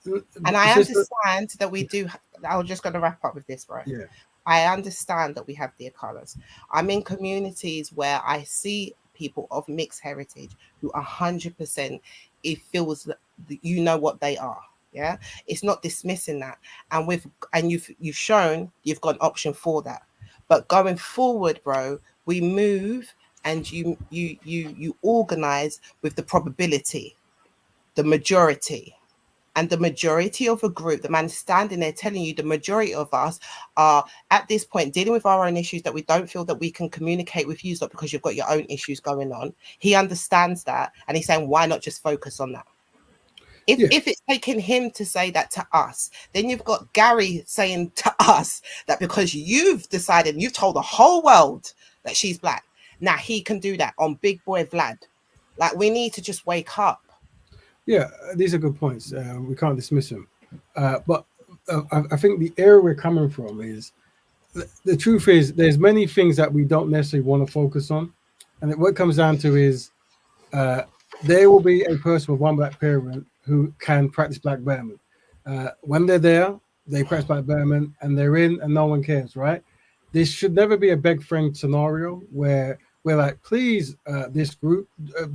And I understand that we do. I'm just going to wrap up with this, right? Yeah. I understand that we have their colors. I'm in communities where I see people of mixed heritage who 100%, it feels that you know what they are. Yeah, it's not dismissing that, and you've shown you've got an option for that. But going forward, bro, we move and you organize with the probability, the majority. And the majority of a group, the man standing there telling you the majority of us are at this point dealing with our own issues that we don't feel that we can communicate with you, because you've got your own issues going on. He understands that, and he's saying, why not just focus on that? If it's taking him to say that to us, then you've got Gary saying to us that because you've decided, you've told the whole world that she's black. Now he can do that on Big Boy Vlad. Like, we need to just wake up. Yeah, these are good points. We can't dismiss them. But I think the area we're coming from is the truth is there's many things that we don't necessarily want to focus on. And what it comes down to is there will be a person with one black parent who can practice black betterment. When they're there, they practice black betterment and they're in and no one cares, right? This should never be a beg friend scenario where we're like, please, this group,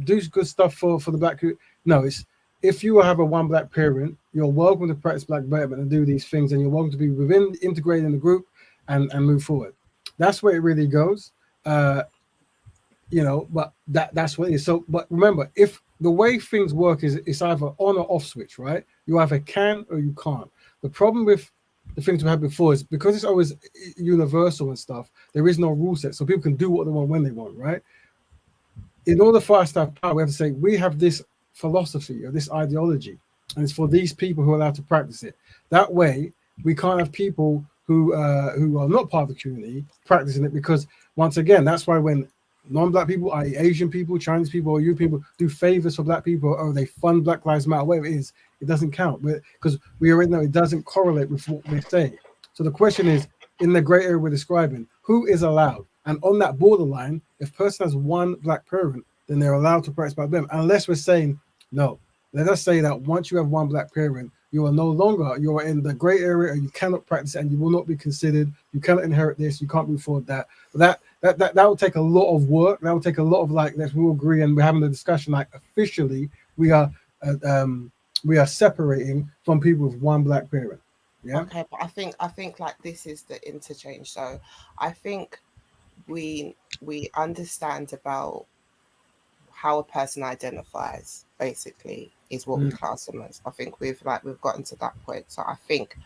do good stuff for the black group. No, it's if you have a one black parent, you're welcome to practice black betterment and do these things, and you're welcome to be integrated in the group and move forward. That's where it really goes. But that's what it is. So, but remember, if the way things work is it's either on or off switch, right? You either can or you can't. The problem with the things we had before is because it's always universal and stuff, there is no rule set. So people can do what they want when they want, right? In order for us to have power, we have to say we have this philosophy or this ideology, and it's for these people who are allowed to practice it. That way, we can't have people who are not part of the community practicing it, because once again, that's why when non-black people, i.e. Asian people, Chinese people, or you people do favors for black people, or they fund Black Lives Matter, whatever it is, it doesn't count because we already know it doesn't correlate with what we're saying. So the question is, in the gray area we're describing, who is allowed? And on that borderline, if a person has one black parent, then they're allowed to practice black betterment, unless we're saying no. Let us say that once you have one black parent, you are no longer, you are in the gray area, and you cannot practice and you will not be considered, you cannot inherit this, you can't move forward that. That will take a lot of work. That will take a lot of let's all agree, and we're having a discussion officially we are separating from people with one black parent. Yeah. Okay, but I think like this is the interchange. So I think we understand about how a person identifies basically is what we class them as. I think we've gotten to that point. So I think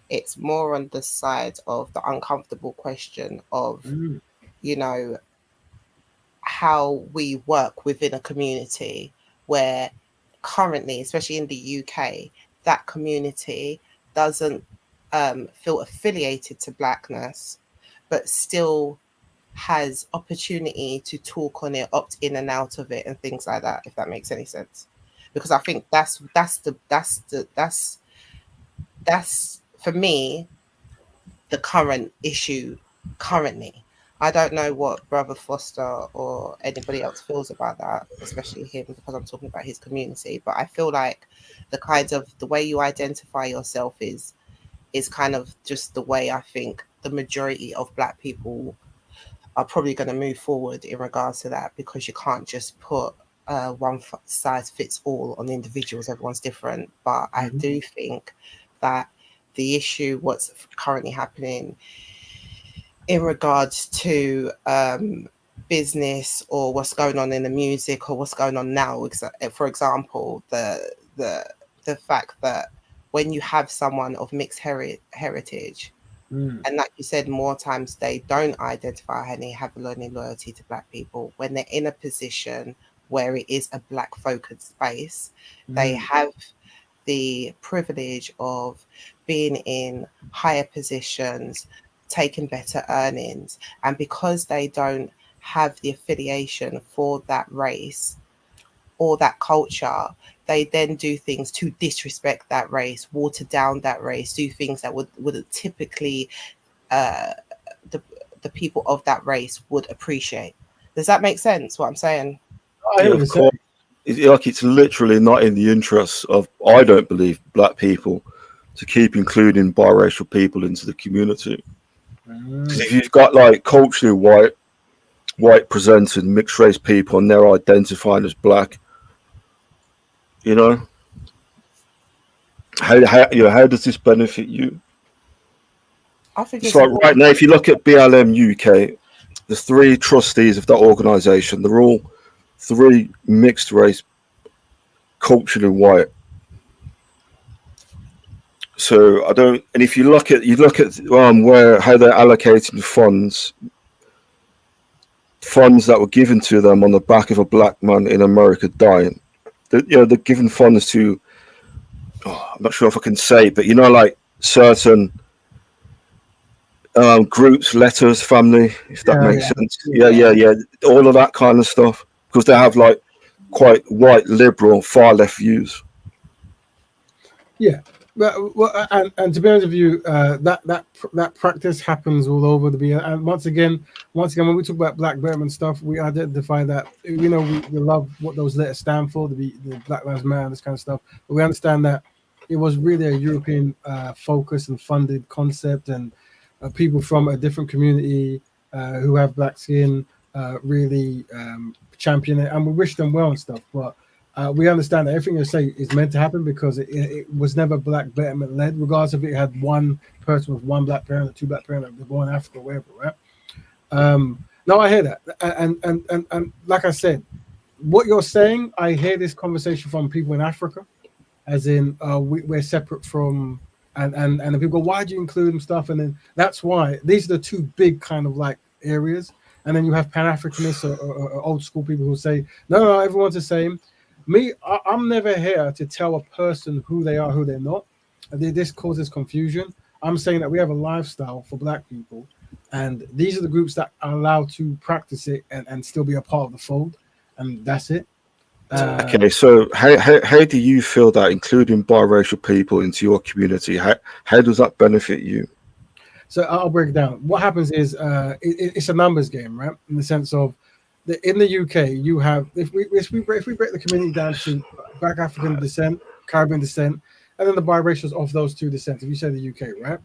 it's more on the side of the uncomfortable question of how we work within a community where currently, especially in the UK, that community doesn't feel affiliated to blackness, but still has opportunity to talk on it, opt in and out of it, and things like that. If that makes any sense, because I think that's for me the current issue currently. I don't know what Brother Foster or anybody else feels about that, especially him, because I'm talking about his community. But I feel like the way you identify yourself is kind of just the way I think the majority of black people are probably going to move forward in regards to that, because you can't just put one size fits all on individuals. Everyone's different. But I do think that the issue, what's currently happening in regards to business or what's going on in the music or what's going on now, for example, the fact that when you have someone of mixed heritage, and like you said, more times they don't identify and they have any loyalty to black people, when they're in a position where it is a black focused space, they have the privilege of being in higher positions, taking better earnings, and because they don't have the affiliation for that race or that culture, they then do things to disrespect that race, water down that race, do things that would typically the people of that race would appreciate. Does that make sense, what I'm saying? Yeah, of course. It's literally not in the interests of, I don't believe, black people to keep including biracial people into the community. Because if you've got culturally white presented mixed race people and they're identifying as black, how does this benefit you? I think it's like right now, if you look at BLM UK, the 3 trustees of that organisation, they're all 3 mixed race, culturally white. So I don't. And if you look at how they're allocating funds that were given to them on the back of a black man in America dying, they're giving funds to. I'm not sure if I can say, but certain groups, letters, family, if that makes sense. Yeah. Yeah. All of that kind of stuff, because they have like quite white, liberal, far left views. Yeah, well, and to be honest with you, that practice happens all over the BL. And once again, when we talk about Black Betterment stuff, we identify that we love what those letters stand for, the Black Lives Matter, this kind of stuff. But we understand that it was really a European focus and funded concept, and people from a different community who have black skin really champion it, and we wish them well and stuff. But we understand that everything you say is meant to happen because it was never Black Betterment led, regardless if it had one person with one black parent or two black parents, they're born in Africa, wherever, right? No, I hear that, and like I said, what you're saying, I hear this conversation from people in Africa, as in we're separate from, and the people go, why do you include them stuff? And then that's why these are the two big kind of like areas. And then you have Pan-Africanists or old school people who say, no, everyone's the same. Me, I'm never here to tell a person who they are, who they're not. This causes confusion. I'm saying that we have a lifestyle for black people, and these are the groups that are allowed to practice it and still be a part of the fold, and that's it. Okay, so how do you feel that including biracial people into your community, how does that benefit you? So I'll break it down. What happens is it's a numbers game, right? In the sense of in the UK, you have if we break the community down to Black African descent, Caribbean descent, and then the biracials of those two descents. If you say the UK, right?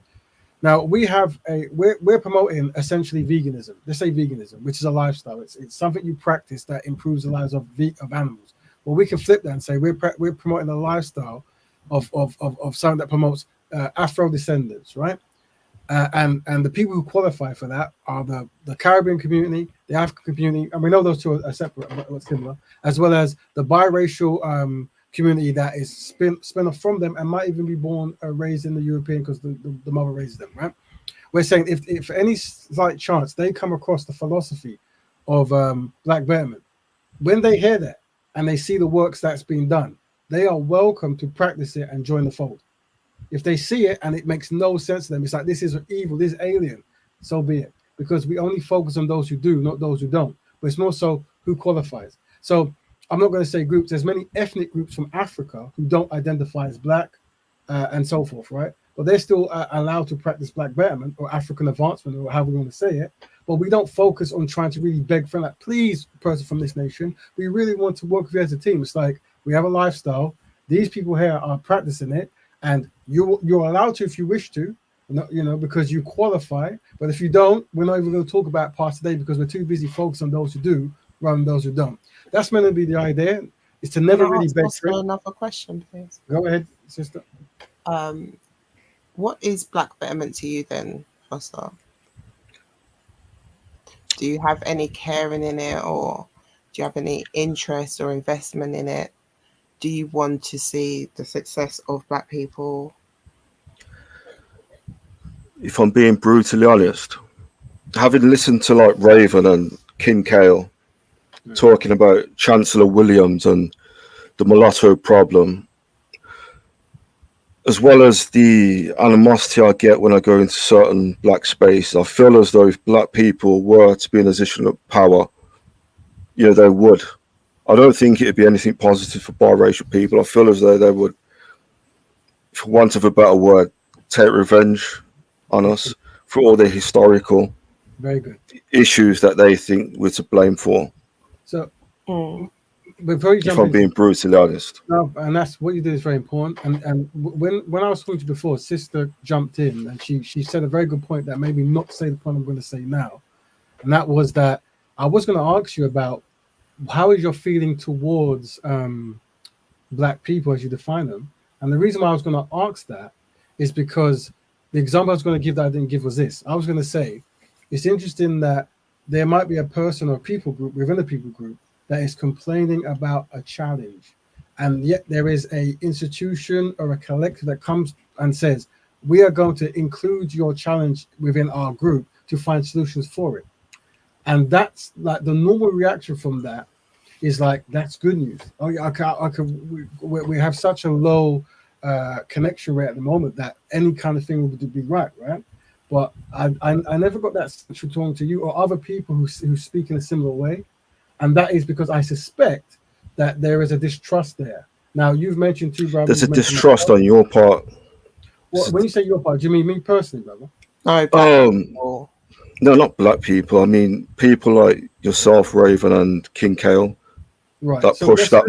Now we have we're promoting essentially veganism. Let's say veganism, which is a lifestyle. It's something you practice that improves the lives of animals. Well, we can flip that and say we're promoting a lifestyle of something that promotes Afro descendants, right? And the people who qualify for that are the Caribbean community, the African community, and we know those two are separate but similar, as well as the biracial community that is spin off from them and might even be born raised in the European because the mother raises them, right? We're saying if any slight chance they come across the philosophy of Black Betterment, when they hear that and they see the works that's been done, they are welcome to practice it and join the fold. If they see it and it makes no sense to them, it's like, this is evil, this is alien, so be it. Because we only focus on those who do, not those who don't. But it's more so who qualifies. So I'm not going to say groups. There's many ethnic groups from Africa who don't identify as black and so forth, right? But they're still allowed to practice Black Betterment or African advancement or however we want to say it. But we don't focus on trying to really beg for like, please, person from this nation, we really want to work with you as a team. It's like, we have a lifestyle. These people here are practicing it. And you're allowed to if you wish to, because you qualify. But if you don't, we're not even going to talk about parts today because we're too busy focused on those who do rather than those who don't. That's meant to be the idea, is to never really beg for it. Another question, please. Go ahead, sister. What is Black Betterment to you then, Foster? Do you have any caring in it, or do you have any interest or investment in it? Do you want to see the success of black people? If I'm being brutally honest, having listened to like Raven and King Kale talking about Chancellor Williams and the mulatto problem, as well as the animosity I get when I go into certain black spaces, I feel as though if black people were to be in a position of power, they would. I don't think it'd be anything positive for biracial people. I feel as though they would, for want of a better word, take revenge on us for all the historical very good issues that they think we're to blame for. So, before you jump if I'm being brutally honest, no, and that's what you did is very important. And when I was talking to you before, sister jumped in and she said a very good point that maybe not to say the point I'm going to say now, and that was that I was going to ask you about how is your feeling towards black people as you define them. And the reason why I was going to ask that is because the example I was going to give that I didn't give was this. I was going to say, it's interesting that there might be a person or people group within a people group that is complaining about a challenge. And yet there is a institution or a collective that comes and says, we are going to include your challenge within our group to find solutions for it. And that's like the normal reaction from that is like, that's good news. Oh yeah, we have such a low connection rate at the moment that any kind of thing would be right? but I never got that sense from talking to you or other people who speak in a similar way, and that is because I suspect that there is a distrust there. Now you've mentioned two brothers. There's a you've mentioned distrust myself. on your part. Well, when you say your part, do you mean me personally, brother? No, black people. No, not black people. I mean people like yourself, Raven, and King Kale. Right. That So push that.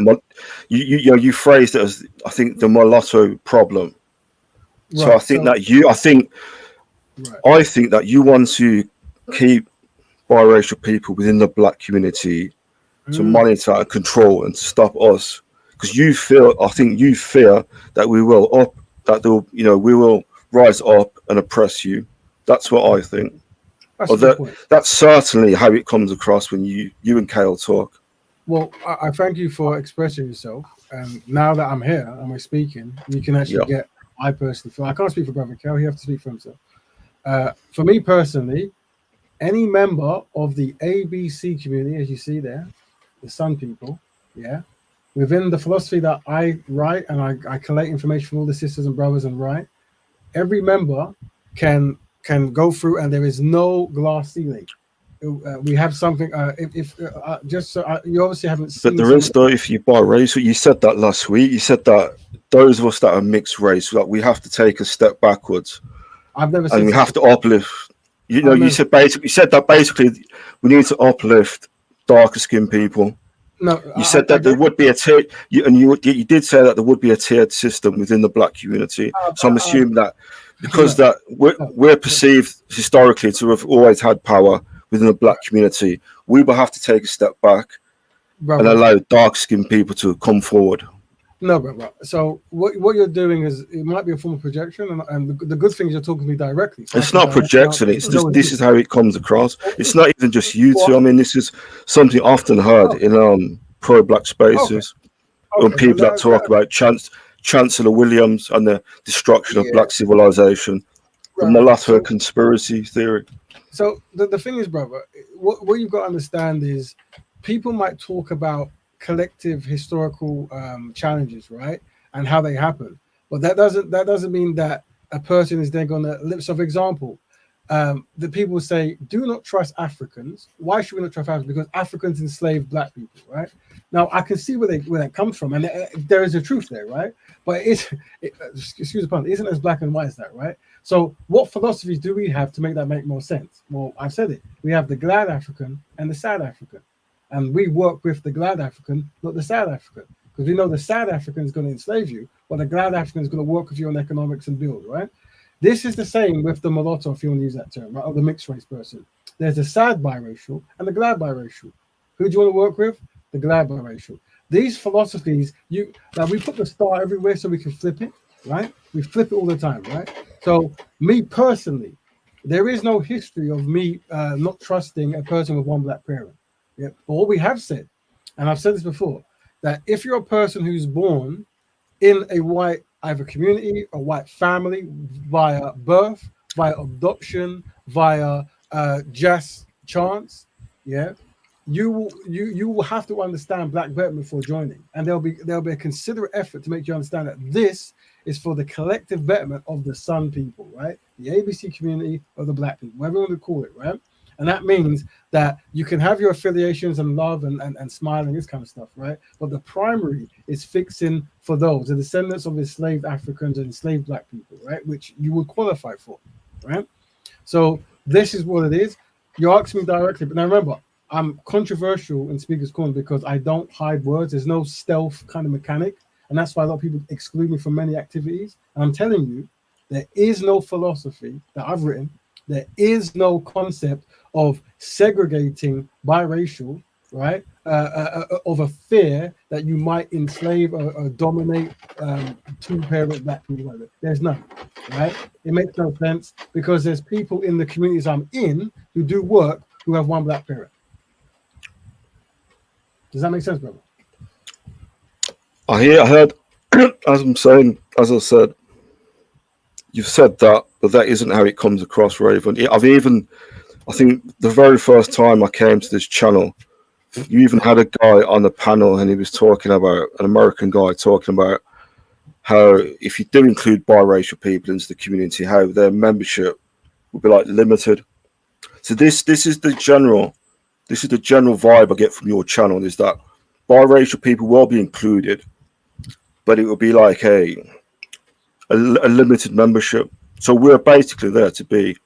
You phrased it as, I think, the mulatto problem. So Right, I think so- that I think that you want to keep biracial people within the black community to monitor and control and to stop us, because I think you fear that we will we will rise up and oppress you. That's what I think. That's a good point. That's certainly how it comes across when you and Kale talk. Well, I thank you for expressing yourself. And now that I'm here and we're speaking, you can actually get. I personally feel I can't speak for Brother Kel. He has to speak for himself. For me personally, any member of the ABC community, as you see there, the Sun people, within the philosophy that I write and I collect information from all the sisters and brothers and write, every member can go through, and there is no glass ceiling. We have something. You obviously haven't seen. But there is though, if you biracial, you said that last week. You said that those of us that are mixed race, that we have to take a step backwards. I've never. And we have to uplift. You said that basically we need to uplift darker skinned people. No, you said that there would be a tier, you did say that there would be a tiered system within the black community. So I'm assuming that because that we're perceived historically to have always had power within the black community, we will have to take a step back and allow dark-skinned people to come forward. No, bro. So what you're doing is, it might be a form of projection, and the good thing is you're talking to me directly. So it's not projection. It's just this is how it comes across. It's not even just you two. I mean, this is something often heard in pro-black spaces when people that talk about Chancellor Williams and the destruction of black civilization, the mulatto conspiracy theory. So the thing is, brother, what you've got to understand is people might talk about collective historical challenges, right, and how they happen, but that doesn't mean that a person is then going to live. So, for example, the people say, "Do not trust Africans." Why should we not trust Africans? Because Africans enslaved black people, right? Now, I can see where that comes from, and there is a truth there, right? But excuse the pun, isn't as black and white as that, right? So what philosophies do we have to make more sense? Well, I've said it. We have the glad African and the sad African. And we work with the glad African, not the sad African. Because we know the sad African is going to enslave you, but the glad African is going to work with you on economics and build, right? This is the same with the mulatto, if you want to use that term, right? Or the mixed race person. There's the sad biracial and the glad biracial. Who do you want to work with? The glad biracial. These philosophies, we put the star everywhere so we can flip it, right? We flip it all the time, right? So me personally, there is no history of me not trusting a person with one black parent. Yeah. But what we have said, and I've said this before, that if you're a person who's born in a white either community or white family via birth, via adoption, via just chance, you will have to understand black betterment before joining, and there'll be a considerate effort to make you understand that this is for the collective betterment of the Sun people, right? The ABC community of the black people, whatever you want to call it, right? And that means that you can have your affiliations and love and smiling, this kind of stuff, right? But the primary is fixing for those, the descendants of enslaved Africans and enslaved black people, right? Which you would qualify for, right? So this is what it is. You asked me directly, but now remember, I'm controversial in Speaker's Corner because I don't hide words. There's no stealth kind of mechanic. And that's why a lot of people exclude me from many activities. And I'm telling you, there is no philosophy that I've written. There is no concept of segregating biracial, right? Of a fear that you might enslave or dominate two-parent black people. There's none, right? It makes no sense because there's people in the communities I'm in who do work who have one black parent. Does that make sense, brother? I heard, as I said, you've said that, but that isn't how it comes across, Raven. I think the very first time I came to this channel, you even had a guy on the panel and he was talking about, an American guy talking about how if you do include biracial people into the community, how their membership would be like limited. So this is the general vibe I get from your channel, is that biracial people will be included, but it will be like a limited membership. So we're basically there to be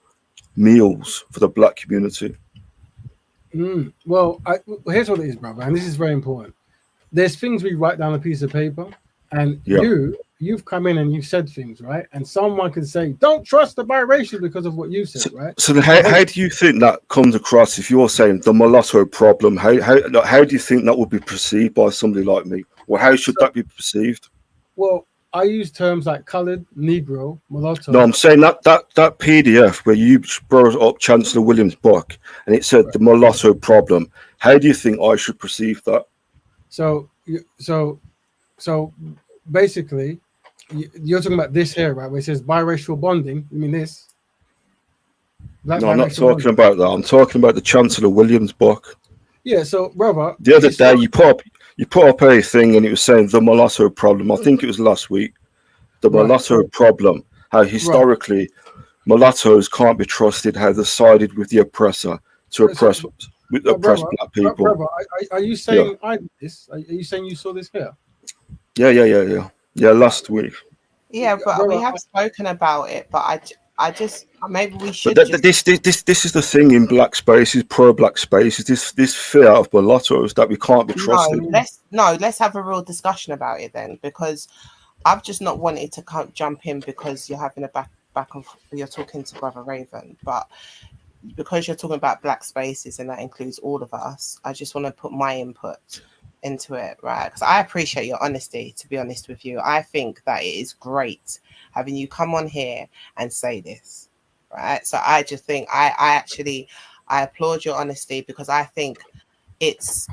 meals for the black community. Well, here's what it is, brother, and this is very important. There's things we write down on a piece of paper, and Yeah. you've come in and you've said things, right? And someone can say, "Don't trust the biracial" because of what you said, right? So how do you think that comes across if you're saying the mulatto problem? How do you think that would be perceived by somebody like me, or how should that be perceived? Well, I use terms like colored, Negro, mulatto. No, I'm saying that PDF where you brought up Chancellor Williams' book and it said the mulatto problem. How do you think I should perceive that? So basically, you're talking about this here, right? Where it says biracial bonding. You mean this? No, I'm not talking about that. I'm talking about the Chancellor Williams book. Yeah. So, brother, the other day you put up a thing and it was saying the mulatto problem. I think it was last week. The mulatto problem. How historically mulattoes can't be trusted. How they sided with the oppressor to oppress black people. Brother, are you saying I did this? Are you saying you saw this here? Yeah. Last week. Yeah, but we have spoken about it. But I just maybe we should. But this is the thing in black spaces, pro-black spaces. This fear of mulattoes that we can't be trusted. Let's have a real discussion about it then, because I've just not wanted to jump in because you're having a back and you're talking to Brother Raven, but because you're talking about black spaces and that includes all of us, I just want to put my input into it, right? Because I appreciate your honesty, to be honest with you. I think that it is great having you come on here and say this, right? So I just think I applaud your honesty, because I think it's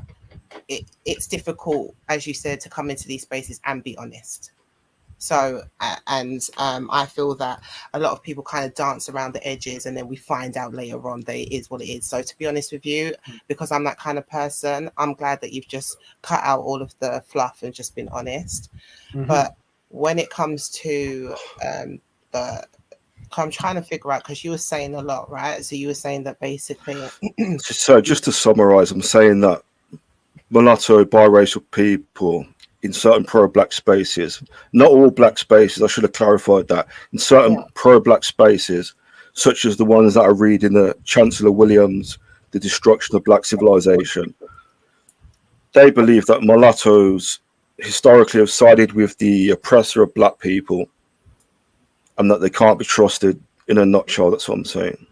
difficult, as you said, to come into these spaces and be honest. So, I feel that a lot of people kind of dance around the edges and then we find out later on that it is what it is. So to be honest with you, because I'm that kind of person, I'm glad that you've just cut out all of the fluff and just been honest. But when it comes to I'm trying to figure out, because you were saying a lot, right? So you were saying that basically... So just to summarize, I'm saying that mulatto, biracial people in certain pro-black spaces, not all black spaces, I should have clarified that, in certain pro-black spaces, such as the ones that I read in the Chancellor Williams, The Destruction of Black Civilization, they believe that mulattoes historically have sided with the oppressor of black people and that they can't be trusted. In a nutshell, that's what I'm saying.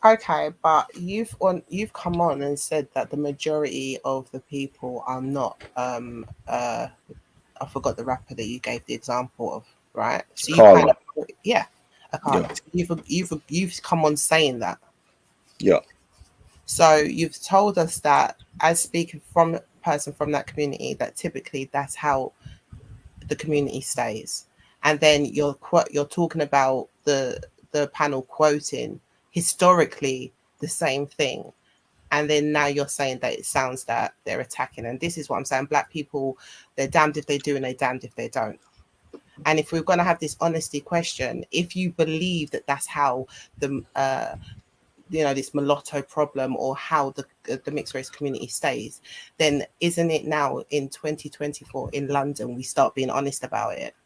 Okay, but you've come on and said that the majority of the people are not. I forgot the rapper that you gave the example of, right? So you kind of, you've come on saying that. Yeah. So you've told us that, as speaking from a person from that community, that typically that's how the community stays, and then you're talking about the panel quoting historically the same thing, and then now you're saying that it sounds that they're attacking. And this is what I'm saying: black people, they're damned if they do and they're damned if they don't. And if we're going to have this honesty question, if you believe that that's how the this mulatto problem or how the mixed race community stays, then isn't it now in 2024 in London we start being honest about it?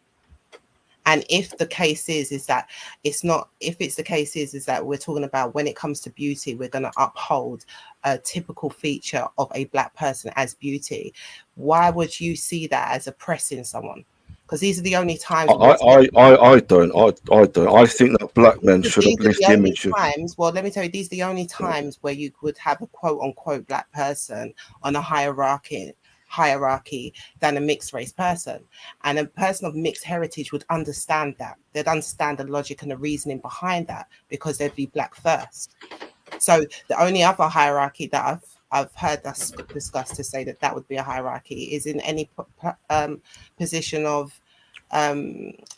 And if the case is that it's not, if it's the case is that we're talking about when it comes to beauty, we're going to uphold a typical feature of a black person as beauty, why would you see that as oppressing someone? Because these are the only times. I don't. I think that black men should uplift the image of. Well, let me tell you, these are the only times where you would have a quote unquote black person on a hierarchy than a mixed race person. And a person of mixed heritage would understand that. They'd understand the logic and the reasoning behind that, because they'd be black first. So the only other hierarchy that I've heard us discuss to say that would be a hierarchy is in any position of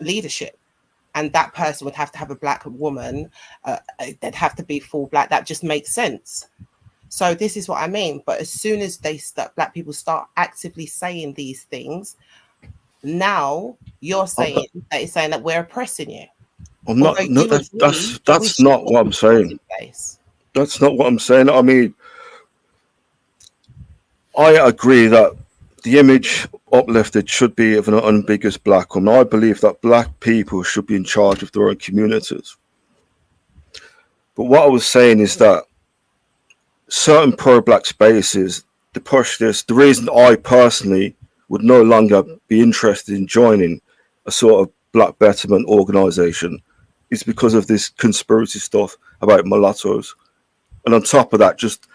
leadership. And that person would have to have a black woman. They'd have to be full black. That just makes sense. So this is what I mean. But as soon as black people start actively saying these things, now you're saying that we're oppressing you. I'm not. Although No, you agree we that's should not put what I'm laws in saying. place. That's not what I'm saying. I mean, I agree that the image uplifted should be of an unambiguous black woman. I believe that black people should be in charge of their own communities. But what I was saying is that certain pro-black spaces, to push this, the reason I personally would no longer be interested in joining a sort of black betterment organization is because of this conspiracy stuff about mulattoes. And on top of that, just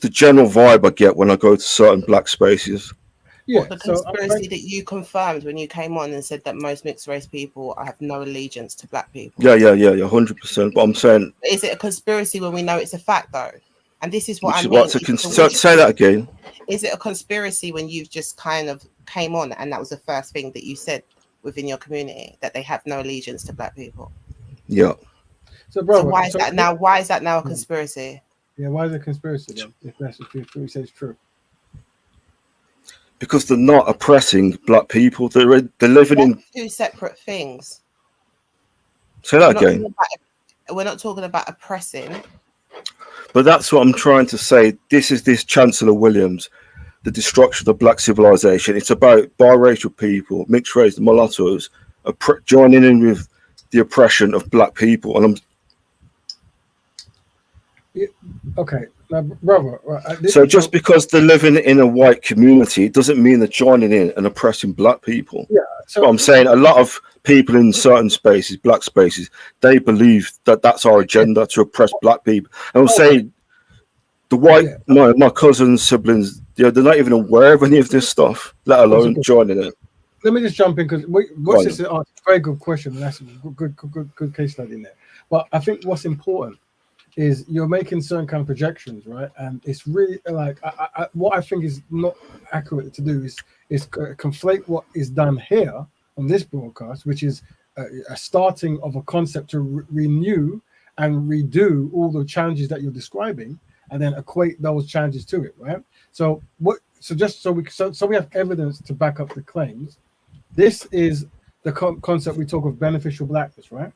the general vibe I get when I go to certain black spaces. What the conspiracy that you confirmed when you came on and said that most mixed race people have no allegiance to black people? Yeah, 100%. But I'm saying, Is it a conspiracy when we know it's a fact though? And this is what which I is mean. what's say that again. Is it a conspiracy when you've just kind of came on and that was the first thing that you said within your community, that they have no allegiance to black people? Yeah. So why is that now? Why is that now a conspiracy? Yeah, why is it a conspiracy then? If that's what you say is true. Because they're not oppressing black people. They're living in two separate things. Say that again. We're not talking about oppressing. But that's what I'm trying to say. This is this Chancellor Williams, the destruction of black civilization. It's about biracial people, mixed race, mulattoes, joining in with the oppression of black people. And Okay, now, brother. so just because they're living in a white community, it doesn't mean they're joining in and oppressing black people. Yeah. So I'm saying a lot of people in certain spaces, black spaces, they believe that that's our agenda to oppress black people. And I'm saying the white, my cousins, siblings, they're not even aware of any of this stuff, let alone joining it. Let me just jump in because what's this? Very good question. And that's a good case study in there. But I think what's important is you're making certain kind of projections, right? And it's really like what I think is not accurate to do is conflate what is done here on this broadcast, which is a starting of a concept to renew and redo all the challenges that you're describing, and then equate those challenges to it, right? So just so we have evidence to back up the claims. This is the concept we talk of beneficial blackness, right?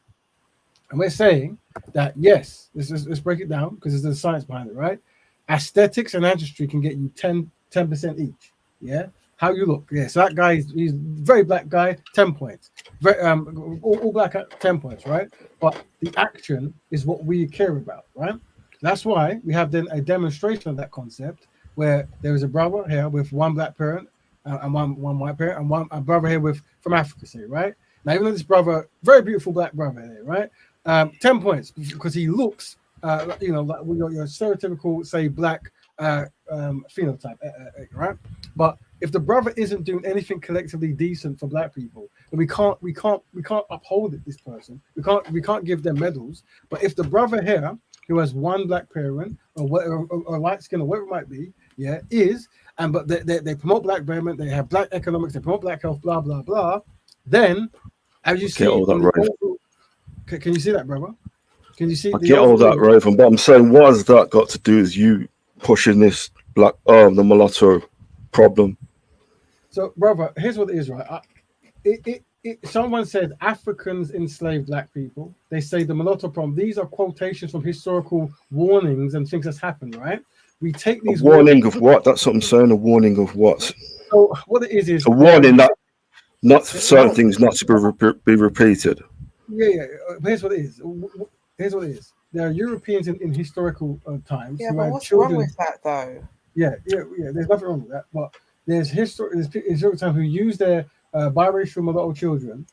And we're saying that, yes, let's break it down because there's the science behind it, right? Aesthetics and ancestry can get you 10% each. Yeah. How you look. Yeah. So that guy, he's very black guy, 10 points. Very, all black, 10 points, right? But the action is what we care about, right? That's why we have then a demonstration of that concept where there is a brother here with one black parent and one white parent and a brother here from Africa, say, right? Now, even though this brother, very beautiful black brother here, right? 10 points because he looks, like your stereotypical, say, black phenotype, right? But if the brother isn't doing anything collectively decent for black people, then we can't uphold it. This person, we can't give them medals. But if the brother here who has one black parent or light skin or whatever it might be, but they promote black betterment, they have black economics, they promote black health, blah blah blah. Then, as you see, can you see that, brother? Can you see? I get all that, Raven, but I'm saying, what has that got to do with you pushing this the mulatto problem? So, brother, here's what it is, right? Someone said Africans enslaved black people. They say the mulatto problem. These are quotations from historical warnings and things that's happened, right? We take these warning of what? That's what I'm saying. A warning of what? So what it is a warning that not certain things not to be repeated. Yeah. Here's what it is. There are Europeans in historical times. Yeah, who but had what's children. wrong with that, though? Yeah. There's nothing wrong with that. But there's historical time who use their biracial mulatto children,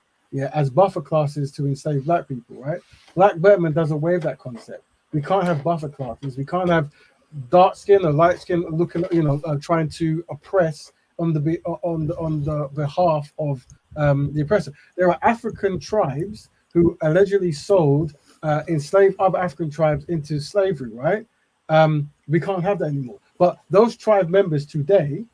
as buffer classes to enslave black people. Right? Black Betterment doesn't waive that concept. We can't have buffer classes. We can't have dark skin or light skin looking, trying to oppress on the behalf of the oppressor. There are African tribes who allegedly enslaved other African tribes into slavery, right? We can't have that anymore. But those tribe members today,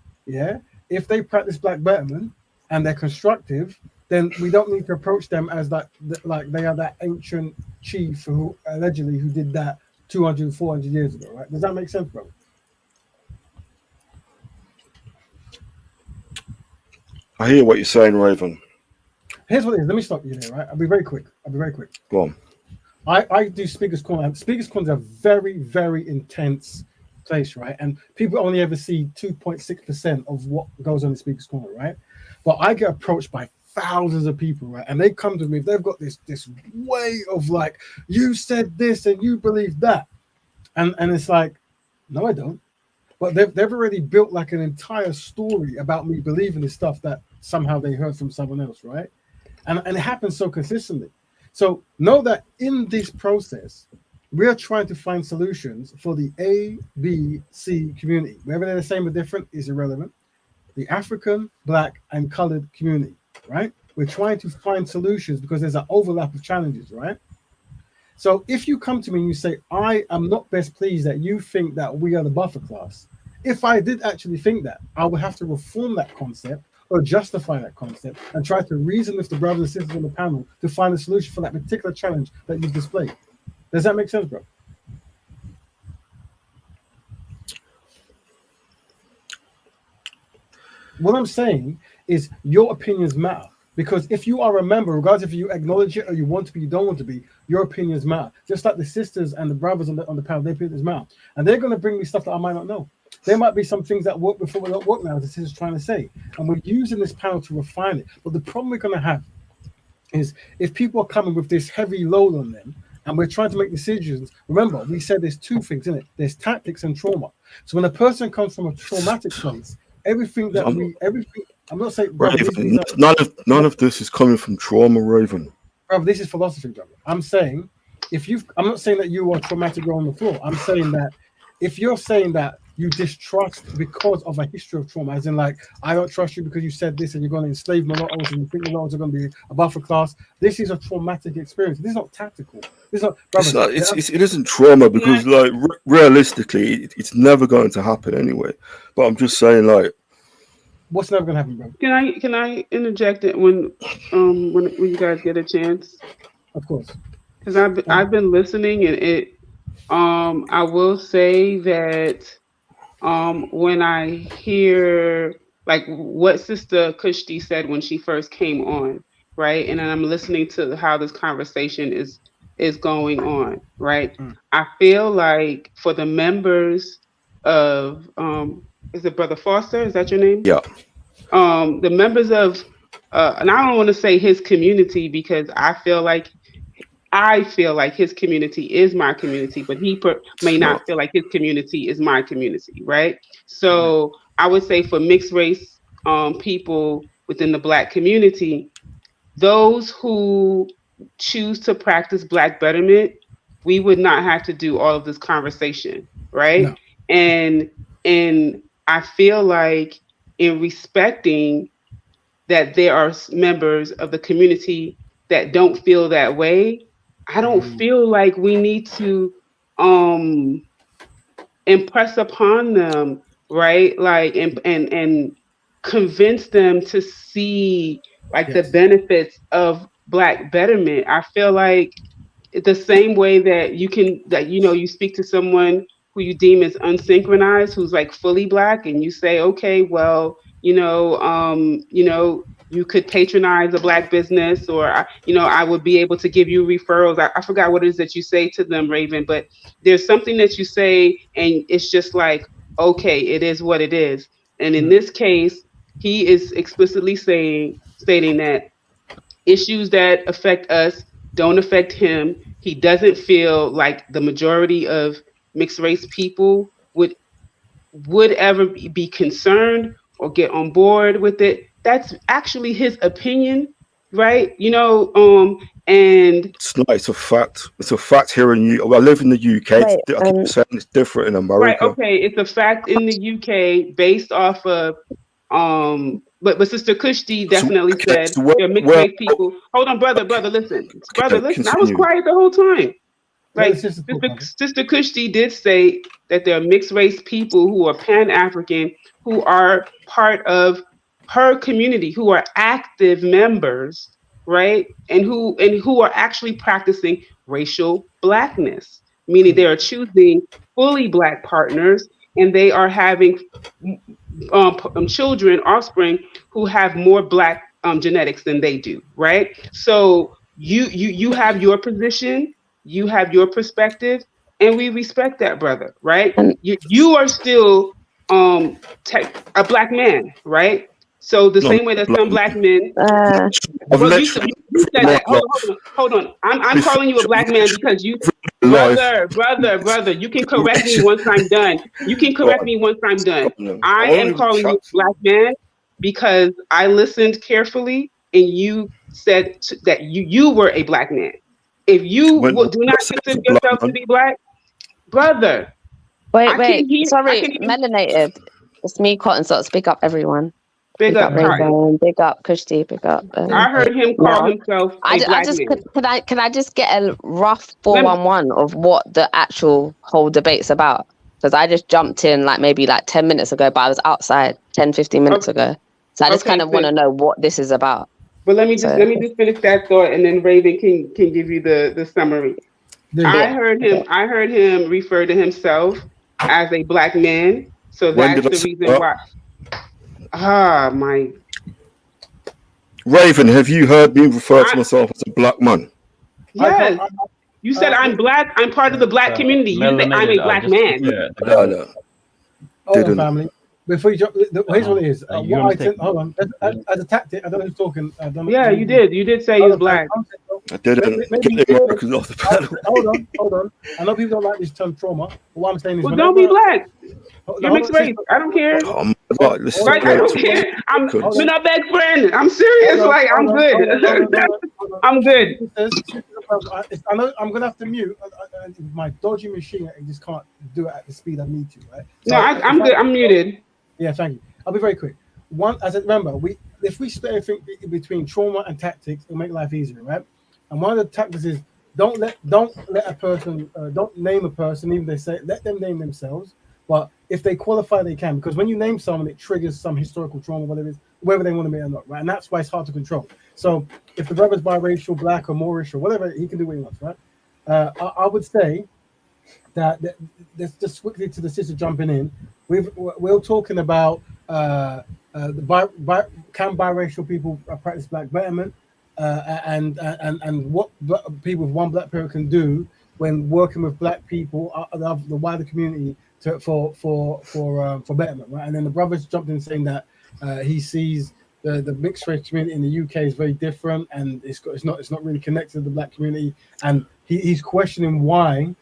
if they practice black betterment and they're constructive, then we don't need to approach them as like they are that ancient chief who did that 200, 400 years ago, right? Does that make sense, bro? I hear what you're saying, Raven. Here's what it is. Let me stop you there, right? I'll be very quick. Go on. I do Speaker's Corner. Speaker's Corner is a very, very intense place, right? And people only ever see 2.6% of what goes on in Speaker's Corner, right? But I get approached by thousands of people, right? And they come to me, they've got this way of like, you said this and you believe that. And it's like, no, I don't. But they've already built like an entire story about me believing this stuff that somehow they heard from someone else, right? And it happens so consistently. So know that in this process, we're trying to find solutions for the A, B, C community. Whether they're the same or different is irrelevant. The African, Black, and colored community, right? We're trying to find solutions because there's an overlap of challenges, right? So if you come to me and you say, I am not best pleased that you think that we are the buffer class, if I did actually think that, I would have to reform that concept or justify that concept and try to reason with the brothers and sisters on the panel to find a solution for that particular challenge that you've displayed. Does that make sense, bro? What I'm saying is your opinions matter. Because if you are a member, regardless if you acknowledge it or you want to be, you don't want to be, your opinions matter. Just like the sisters and the brothers on the panel, their opinions matter. And they're going to bring me stuff that I might not know. There might be some things that work before that don't work now, as the sister's trying to say. And we're using this panel to refine it. But the problem we're going to have is if people are coming with this heavy load on them and we're trying to make decisions, remember, we said there's two things in it. There's tactics and trauma. So when a person comes from a traumatic place, everything, I'm not saying, brother, Raven, none of this is coming from trauma, Raven. Brother, this is philosophy, brother. I'm saying I'm not saying that you are traumatic on the floor. I'm saying that if you're saying that you distrust because of a history of trauma, as in like, I don't trust you because you said this and you're going to enslave mulattoes and you think mulattoes are going to be a buffer class. This is a traumatic experience. This is not tactical. This is not, brother, it isn't trauma because like realistically, it's never going to happen anyway. But I'm just saying like, what's never gonna happen, bro? Can I interject it when you guys get a chance? Of course. Because I've been listening and it I will say that when I hear like what Sister Kushti said when she first came on, right? And I'm listening to how this conversation is going on, right? I feel like for the members of is it Brother Foster? Is that your name? Yeah. The members of and I don't want to say his community because I feel like his community is my community, but he may not feel like his community is my community, right? So I would say for mixed race people within the Black community, those who choose to practice Black betterment, we would not have to do all of this conversation, right? No. And I feel like in respecting that there are members of the community that don't feel that way, I don't feel like we need to impress upon them, right? Like and convince them to see like the benefits of Black betterment. I feel like the same way that you speak to someone who you deem as unsynchronized, who's like fully Black, and you say, okay, well, you could patronize a Black business, or I would be able to give you referrals. I forgot what it is that you say to them, Raven, but there's something that you say, and it's just like, okay, it is what it is. And in this case, he is explicitly stating that issues that affect us don't affect him. He doesn't feel like the majority of mixed race people would ever be concerned or get on board with it. That's actually his opinion, right? And it's a fact. It's a fact here in I live in the UK. I keep saying it's different in America. Right. Okay. It's a fact in the UK based off of but Sister Kushti definitely said they're mixed race people. Hold on, brother, listen. Brother, listen. I was quiet the whole time. Like Sister Kushti did say that there are mixed race people who are Pan-African, who are part of her community, who are active members, right? And who are actually practicing racial Blackness, meaning they are choosing fully Black partners, and they are having children, offspring, who have more Black genetics than they do, right? So you have your position, you have your perspective, and we respect that, brother, right? You are still a black man, right? So the No, same way that some black men, I've well, literally you said my that. Hold on. I'm calling you a black man because you, life. brother. You can correct me once I'm done. You can correct me once I'm done. I am calling you a black man because I listened carefully and you said that you were a black man. If you When do not I say consider black yourself to man, be black, brother, Wait, I can't wait. hear. I Sorry, can't even melanated. It's me, Cotton Socks. Big up everyone. big Big up up Cotton. Raven. Big up Kushti. Big up I heard him call Mel. himself I, a ju- I black just man. can I just get a rough 411 of what the actual whole debate's about? Because I just jumped in like maybe like 10 minutes ago, but I was outside 10, 15 minutes ago. So I just kind Okay, of want sis. to know what this is about. But let me So just finish that thought, and then Raven can give you the summary. yeah. Okay. I heard him refer to himself as a black man, so when that's did I the say reason that? why. Ah, my. Raven, have you heard me refer to myself as a black man? Yes, you said I'm black. I'm part of the black community. You say I'm a black man. No. Hold on, Didn't. family. Before you jump, here's what it is. you What gonna I take- tend, hold on. As a tactic, I don't know who's talking. I don't know. Yeah, you did. You did say he Hold was on, family. black. I didn't. Maybe, Get him workers off the panel. hold on. I know people don't like this term trauma, but what I'm saying is Well, don't be whenever. black. Hold You're on, mixed race. I don't care. Oh my God, this is Like I don't great. care. Hold We're on. not best friends. I'm serious. Like I'm good. I'm good. I know I'm gonna have to mute. My dodgy machine, I just can't do it at the speed I need to. Right? No, I'm good. I'm muted. Yeah, thank you. I'll be very quick. Remember, if we split everything between trauma and tactics, it'll make life easier, right? And one of the tactics is don't let a person don't name a person, even if they say let them name themselves. But if they qualify, they can, because when you name someone, it triggers some historical trauma, whatever it is, whether they want to be or not, right? And that's why it's hard to control. So if the brother's biracial, black or Moorish or whatever, he can do what he wants, right? I would say that just quickly to the sister jumping in, we're talking about can biracial people practice black betterment, and what people with one black parent can do when working with black people of the wider community for betterment, right? And then the brothers jumped in saying that he sees the mixed race community in the UK is very different, and it's not really connected to the black community, and he's questioning why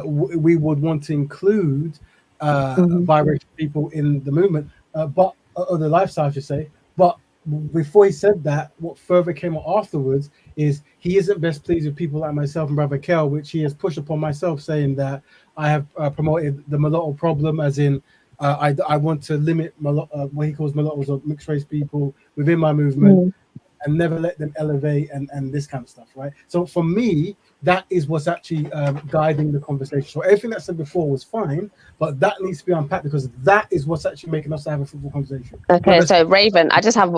we would want to include biracial people in the movement, but or the lifestyle, I should say. But before he said that, what further came up afterwards is he isn't best pleased with people like myself and Brother Kel, which he has pushed upon myself, saying that I have promoted the mulatto problem, as in I want to limit what he calls mulattoes or mixed race people within my movement. And never let them elevate and this kind of stuff, right? So for me, that is what's actually guiding the conversation. So everything that I said before was fine, but that needs to be unpacked because that is what's actually making us have a fruitful conversation. Okay, so Raven, I just have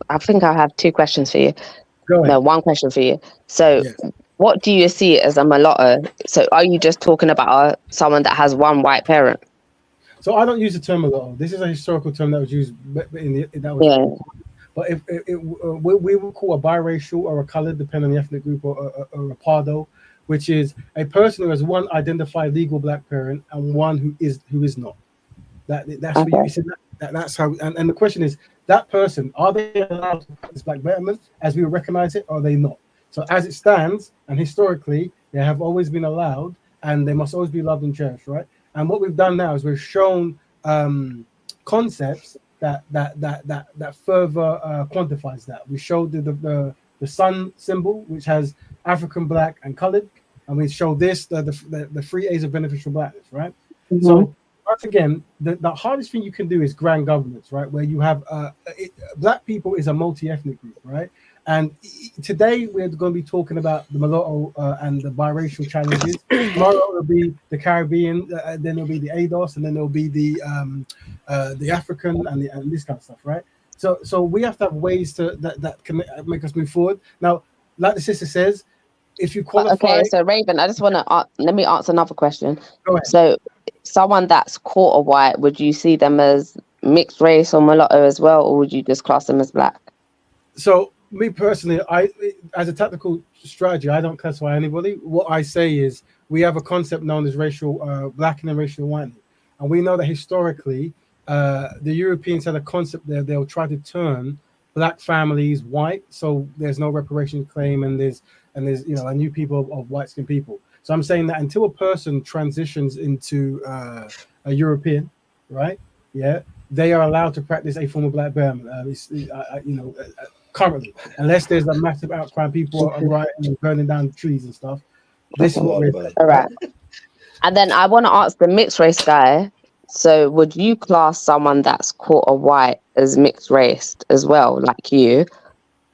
I think I have two questions for you. Go ahead. No, one question for you. So what do you see as a mulatto? So are you just talking about someone that has one white parent? So I don't use the term mulatto. This is a historical term that was used But if we would call a biracial or a colored, depending on the ethnic group, or a pardo, which is a person who has one identified legal black parent and one who is not. That's what you said. That's how. And the question is, that person, are they allowed to practice black betterment as we recognize it, or are they not? So as it stands, and historically, they have always been allowed, and they must always be loved and cherished, right? And what we've done now is we've shown concepts that further quantifies that. We showed the sun symbol, which has African, black, and colored, and we showed this the 3 A's of beneficial blackness, right? So once again, the hardest thing you can do is grand governance, right? Where you have black people is a multi-ethnic group, right? And today we're going to be talking about the mulatto and the biracial challenges. Tomorrow it'll be the Caribbean, then it'll be the ADOS, and then there'll be the African and this kind of stuff, right? So we have to have ways that can make us move forward. Now, like the sister says, if you qualify. Okay, so Raven, I just want to let me answer another question. Go ahead. So, someone that's quarter white, would you see them as mixed race or mulatto as well, or would you just class them as black? So me personally, as a tactical strategy, I don't classify anybody. What I say is we have a concept known as racial blackening and racial whitening, and we know that historically, the Europeans had a concept there. They'll try to turn black families white, so there's no reparation claim, and there's a new people of white skinned people. So I'm saying that until a person transitions into a European, right? Yeah, they are allowed to practice a form of black bearment. Currently, unless there's a massive outcry, people are rioting and burning down trees and stuff. This is what we're doing. All right. And then I want to ask the mixed race guy. So would you class someone that's quarter white as mixed race as well, like you?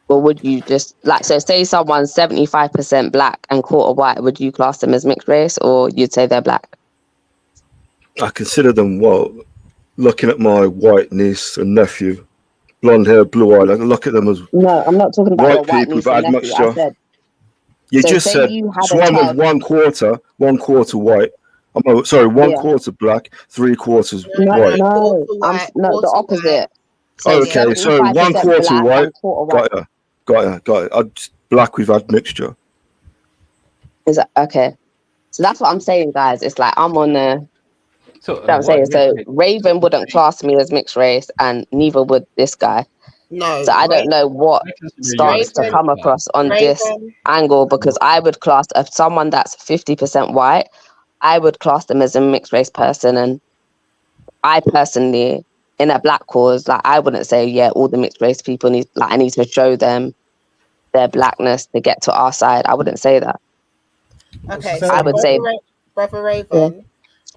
Or would you just so say someone's 75% black and quarter white, would you class them as mixed race, or you'd say they're black? I consider them looking at my white niece and nephew, blonde hair, blue eye. I look at them as No, I'm not talking about white your white people niece with and nephew. I admixture. said, You so just say said you had it's a one child. with one quarter white. One Yeah. quarter black, 3/4 No, white. no, the opposite. So Okay, so 75% 1/4 black white. and quarter white. Got it. Black with admixture. Is that okay? So that's what I'm saying, guys. It's like I'm on the. So You know what I'm saying? So Raven wouldn't class me as mixed race, and neither would this guy. No. So I don't know what stance to come across on this angle, because I would class someone that's 50% white, I would class them as a mixed race person. And I personally, in a black cause, I wouldn't say, yeah, all the mixed race people I need to show them their blackness to get to our side. I wouldn't say that. Okay, so I would say, Brother Raven,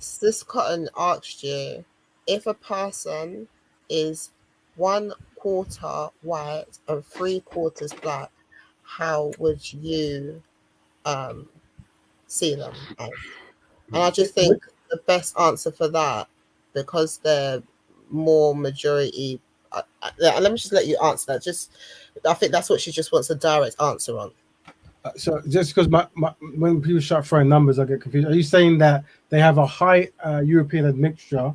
Sis Cotton asked you if a person is 1/4 white and 3/4 black, how would you see them as? And I just think the best answer for that, because they're more majority. Let me just let you answer that. I think that's what she just wants a direct answer on. So just because when people start throwing numbers, I get confused. Are you saying that they have a high European admixture?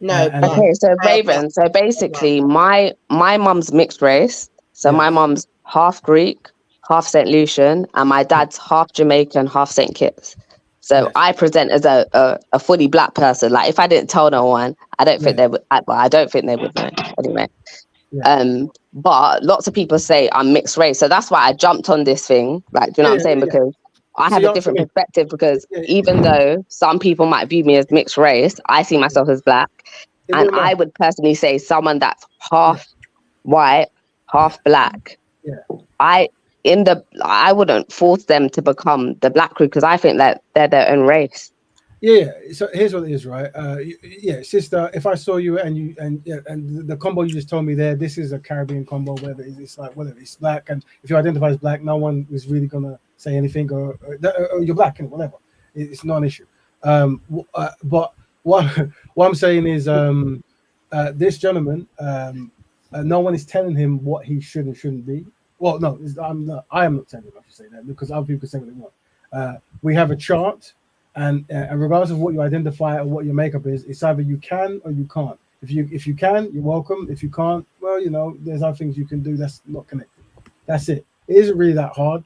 No. Okay, so Raven. So basically, my mum's mixed race. So my mum's half Greek, half St. Lucian, and my dad's half Jamaican, half St. Kitts. So I present as a fully black person. Like if I didn't tell no one, I don't think they would. I don't think they would know anyway. But lots of people say I'm mixed race, so that's why I jumped on this thing. Like, do you know what I'm saying? Because I have a different perspective. Because even though some people might view me as mixed race, I see myself as black, and I would personally say someone that's half white, half black. I wouldn't force them to become the black group, because I think that they're their own race. Yeah. So here's what it is, right? Sister, if I saw you and the combo you just told me there, this is a Caribbean combo, whatever it is, it's like whatever, it's black, and if you identify as black, no one is really gonna say anything, or you're black and whatever. It's not an issue. But what I'm saying is, this gentleman, no one is telling him what he should and shouldn't be. Well, no, I am not telling him I should say that, because other people can say what they want. We have a chart. And regardless of what you identify or what your makeup is, it's either you can or you can't. If you can, you're welcome. If you can't, well, there's other things you can do that's not connected. That's it. It isn't really that hard.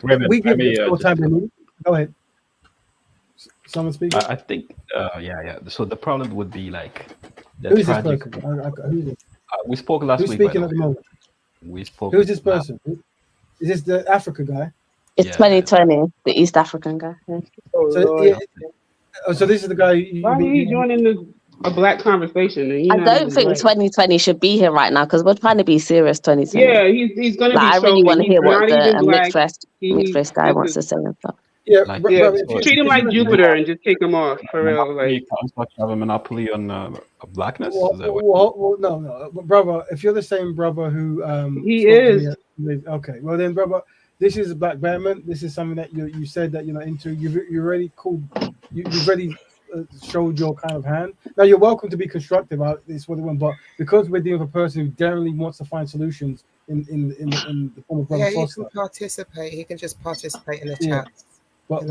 We give them all time they need. Go ahead. Someone speak. I think, yeah. So the problem would be the who's tragic. This person? We spoke last Who's week. Who's speaking at the moment? We spoke. Who's this person? Is this the Africa guy? It's 2020, the East African guy. So this is the guy. Why are you joining a black conversation? And I don't think 2020 should be here right now, because we're trying to be serious. 2020. Yeah, he's going to be. I really want to hear what the mixed race guy wants to say and stuff. Yeah, treat him like Jupiter and just take him off for real. Like, have a monopoly on blackness. Well, no, brother. If you're the same brother who he is, okay. Well then, brother, this is Black Betterment. This is something that you said that you're not into. You've already called. You've already showed your kind of hand. Now you're welcome to be constructive about this, what they want, but because we're dealing with a person who generally wants to find solutions in the form of brother Foster. He can participate. He can just participate in the chat. But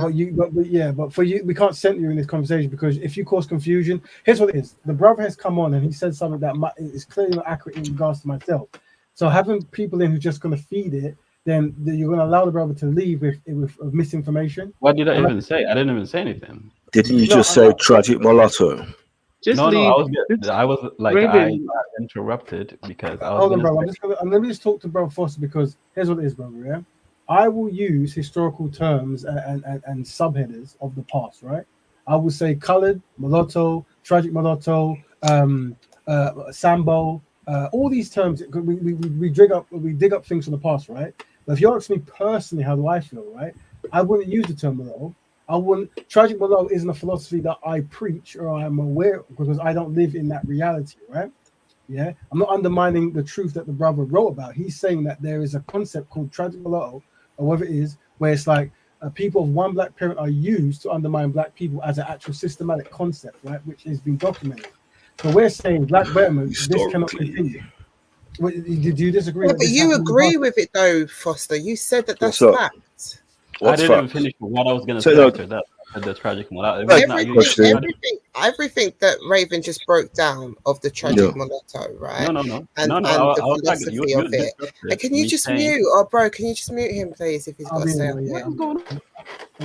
for you, we can't center you in this conversation, because if you cause confusion, here's what it is. The brother has come on and he said something that is clearly not accurate in regards to myself. So having people in who's just going to feed it, then you're going to allow the brother to leave with misinformation. What did I And even say? I didn't even say anything. Didn't you No, just say tragic mulatto? Just No, leave. I was like, I Raven. got interrupted because I was hold on, gonna bro. say, Let me just talk to Brother Foster, because here's what it is, brother. Yeah, I will use historical terms and subheaders of the past, right? I will say colored, mulatto, tragic mulatto, sambo, all these terms. We dig up things from the past, right? But if you ask me personally, how do I feel, right? I wouldn't use the term mulatto. I wouldn't. Tragic mulatto isn't a philosophy that I preach or I'm aware of, because I don't live in that reality, right? Yeah, I'm not undermining the truth that the brother wrote about. He's saying that there is a concept called tragic mulatto, or whatever it is, where it's like people of one black parent are used to undermine black people as an actual systematic concept, right? Which has been documented. So we're saying black betterment, this cannot continue. Did you disagree? Yeah, That but this you happened in the agree past? with it though, Foster. You said that that's What's up? fact. I didn't even finish what I was gonna So, say no, after that. The tragic mulatto. It was not, Everything that Raven just broke down of the tragic mulatto, right? No. And I the was like, philosophy of it. And can you just mute? Oh, bro, can you just mute him, please, if he's got to say something?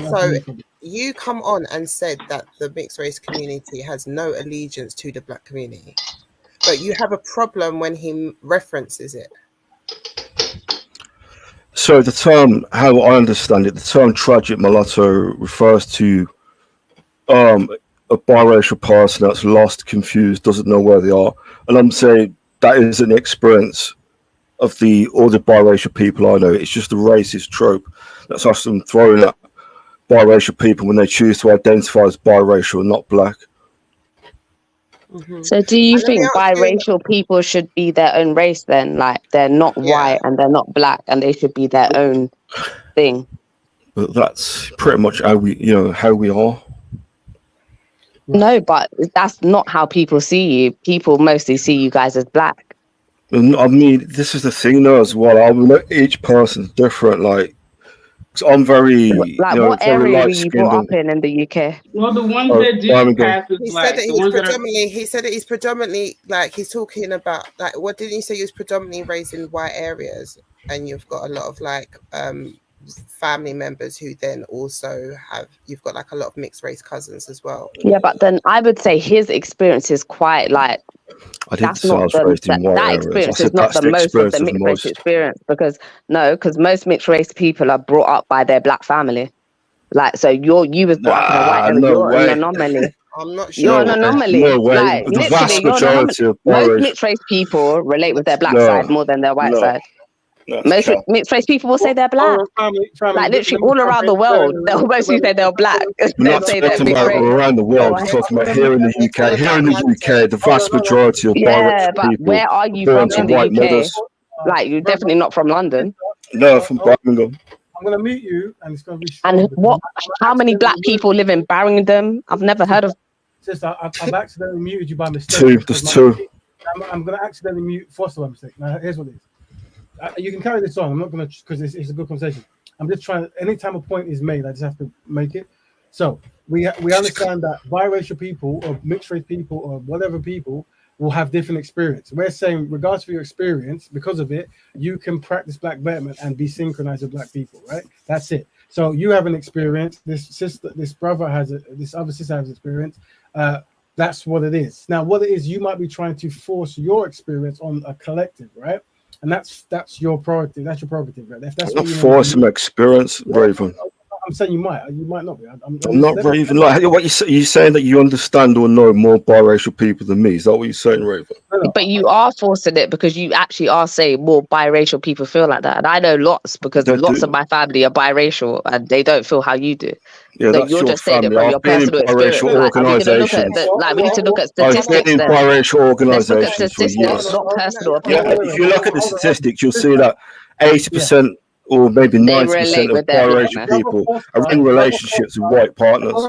So you come on and said that the mixed race community has no allegiance to the black community, but you have a problem when he references it. So the term, how I understand it, the term tragic mulatto refers to a biracial person that's lost, confused, doesn't know where they are. And I'm saying that isn't the experience of all the biracial people I know. It's just a racist trope that's often thrown at biracial people when they choose to identify as biracial and not black. So do you think biracial people should be their own race then? Like they're not white and they're not black and they should be their own thing? But that's pretty much how we are. No, but that's not how people see you. People mostly see you guys as black. And I mean, this is the thing though as well. I mean, each person's different. Like, 'cause I'm very, Like, what very area were light you brought skinned. up in the UK? Well, the ones that do Birmingham. pass is He like said that the ones that are. he said that he's predominantly like he's talking about like what didn't you say he was predominantly raised in white areas, and you've got a lot of like family members who then also you've got like a lot of mixed race cousins as well. Yeah, but then I would say his experience is quite like I didn't that's say I not was the raised in white that areas. I experience is said not that's the the most of the experience of mixed race most. experience because most mixed race people are brought up by their black family. Like so you was brought up in a white area, No you're an way. anomaly. I'm not sure. You're an anomaly. No way. Like The literally, vast you're an anomaly. majority of Most biracial. mixed race people relate with their black No, side more than their white no. side. That's Most cap. mixed race people will say they're black. Family, Like literally all around the world, they'll mostly say they're black. We're They'll not say they're talking mixed about race. around the world. We're talking about here in the UK. Here in the UK, the vast majority of Yeah, biracial but people where are you born from to in the white UK? mothers. Like you're definitely not from London. No, from Birmingham. I'm gonna meet you, and it's gonna be. And what? How many black people live in Birmingham? I've never heard of. Sister, I've accidentally muted you by mistake. Two. There's two. I'm going to accidentally mute Foster by mistake. Now, here's what it is. You can carry this on. I'm not going to, because it's a good conversation. I'm just trying to, anytime a point is made, I just have to make it. So we understand that biracial people or mixed race people or whatever people will have different experience. We're saying, regardless of your experience, because of it, you can practice black betterment and be synchronized with black people, right? That's it. So you have an experience. This brother has this other sister has experience. That's what it is. Now, what it is, you might be trying to force your experience on a collective, right? And that's your priority. That's your prerogative, right? If that's I'm what you forcing my experience, Raven. I'm saying you might not be. I'm not Raven. Like what you saying that you understand or know more biracial people than me? Is that what you're saying, Raven? But you are forcing it because you actually are saying more biracial people feel like that, and I know lots because lots of my family are biracial and they don't feel how you do. Yeah, so that's you're your just saying it family. from I've your been in personal experience. biracial Like, we need to look at I've been in then. biracial Let's look at organisations for statistics, years. not personal Yeah, opinions. if you look at the statistics, you'll see that 80% or maybe They 90% relate of with their biracial blackness. people are in relationships with white partners.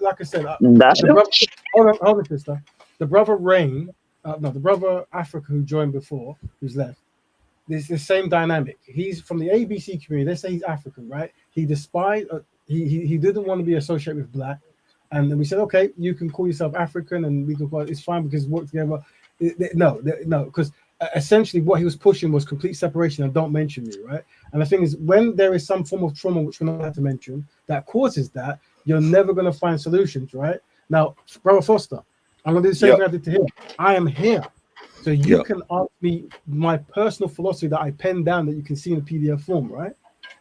Like I said, hold on, sister. The brother Rain, the brother Africa who joined before, who's left. There's the same dynamic. He's from the ABC community. They say he's African, right? He despised. He didn't want to be associated with black, and then we said, okay, you can call yourself African, and we can call it's fine because we work together. No, because essentially what he was pushing was complete separation and don't mention me, right? And the thing is, when there is some form of trauma which we're not allowed to mention that causes that, you're never going to find solutions, right? Now, Brother Foster, I'm going to do the same thing I did to him. I am here. So you can ask me my personal philosophy that I penned down that you can see in the PDF form, right?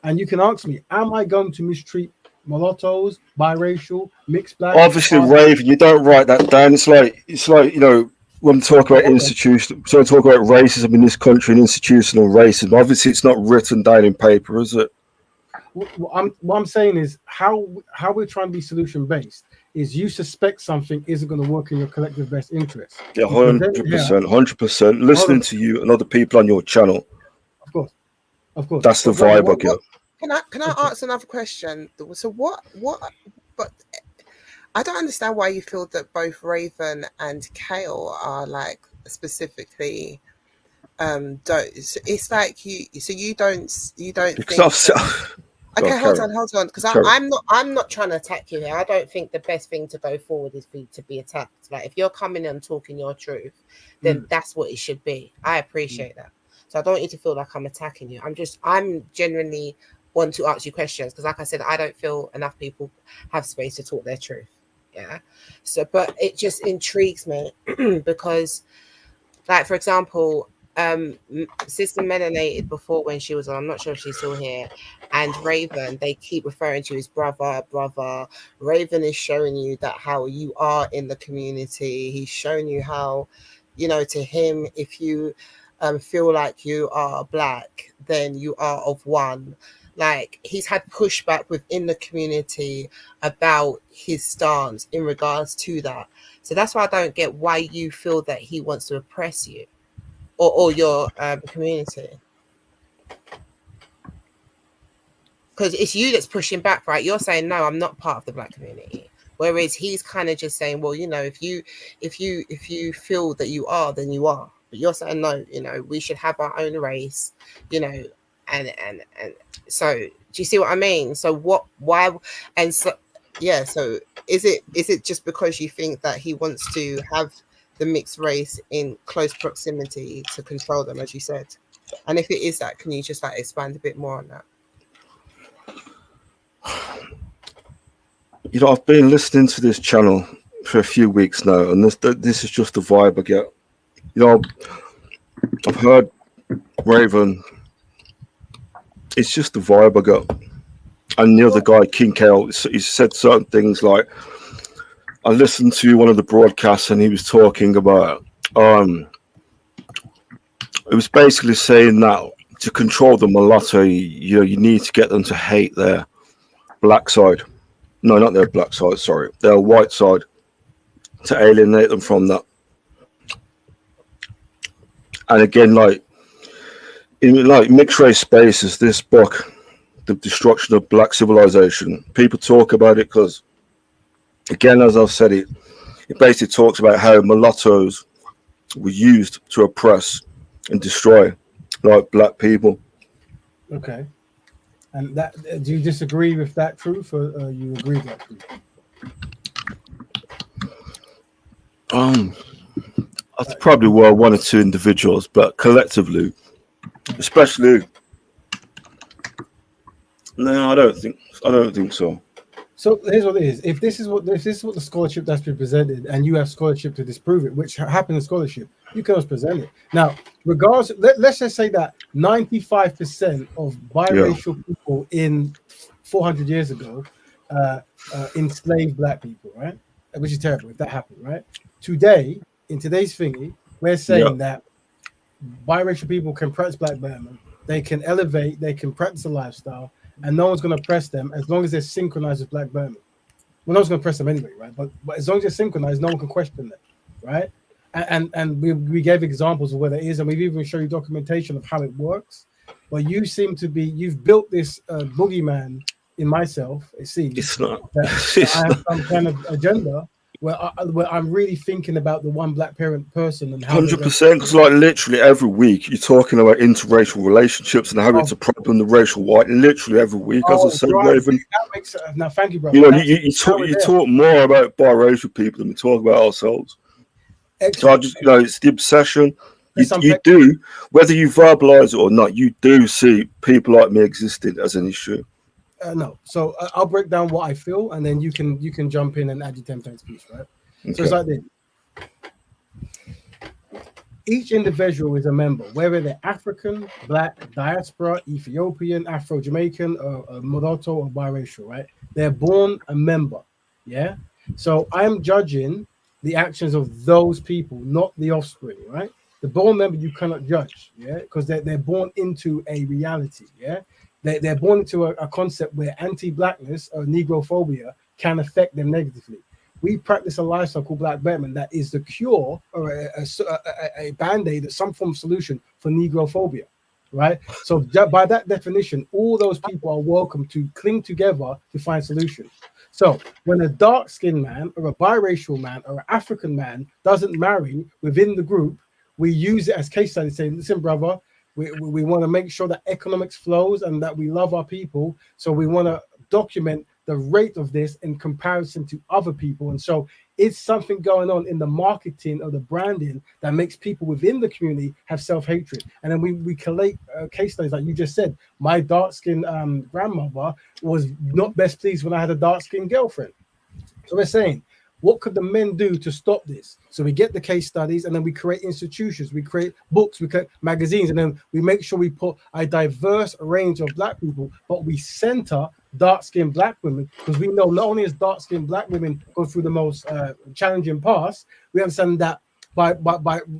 And you can ask me, am I going to mistreat mulattoes, biracial, mixed black? Obviously, Raven, you don't write that down. It's like you know, when we talk about institutional, so we talk about racism in this country and institutional racism. Obviously, it's not written down in paper, is it? What I'm saying is how we're trying to be solution based is you suspect something isn't going to work in your collective best interest. Yeah, 100%. Listening to you and other people on your channel. Of course. That's the vibe I get. Can I ask another question? So what? But I don't understand why you feel that both Raven and Kale are like specifically. It's like you don't because think. Okay, hold on, because I'm not trying to attack you here. I don't think the best thing to go forward is for you to be attacked. Like if you're coming and talking your truth, then that's what it should be. I appreciate that. So I don't want you to feel like I'm attacking you. I'm genuinely want to ask you questions because, like I said, I don't feel enough people have space to talk their truth. Yeah. So, but it just intrigues me because, like, for example, Sister Melanated before when she was on, I'm not sure if she's still here, and Raven, they keep referring to his brother. Raven is showing you that how you are in the community. He's showing you how, to him, if you feel like you are black, then you are of one. Like he's had pushback within the community about his stance in regards to that. So that's why I don't get why you feel that he wants to oppress you or your community. Because it's you that's pushing back, right? You're saying, no, I'm not part of the black community. Whereas he's kind of just saying, well, if you feel that you are, then you are. But you're saying, no, we should have our own race, and so do you see what I mean? So why, and so, yeah, so is it just because you think that he wants to have the mixed race in close proximity to control them, as you said? And if it is that, can you just like expand a bit more on that? I've been listening to this channel for a few weeks now, and this is just the vibe I get. I've heard Raven. It's just the vibe I got. And the other guy, King Kale, he said certain things like, I listened to one of the broadcasts and he was talking about, it was basically saying that to control the mulatto, you need to get them to hate their black side. No, not their black side, sorry. Their white side, to alienate them from that. And again, in mixed race spaces, this book, The Destruction of Black Civilization, people talk about it because, again, as I've said, it basically talks about how mulattoes were used to oppress and destroy black people. Okay. And that, do you disagree with that truth, or you agree with that truth? I probably were one or two individuals, but collectively, especially, no, I don't think so. So here's what it is: if this is what the scholarship that's been presented, and you have scholarship to disprove it, which happened in scholarship, you can always present it. Now, regardless, let's just say that 95% of biracial people in 400 years ago enslaved black people, right? Which is terrible if that happened, right? Today, in today's thingy, we're saying that biracial people can practice black Betterment, they can elevate, they can practice a lifestyle, and no one's going to oppress them as long as they're synchronized with black Betterment. Well, no one's going to oppress them anyway, right? But as long as they're synchronized, no one can question them, right? And we gave examples of where that is, and we've even shown you documentation of how it works. But you seem to be, you've built this boogeyman in myself, it seems. It's not. That I have some kind of agenda where I'm really thinking about the one black person and how 100%, because literally every week you're talking about interracial relationships and how it's a problem, the racial white, literally every week, as I said, Raven. That makes now, thank you, brother. You talk more about biracial people than we talk about ourselves. Excellent. So it's the obsession, You do, whether you verbalize it or not, you do see people like me existing as an issue. No. So I'll break down what I feel, and then you can jump in and add your 10 cents piece, right? So it's like this. Each individual is a member, whether they're African, Black, diaspora, Ethiopian, Afro-Jamaican, mulatto, or biracial, right? They're born a member, yeah? So I'm judging the actions of those people, not the offspring, right? The born member you cannot judge, yeah? Because they're born into a reality, yeah? They're born into a concept where anti-Blackness or Negrophobia can affect them negatively. We practice a lifestyle called Black Betterment that is the cure or a band-aid, some form of solution for Negrophobia, right? So by that definition, all those people are welcome to cling together to find solutions. So when a dark-skinned man or a biracial man or an African man doesn't marry within the group, we use it as case study, saying, listen, brother, we want to make sure that economics flows and that we love our people. So we want to document the rate of this in comparison to other people. And so it's something going on in the marketing or the branding that makes people within the community have self-hatred. And then we collate case studies like you just said. My dark-skinned grandmother was not best pleased when I had a dark-skinned girlfriend. So we're saying, what could the men do to stop this? So we get the case studies, and then we create institutions, we create books, we create magazines, and then we make sure we put a diverse range of Black people, but we center dark-skinned Black women, because we know not only as dark-skinned Black women go through the most challenging past, we understand that by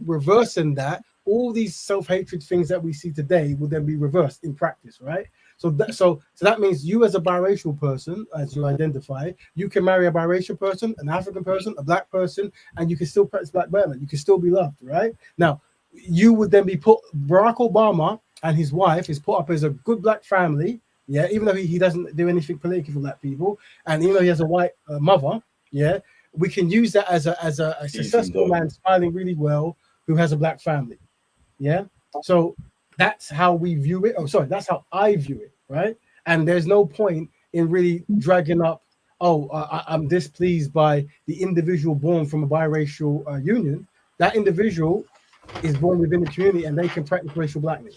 reversing that, all these self-hatred things that we see today will then be reversed in practice, right? So that means you as a biracial person, as you identify, you can marry a biracial person, an African person, a Black person, and you can still practice Black Betterment. You can still be loved, right? Now, you would then be put, Barack Obama and his wife is put up as a good Black family, yeah, even though he doesn't do anything politically for Black people, and even though he has a white mother, yeah, we can use that as a successful man smiling really well who has a Black family, yeah. So that's how we view it. Oh, sorry, that's how I view it, right? And there's no point in really dragging up, I'm displeased by the individual born from a biracial union. That individual is born within the community, and they can practice racial blackness.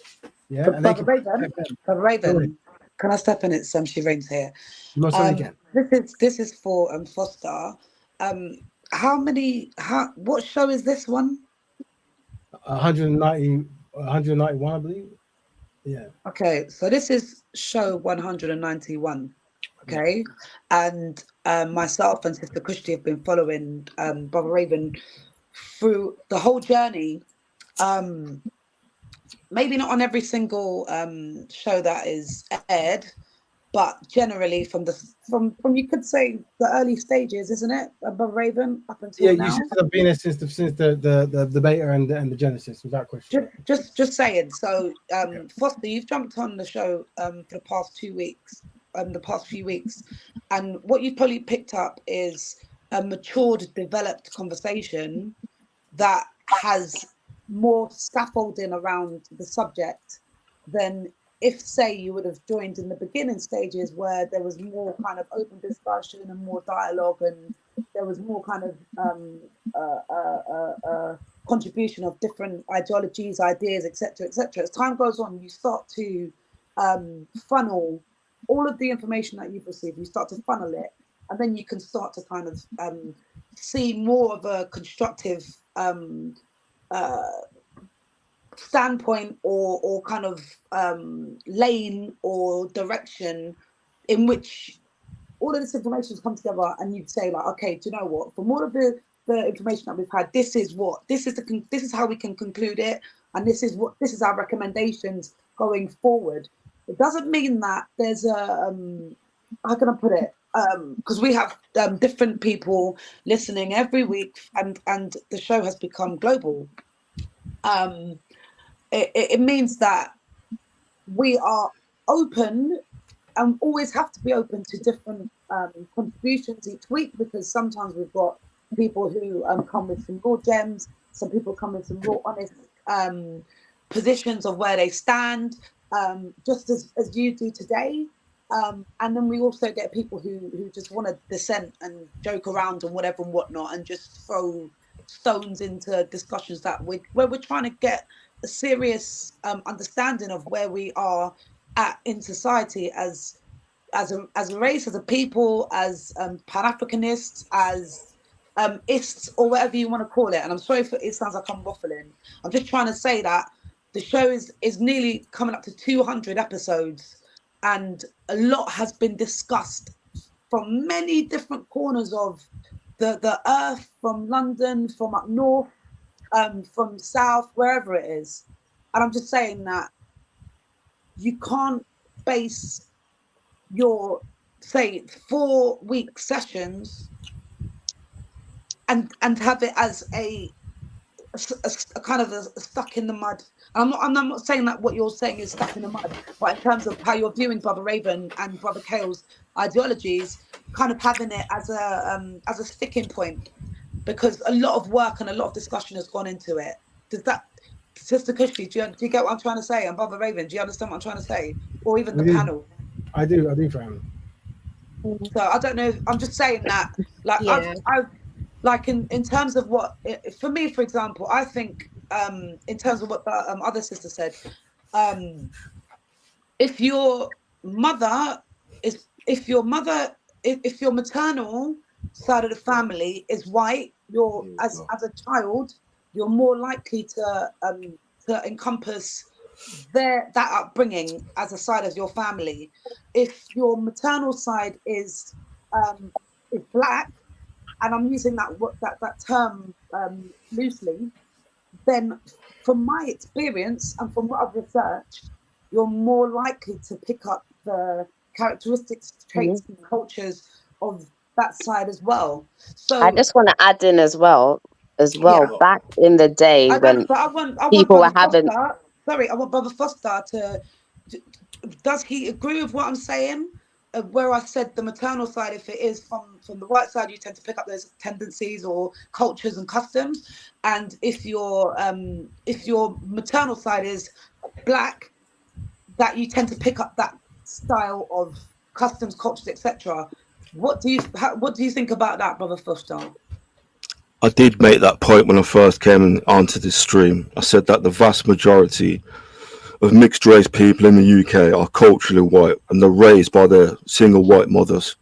Yeah, and they can. But Raven, can I step in? It's she rings here. Most certainly can. This is for Foster. What show is this one? 191, I believe. Yeah. Okay, so this is show 191. Okay, and myself and Sister Kushti have been following Brother Raven through the whole journey. Maybe not on every single show that is aired, but generally from you could say the early stages, isn't it, Brother Raven, up until now? Yeah, you have been there since the beta and the Genesis, without question. Just saying. So, Foster, you've jumped on the show for the past 2 weeks, the past few weeks, and what you've probably picked up is a matured, developed conversation that has more scaffolding around the subject than if, say, you would have joined in the beginning stages where there was more kind of open discussion and more dialogue, and there was more kind of contribution of different ideologies, ideas, etc., etc. As time goes on, you start to funnel all of the information that you've received. You start to funnel it, and then you can start to kind of see more of a constructive standpoint or kind of lane or direction in which all of this information has come together, and you'd say like, okay, do you know what? From all of the information that we've had, this is how we can conclude it, and this is our recommendations going forward. It doesn't mean that there's a how can I put it? Because we have different people listening every week, and the show has become global. It means that we are open and always have to be open to different contributions each week, because sometimes we've got people who come with some raw gems, some people come with some raw, honest positions of where they stand, just as you do today. And then we also get people who just want to dissent and joke around and whatever and whatnot, and just throw stones into discussions that where we're trying to get a serious understanding of where we are at in society as a race, as a people, as Pan-Africanists, as ists, or whatever you want to call it. And I'm sorry if it sounds like I'm waffling. I'm just trying to say that the show is nearly coming up to 200 episodes, and a lot has been discussed from many different corners of the earth, from London, from up north, from south, wherever it is. And I'm just saying that you can't base your, say, 4-week sessions and have it as a kind of a stuck in the mud. I'm not saying that what you're saying is stuck in the mud, but in terms of how you're viewing Brother Raven and Brother Kale's ideologies, kind of having it as a sticking point, because a lot of work and a lot of discussion has gone into it. Does that, Sister Kushti, do you get what I'm trying to say? And Brother Raven, do you understand what I'm trying to say? Or even the panel? I do, family. So I don't know. I'm just saying that, like, Yeah. I've like in terms of what, for me, for example, I think in terms of what the other sister said, if your maternal side of the family is white, you're as a child, you're more likely to encompass that upbringing as a side of your family. If your maternal side is black, and I'm using that term loosely, then from my experience and from what I've researched, you're more likely to pick up the characteristics, traits, and cultures of that side as well. So I just want to add in as well. Yeah. Back in the day when I want people were Brother having. Foster, sorry, I want Brother Foster to. Does he agree with what I'm saying? Where I said the maternal side, if it is from the white side, you tend to pick up those tendencies or cultures and customs, and if your maternal side is black, that you tend to pick up that style of customs, cultures, etc. What do you think about that, Brother Foster? I did make that point when I first came onto this stream. I said that the vast majority of mixed race people in the UK are culturally white and they're raised by their single white mothers.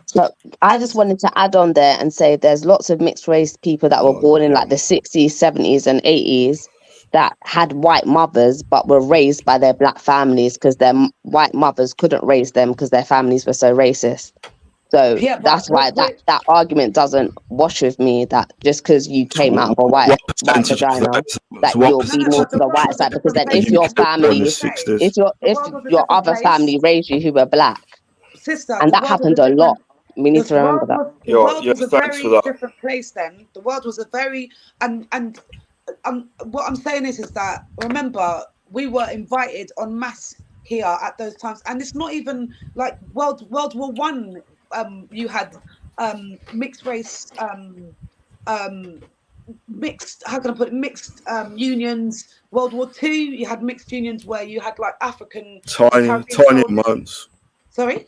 So I just wanted to add on there and say there's lots of mixed race people that were born in like the 60s, 70s and 80s that had white mothers but were raised by their black families because their white mothers couldn't raise them because their families were so racist. So Yeah, that's why that argument doesn't wash with me, that just because you came out of a white vagina that you'll be more to the white side, because then if your family, if your other family raised you who were black, Sister, and that happened a lot, we need to remember that. The world was a very different place then. The world was a very and what I'm saying is that, remember, we were invited en masse here at those times, and it's not even like World War One. You had mixed race, mixed. How can I put it? Mixed unions. World War Two, you had mixed unions where you had like African, Tiny amounts. Sorry.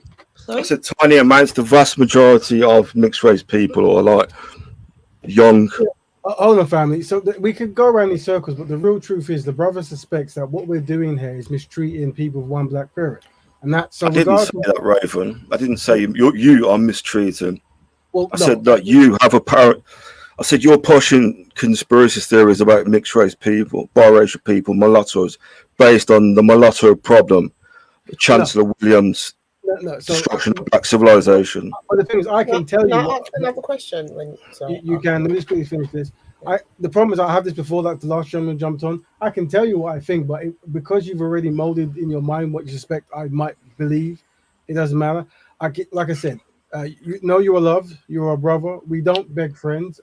I said tiny amounts. The vast majority of mixed race people are like young. Hold on, family. So we could go around these circles, but the real truth is the brother suspects that what we're doing here is mistreating people with one black parent, and that. So I didn't say that, Raven. I didn't say you are mistreating. I said that you have a parent. I said you're pushing conspiracy theories about mixed race people, biracial people, mulattoes, based on the mulatto problem, Chancellor Williams' destruction of black civilization. But the thing is, I can tell you. Can I ask another question? You can. Let me just quickly finish this. The problem is I have this before that the last gentleman jumped on. I can tell you what I think, but because you've already molded in your mind what you suspect I might believe, it doesn't matter. Like I said, you know you are loved. You are a brother. We don't beg friends.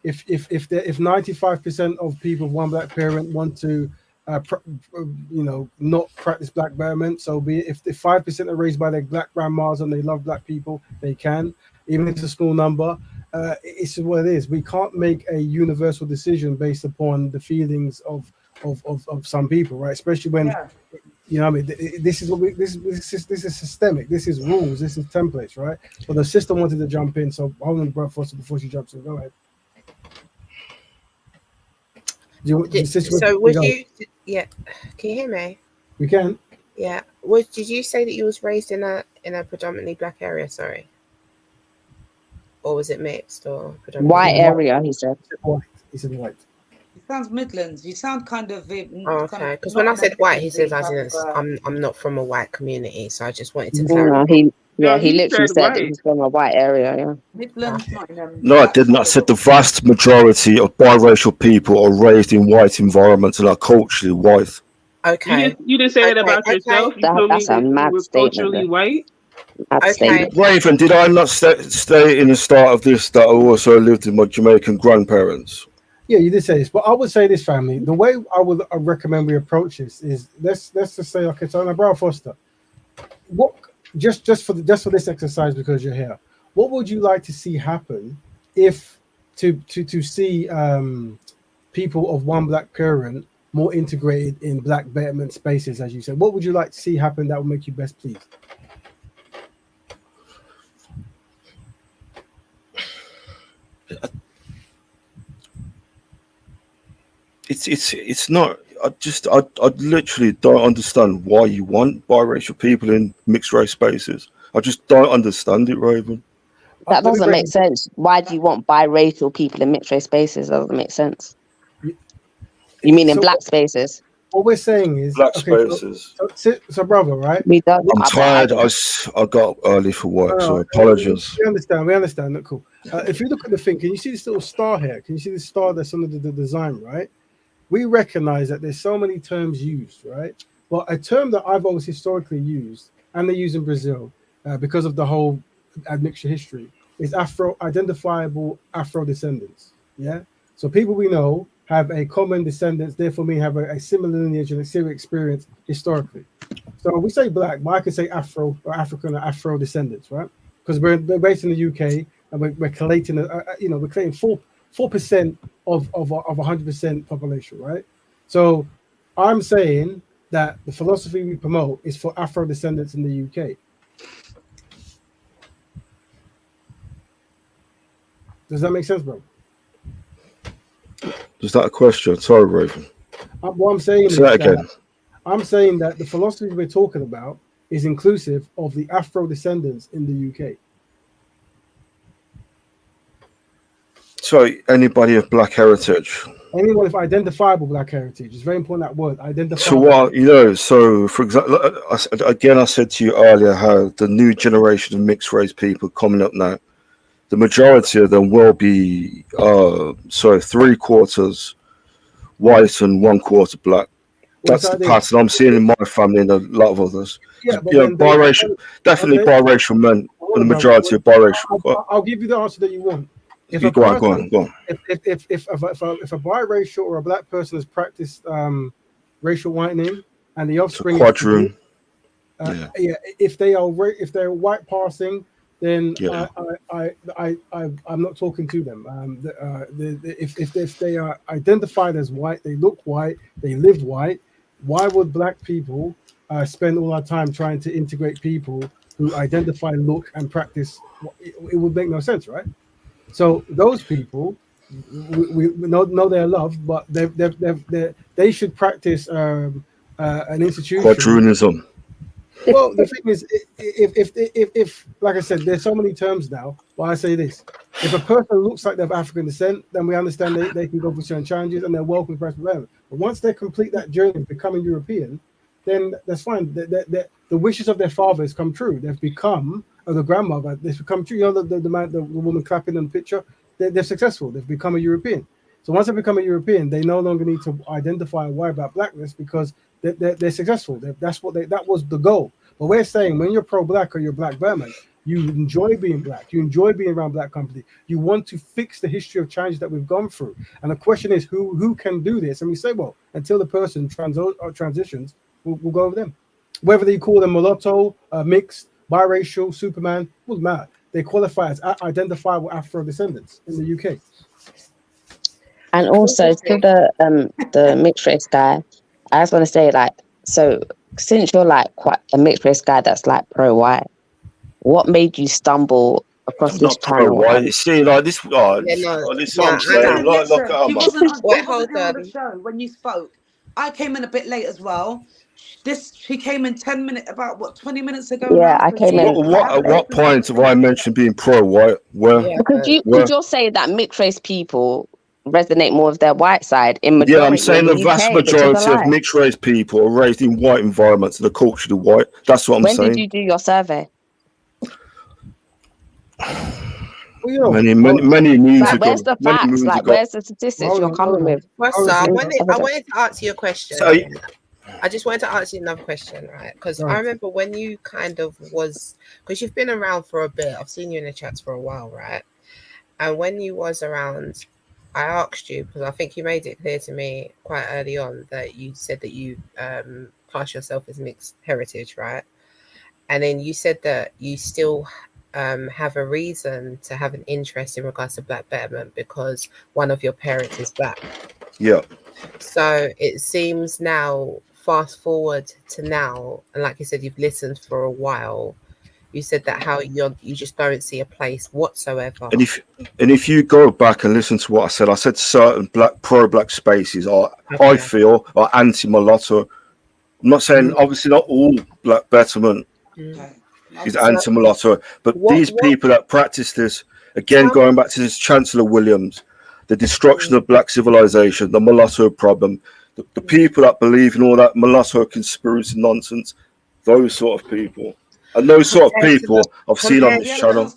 If 95% of people with one black parent want to, not practice black betterment, so be it. If 5% are raised by their black grandmas and they love black people, they can. Even if it's a small number, it's what it is. We can't make a universal decision based upon the feelings of some people, right? Especially when You know what I mean? This is what this is systemic. This is rules. This is templates, right? But the sister wanted to jump in, so hold on, bro, first before she jumps in. Go ahead. So was you? Yeah, can you hear me? We can. Yeah. Did you say that you was raised in a predominantly black area? Sorry. Or was it mixed or predominantly White area, he said. White. He said white. It sounds Midlands. You sound kind of. Okay, because when I said white, he says I'm not from a white community, so I just wanted to No, clarify. he literally said that he's from a white area. Yeah. Midlands, No, I didn't. I said the vast majority of biracial people are raised in white environments and are culturally white. Okay. You didn't say that about yourself. You told me that you were culturally white. Raven, did I not state in the start of this that I also lived with my Jamaican grandparents? Yeah, you did say this, but I would say this, family. The way I recommend we approach this is let's just say, okay, so now, Brown Foster, what just for this exercise, because you're here, what would you like to see happen if to see people of one black parent more integrated in black betterment spaces, as you said? What would you like to see happen that would make you best pleased? It's not. I literally don't understand why you want biracial people in mixed race spaces. I just don't understand it, Raven. That doesn't make sense. Why do you want biracial people in mixed race spaces? That doesn't make sense. You mean in black spaces? What we're saying is black spaces. So brother, right? I'm tired. I got early for work, so apologies. We understand. Look, cool. If you look at the thing, can you see this little star here? Can you see the star that's under the design, right? We recognize that there's so many terms used, right? But a term that I've always historically used, and they use in Brazil because of the whole admixture history, is identifiable Afro descendants. Yeah. So people we know have a common descendants, therefore we have a similar lineage and a similar experience historically. So we say black, but I could say Afro or African or Afro descendants, right? Because we're based in the UK and we're collating, we're collating 4% of 100% population, right? So I'm saying that the philosophy we promote is for Afro descendants in the UK. Does that make sense, bro? Is that a question? Sorry, Raven. What I'm saying Say that again. I'm saying that the philosophy we're talking about is inclusive of the Afro descendants in the UK. So anybody of black heritage. Anyone with identifiable black heritage. It's very important, that word, identifiable. So what, so for example, I said to you earlier how the new generation of mixed race people coming up now, the majority of them will be 3/4 white and 1/4 black. That's the pattern I'm seeing in my family and a lot of others. Yeah, but biracial, definitely biracial men, and the majority of biracial. I'll give you the answer that you want. If go on. If a biracial or a black person has practiced racial whitening and the offspring, quadroon. If they're white passing, then I'm not talking to them. If they are identified as white, they look white, they live white. Why would black people spend all our time trying to integrate people who identify, look, and practice? It would make no sense, right? So those people, we know they're loved, but they should practice an institution. Quadroonism. Well, the thing is, if like I said, there's so many terms now. But I say this: if a person looks like they have African descent, then we understand they can go through certain challenges and they're welcome to press development. But once they complete that journey of becoming European, then that's fine. The wishes of their fathers come true. They've become, or the grandmother, they've become true. You know, the woman clapping in the picture. They're successful. They've become a European. So once they become a European, they no longer need to identify and worry about blackness because they're successful. That was the goal. But we're saying when you're pro-black or you're black Burman, you enjoy being black. You enjoy being around black company. You want to fix the history of change that we've gone through. And the question is, who can do this? And we say, well, until the person transitions, we'll go over them. Whether they call them mulatto, mixed, biracial, Superman, doesn't matter. They qualify as identifiable Afro descendants in the UK. And also to the mixed race guy, I just want to say, like, So since you're like quite a mixed race guy that's like pro-white, what made you stumble across I'm this not pro channel? white. You see, like this. Oh, Yeah, no, this is no, what I'm saying. Like, look Listen, at she my. wasn't on, Wait, she hold wasn't here on the on. show when you spoke. I came in a bit late as well. She came in 10 minutes, about what, 20 minutes ago Yeah, now. I So came she in. At what point have I mentioned being pro white? Where? Because you're saying that mixed race people resonate more with their white side in Yeah, I'm majority in saying the the vast UK, which is a majority of lie. mixed race people are raised in white environments and are culturally white. That's what I'm When did saying. you do your survey? Many moons Like, ago. where's the Many facts? moons Like, ago. where's the statistics you're coming with? What's up? Hold I on. wanted to ask you a question. So, I just wanted to ask you another question, right? Because I remember when you kind of was, because you've been around for a bit. I've seen you in the chats for a while, right? And when you was around, I asked you, because I think you made it clear to me quite early on that you said that you class yourself as mixed heritage, right? And then you said that you still have a reason to have an interest in regards to Black Betterment because one of your parents is Black. Yeah. So it seems now, fast forward to now, and like you said, you've listened for a while. You said that how you just don't see a place whatsoever. And if you go back and listen to what I said certain pro-black spaces I feel are anti-mulatto. I'm not saying obviously not all Black Betterment is anti-mulatto, but these people that practice this, again going back to this Chancellor Williams, the destruction of black civilization, the mulatto problem, the people that believe in all that mulatto conspiracy nonsense, those sort of people. And those sort of people I've seen on this channel.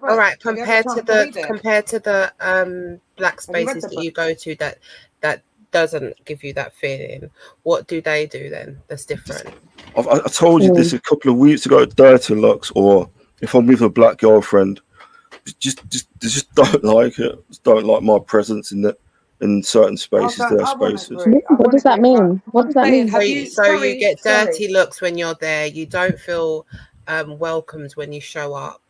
All right, compared to the black spaces that you go to that doesn't give you that feeling, what do they do then that's different? I told you this a couple of weeks ago at Dirty Lux, or if I'm with a black girlfriend, just don't like it. Just don't like my presence in certain spaces, their spaces. What does that mean? What does that mean? So you get dirty looks when you're there. You don't feel welcomed when you show up.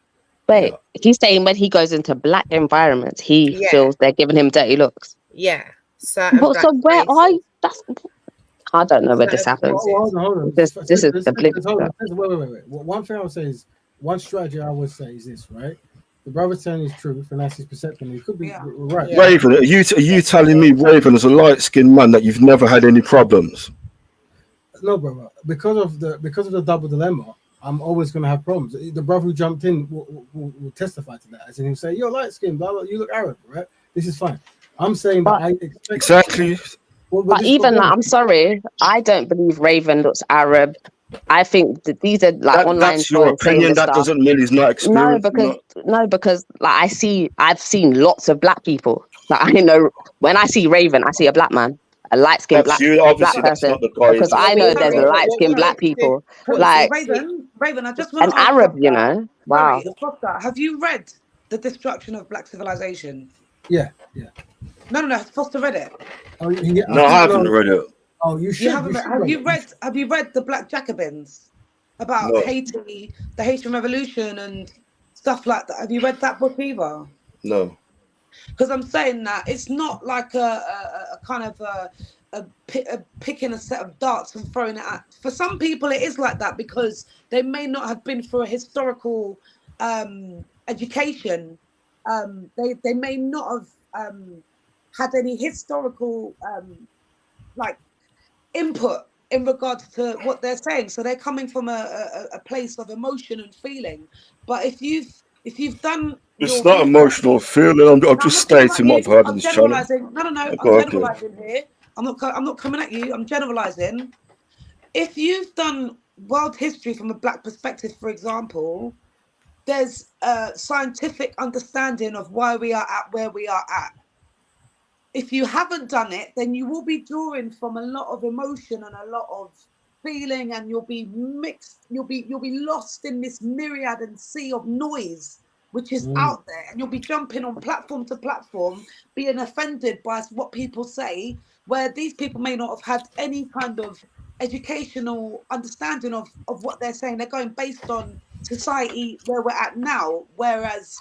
Wait, he's saying when he goes into black environments, he feels they're giving him dirty looks. Yeah. So where are you? I don't know where this happens. Hold on. This is the blip. Wait. One thing I would say is, one strategy I would say is this, right? The brother's telling his truth, and that's his perception. He could be right. Raven, are you telling me, Raven, as a light-skinned man, that you've never had any problems? No, brother. Because of the double dilemma, I'm always going to have problems. The brother who jumped in will testify to that, as in he'll say, "You're light skinned, blah blah. You look Arab, right? This is fine." I'm saying that I expect exactly. But even like, I'm sorry, I don't believe Raven looks Arab. I think that these are like online. That's your opinion. That doesn't mean he's not experienced. No, because like I've seen lots of black people. Like I know when I see Raven, I see a black man, a light skinned black person. Because I know there's light skinned black people. Like Raven, I just want an to ask Arab, Foster, you know. Wow. Sorry, Foster, have you read The Destruction of Black Civilization? Yeah. No. Foster read it. No, I haven't read it. Oh, you should. Have you read The Black Jacobins about Haiti, the Haitian Revolution, and stuff like that? Have you read that book either? No. Because I'm saying that it's not like a kind of a picking a set of darts and throwing it at. For some people, it is like that because they may not have been through a historical education. They may not have had any historical like input in regards to what they're saying. So they're coming from a place of emotion and feeling. But if you've done it's not emotional feeling. I'm just stating what I've heard on this channel. No. I'm generalizing here. I'm not coming at you. I'm generalizing. If you've done world history from a black perspective, for example, there's a scientific understanding of why we are at where we are at. If you haven't done it, then you will be drawing from a lot of emotion and a lot of feeling, and you'll be mixed. You'll be lost in this myriad and sea of noise which is out there, and you'll be jumping on platform to platform, being offended by what people say, where these people may not have had any kind of educational understanding of what they're saying. They're going based on society where we're at now, whereas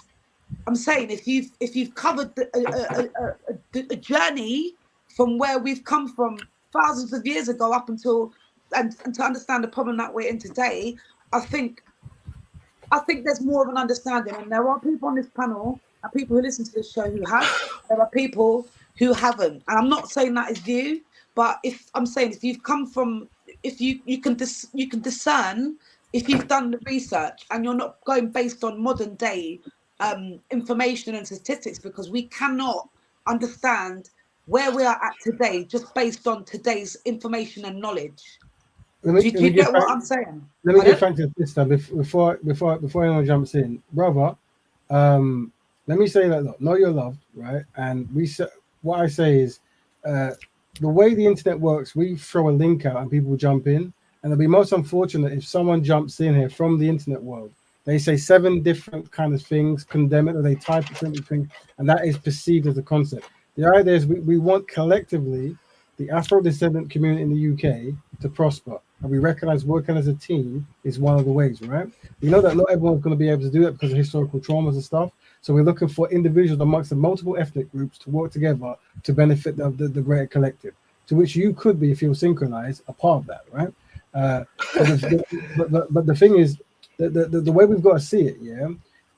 I'm saying if you've covered a journey from where we've come from thousands of years ago up until and to understand the problem that we're in today, I think there's more of an understanding, and there are people on this panel and people who listen to this show who have. There are people who haven't, and I'm not saying that is you, but if you've come from, if you can discern, if you've done the research and you're not going based on modern day information and statistics, because we cannot understand where we are at today just based on today's information and knowledge. Do you get what I'm saying? Let me get Frank to this time before anyone jumps in, brother. Let me say that, look, know you're loved, right? And what I say is, the way the internet works, we throw a link out and people jump in, and it'll be most unfortunate if someone jumps in here from the internet world. They say 7 different kind of things, condemn it, or they type different things, and that is perceived as a concept. The idea is we want collectively the Afro-descendant community in the UK to prosper, and we recognize working as a team is one of the ways, right? We know that not everyone's going to be able to do that because of historical traumas and stuff, so we're looking for individuals amongst the multiple ethnic groups to work together to benefit the greater collective, to which you could be, if you're synchronized, a part of that, right? But the thing is, the way we've got to see it,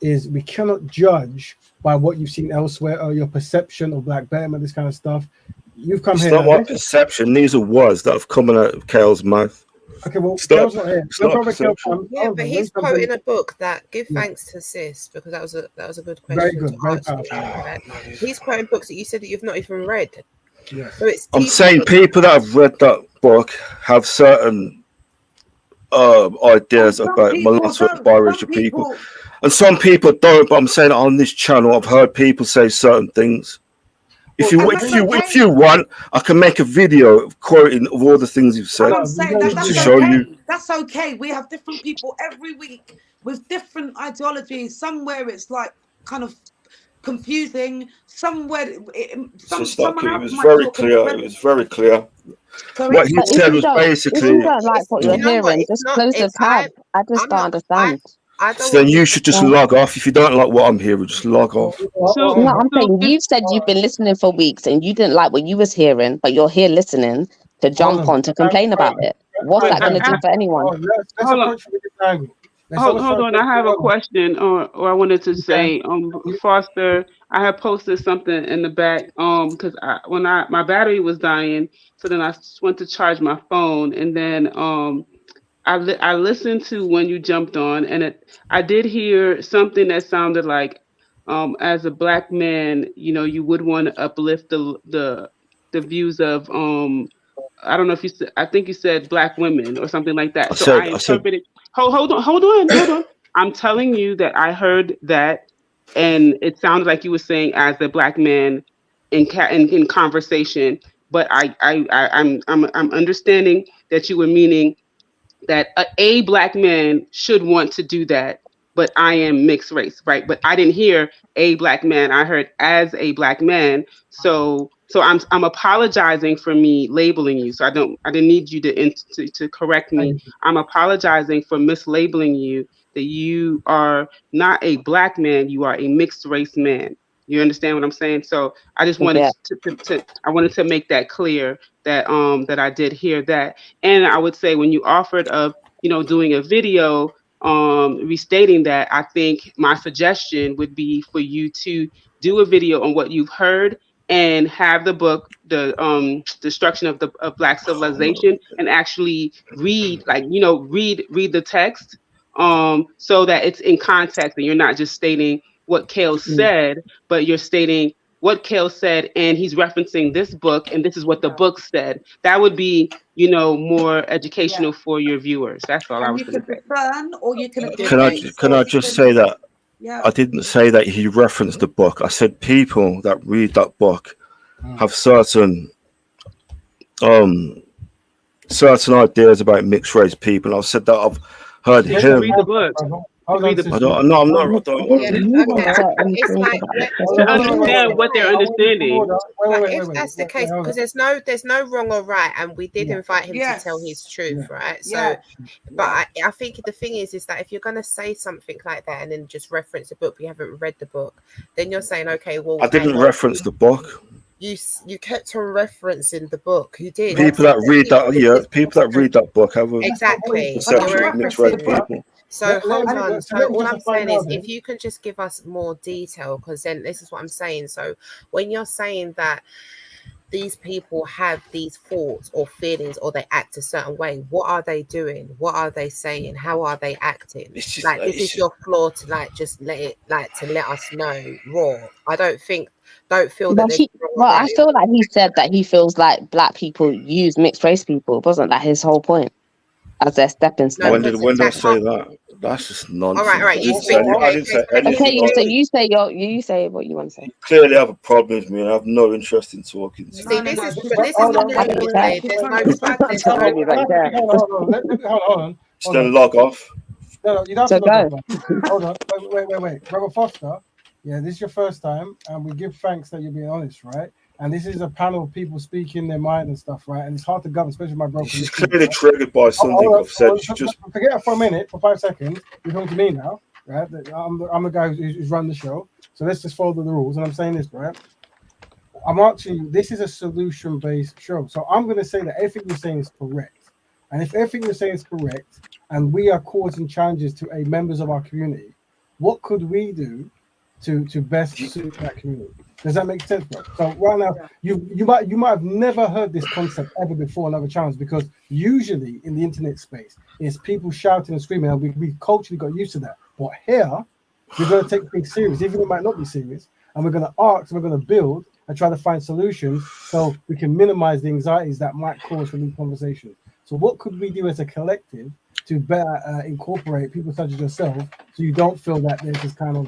is we cannot judge by what you've seen elsewhere or your perception of Black Betterment, this kind of stuff. You've come it's here. It's not my perception. These are words that have come out of Kale's mouth. Okay, well, Kale's not here. Yeah, but he's quoting a book that give thanks to sis, because that was a good question. Very good, very powerful. Right? He's quoting books that you said that you've not even read. Yeah. So it's I'm saying people that have read that book have certain ideas about mulatto and biracial people, and some people don't. But I'm saying on this channel, I've heard people say certain things. If you want, I can make a video quoting of all the things you've said to show you. That's okay. We have different people every week with different ideologies. Somewhere it's like kind of confusing. Somewhere, It was very clear. It was very clear. What he said was basically. If you don't like what you're hearing, just close the tab. I just don't understand. So then you should just log off. If you don't like what I'm hearing, just log off. No, I'm saying you said you've been listening for weeks and you didn't like what you was hearing, but you're here listening to jump on to complain about it. What's that going to do for anyone? Hold on. I have a question, or I wanted to say, Foster, I have posted something in the back, because when my battery was dying, so then I went to charge my phone, and then I listened to when you jumped on, and I did hear something that sounded like, as a Black man, you would want to uplift the views of I don't know if you said, I think you said Black women or something like that. I interpreted. Hold on. I'm telling you that I heard that, and it sounded like you were saying as a Black man in conversation. But I'm understanding that you were meaning that a Black man should want to do that, but I am mixed race, right? But I didn't hear a Black man. I heard as a Black man. So I'm apologizing for me labeling you. So I didn't need you to correct me. I'm apologizing for mislabeling you, that you are not a Black man, you are a mixed race man. You understand what I'm saying? So I just wanted to make that clear, that that I did hear that. And I would say when you offered of doing a video restating that, I think my suggestion would be for you to do a video on what you've heard and have the book, the Destruction of Black Civilization, and actually read the text, so that it's in context and you're not just stating what Kale said, but you're stating what Kale said, and he's referencing this book, and this is what the book said. That would be, more educational for your viewers. That's all I was going to say. Or you can Can I just say that? Yeah. I didn't say that he referenced the book. I said people that read that book have certain ideas about mixed race people. I've said that. I've heard him. Read the book. I'm not. To understand what they're understanding. If that's the case, because there's no wrong or right, and we did invite him to tell his truth, right? So, but I think the thing is that if you're going to say something like that and then just reference a book, but you haven't read the book, then you're saying, okay, well, I didn't reference the book. you kept on referencing the book. You did. People that read that, people that read that book have a Exactly. perception You're of mixed race referencing it. people. So hold let on. me So all I'm justify saying now is, then. if you can just give us more detail, because then this is what I'm saying. So when you're saying that these people have these thoughts or feelings, or they act a certain way, what are they doing? What are they saying? How are they acting? It's just, Like, this is your flaw to like just let it, like, to let us know raw. I don't feel that But there's wrong or I right. feel like he said that he feels like black people use mixed race people. Wasn't that his whole point? As their stepping No, stone. because I that say can't. that? That's just All nonsense. right. I You didn't say speak. I Okay, didn't okay. say So let me anything. You say what you want to say. You clearly have a problem with me, and I have no interest in talking to see. you. This is, She's but this is Hold the on, point. wait, You wait, said wait, there's no wait. fact. There's no. Hold on. Hold Then on. log off. No, you don't So have to log go. off. Hold on. Wait. Brother Foster, yeah, this is your first time, and we give thanks that you're being honest, right? And this is a panel of people speaking their mind and stuff, right? And it's hard to govern, especially my broken. She's clearly triggered by something I've said. She just forget it for a minute, for 5 seconds. You're coming to me now, right? I'm the guy who's run the show. So let's just follow the rules. And I'm saying this, right? I'm asking you, this is a solution-based show. So I'm going to say that everything you're saying is correct. And if everything you're saying is correct, and we are causing challenges to members of our community, what could we do to best suit that community? Does that make sense, bro? So right now, you might have never heard this concept ever before in other channels, because usually in the internet space, it's people shouting and screaming, and we culturally got used to that. But here, we're going to take things serious, even though it might not be serious, and we're going to ask, we're going to build, and try to find solutions so we can minimize the anxieties that might cause from these conversations. So what could we do as a collective to better incorporate people such as yourself, so you don't feel that there's this kind of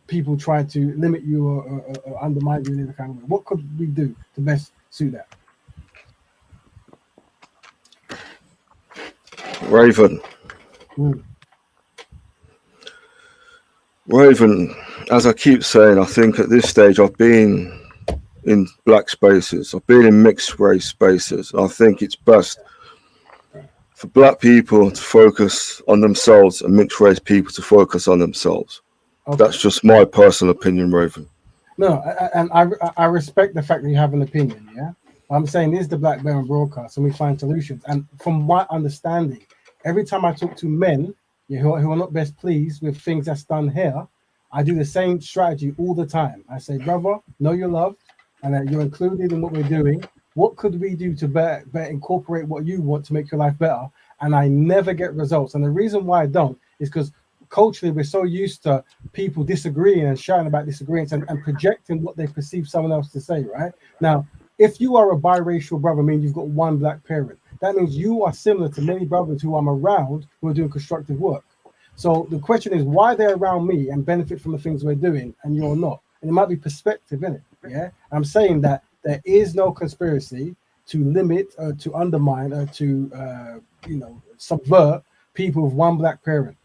people trying to limit you or undermine you in any kind of way? What could we do to best suit that? Raven. Raven, as I keep saying, I think at this stage I've been in black spaces, I've been in mixed race spaces. I think it's best for black people to focus on themselves and mixed race people to focus on themselves. Okay. That's just my personal opinion, Raven. No, and I respect the fact that you have an opinion, yeah? I'm saying this is the Black Bear broadcast, and we find solutions. And from my understanding, every time I talk to men who are not best pleased with things that's done here, I do the same strategy all the time. I say, brother, know your love, and that you're included in what we're doing. What could we do to better incorporate what you want to make your life better? And I never get results. And the reason why I don't is because culturally we're so used to people disagreeing and shouting about disagreements and projecting what they perceive someone else to say, right? Now, if you are a biracial brother, meaning you've got one black parent, that means you are similar to many brothers who I'm around who are doing constructive work. So the question is, why they're around me and benefit from the things we're doing and you're not? And it might be perspective in it, yeah? I'm saying that there is no conspiracy to limit, to undermine, or to, subvert people with one black parent.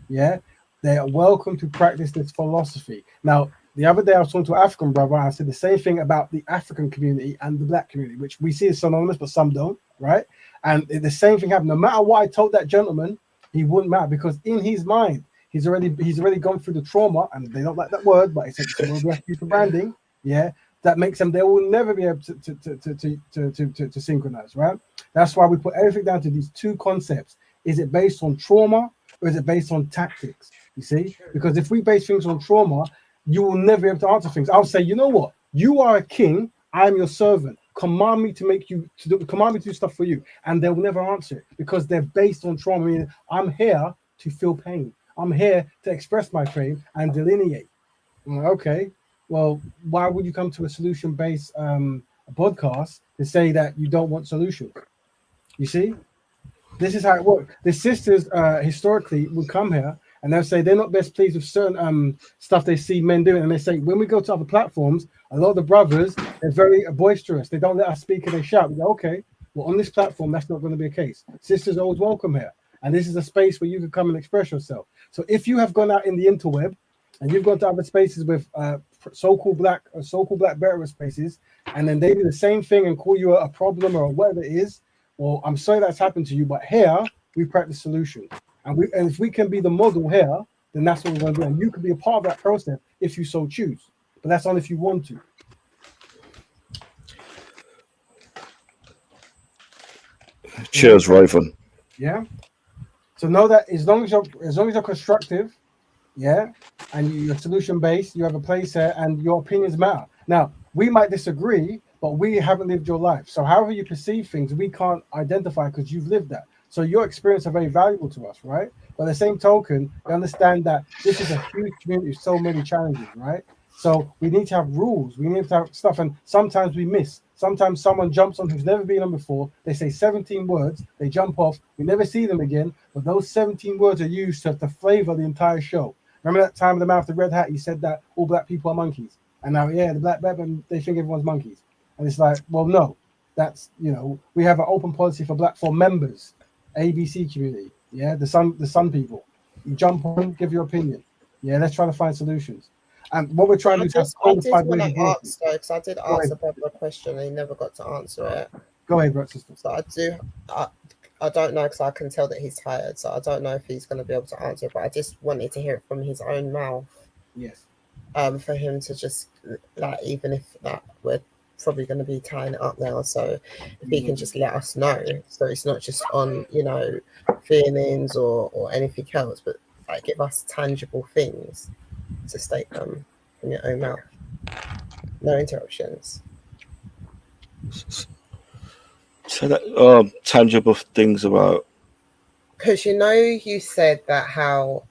Yeah, they are welcome to practice this philosophy. Now, the other day I was talking to an African brother, and I said the same thing about the African community and the black community, which we see as synonymous, but some don't, right? And the same thing happened. No matter what I told that gentleman, he wouldn't matter, because in his mind, he's already gone through the trauma, and they don't like that word, but it's a word we have to use for branding. Yeah, that makes them, they will never be able to synchronize, right? That's why we put everything down to these two concepts. Is it based on trauma, or is it based on tactics? You see, because if we base things on trauma, you will never be able to answer things. I'll say, you know what? You are a king. I'm your servant. Command me command me to do stuff for you, and they will never answer it because they're based on trauma. I mean, I'm here to feel pain. I'm here to express my pain and delineate. Okay, well, why would you come to a solution-based podcast to say that you don't want solutions? You see? This is how it works. The sisters historically would come here and they'll say they're not best pleased with certain stuff they see men doing. And they say, when we go to other platforms, a lot of the brothers, they're very boisterous. They don't let us speak and they shout. We go, okay, well, on this platform, that's not going to be a case. Sisters are always welcome here. And this is a space where you can come and express yourself. So if you have gone out in the interweb and you've gone to other spaces with so-called black better spaces, and then they do the same thing and call you a problem or whatever it is, well, I'm sorry that's happened to you, but here we practice solutions. And if we can be the model here, then that's what we're going to do. And you can be a part of that process if you so choose. but that's only if you want to. Cheers, Raven. Yeah. So know that as long as you're constructive, yeah, and you're solution based, you have a place there, and your opinions matter. Now we might disagree, but we haven't lived your life. So however you perceive things, we can't identify because you've lived that. So your experience are very valuable to us, right? But at the same token, we understand that this is a huge community with so many challenges, right? So we need to have rules. We need to have stuff, and sometimes we miss. Sometimes someone jumps on who's never been on before. They say 17 words. They jump off. We never see them again. But those 17 words are used to flavor the entire show. Remember that time of the man with the red hat? He said that all black people are monkeys. And now, yeah, the black Batman, they think everyone's monkeys. And it's like, well, no. That's, we have an open policy for members, ABC community. Yeah, the sun people. You jump on, give your opinion. Yeah, let's try to find solutions. And what we're trying to do is have I did codified want ways of to working. ask though, because I did ask the brother a question and he never got to answer it. Go ahead, brother, sister. So I don't know, because I can tell that he's tired. So I don't know if he's going to be able to answer it, but I just wanted to hear it from his own mouth. Yes. For him to just, like, even if that we're probably going to be tying it up now, so if he can just let us know, so it's not just on feelings or anything else, but like give us tangible things to state them from your own mouth. No interruptions. So that tangible things about, because you said that how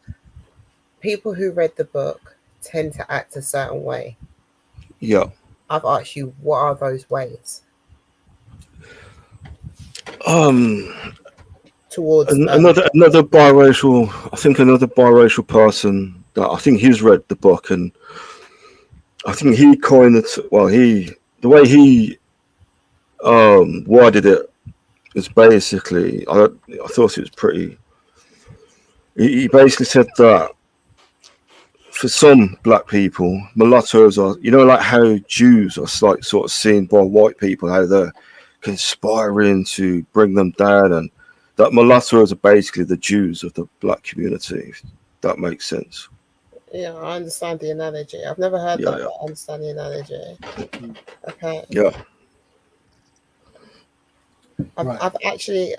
people who read the book tend to act a certain way. yeah. I've asked you, what are those ways? Towards another biracial, I think another biracial person that I think he's read the book, and I think he coined it. Well, the way he worded it is basically, I thought it was pretty. He basically said that for some black people, mulattoes are, like how Jews are like sort of seen by white people, how they're conspiring to bring them down, and that mulattoes are basically the Jews of the black community. If that makes sense. Yeah, I understand the analogy. I've never heard that, but I understand the analogy. Okay. Yeah. I've actually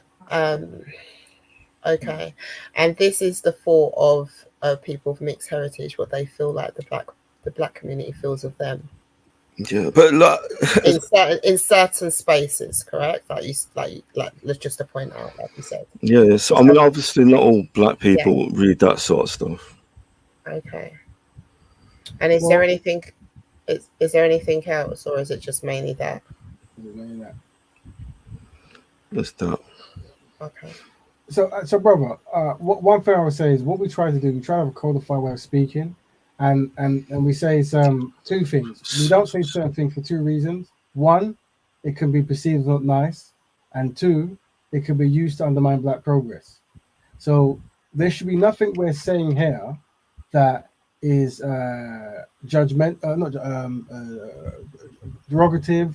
okay, and this is the thought of people of mixed heritage, what they feel like the black community feels of them. Yeah, but like in certain spaces, correct? Like just to point out, like you said. Yeah, so I mean, obviously, not all black people read that sort of stuff. Okay. And is there anything? Is there anything else, or is it just mainly that? That's that. Okay. So brother, one thing I would say is what we try to do. We try to have a codified way of speaking, and we say two things. We don't say certain things for two reasons. One, it can be perceived as not nice, and two, it can be used to undermine black progress. So there should be nothing we're saying here that is derogative,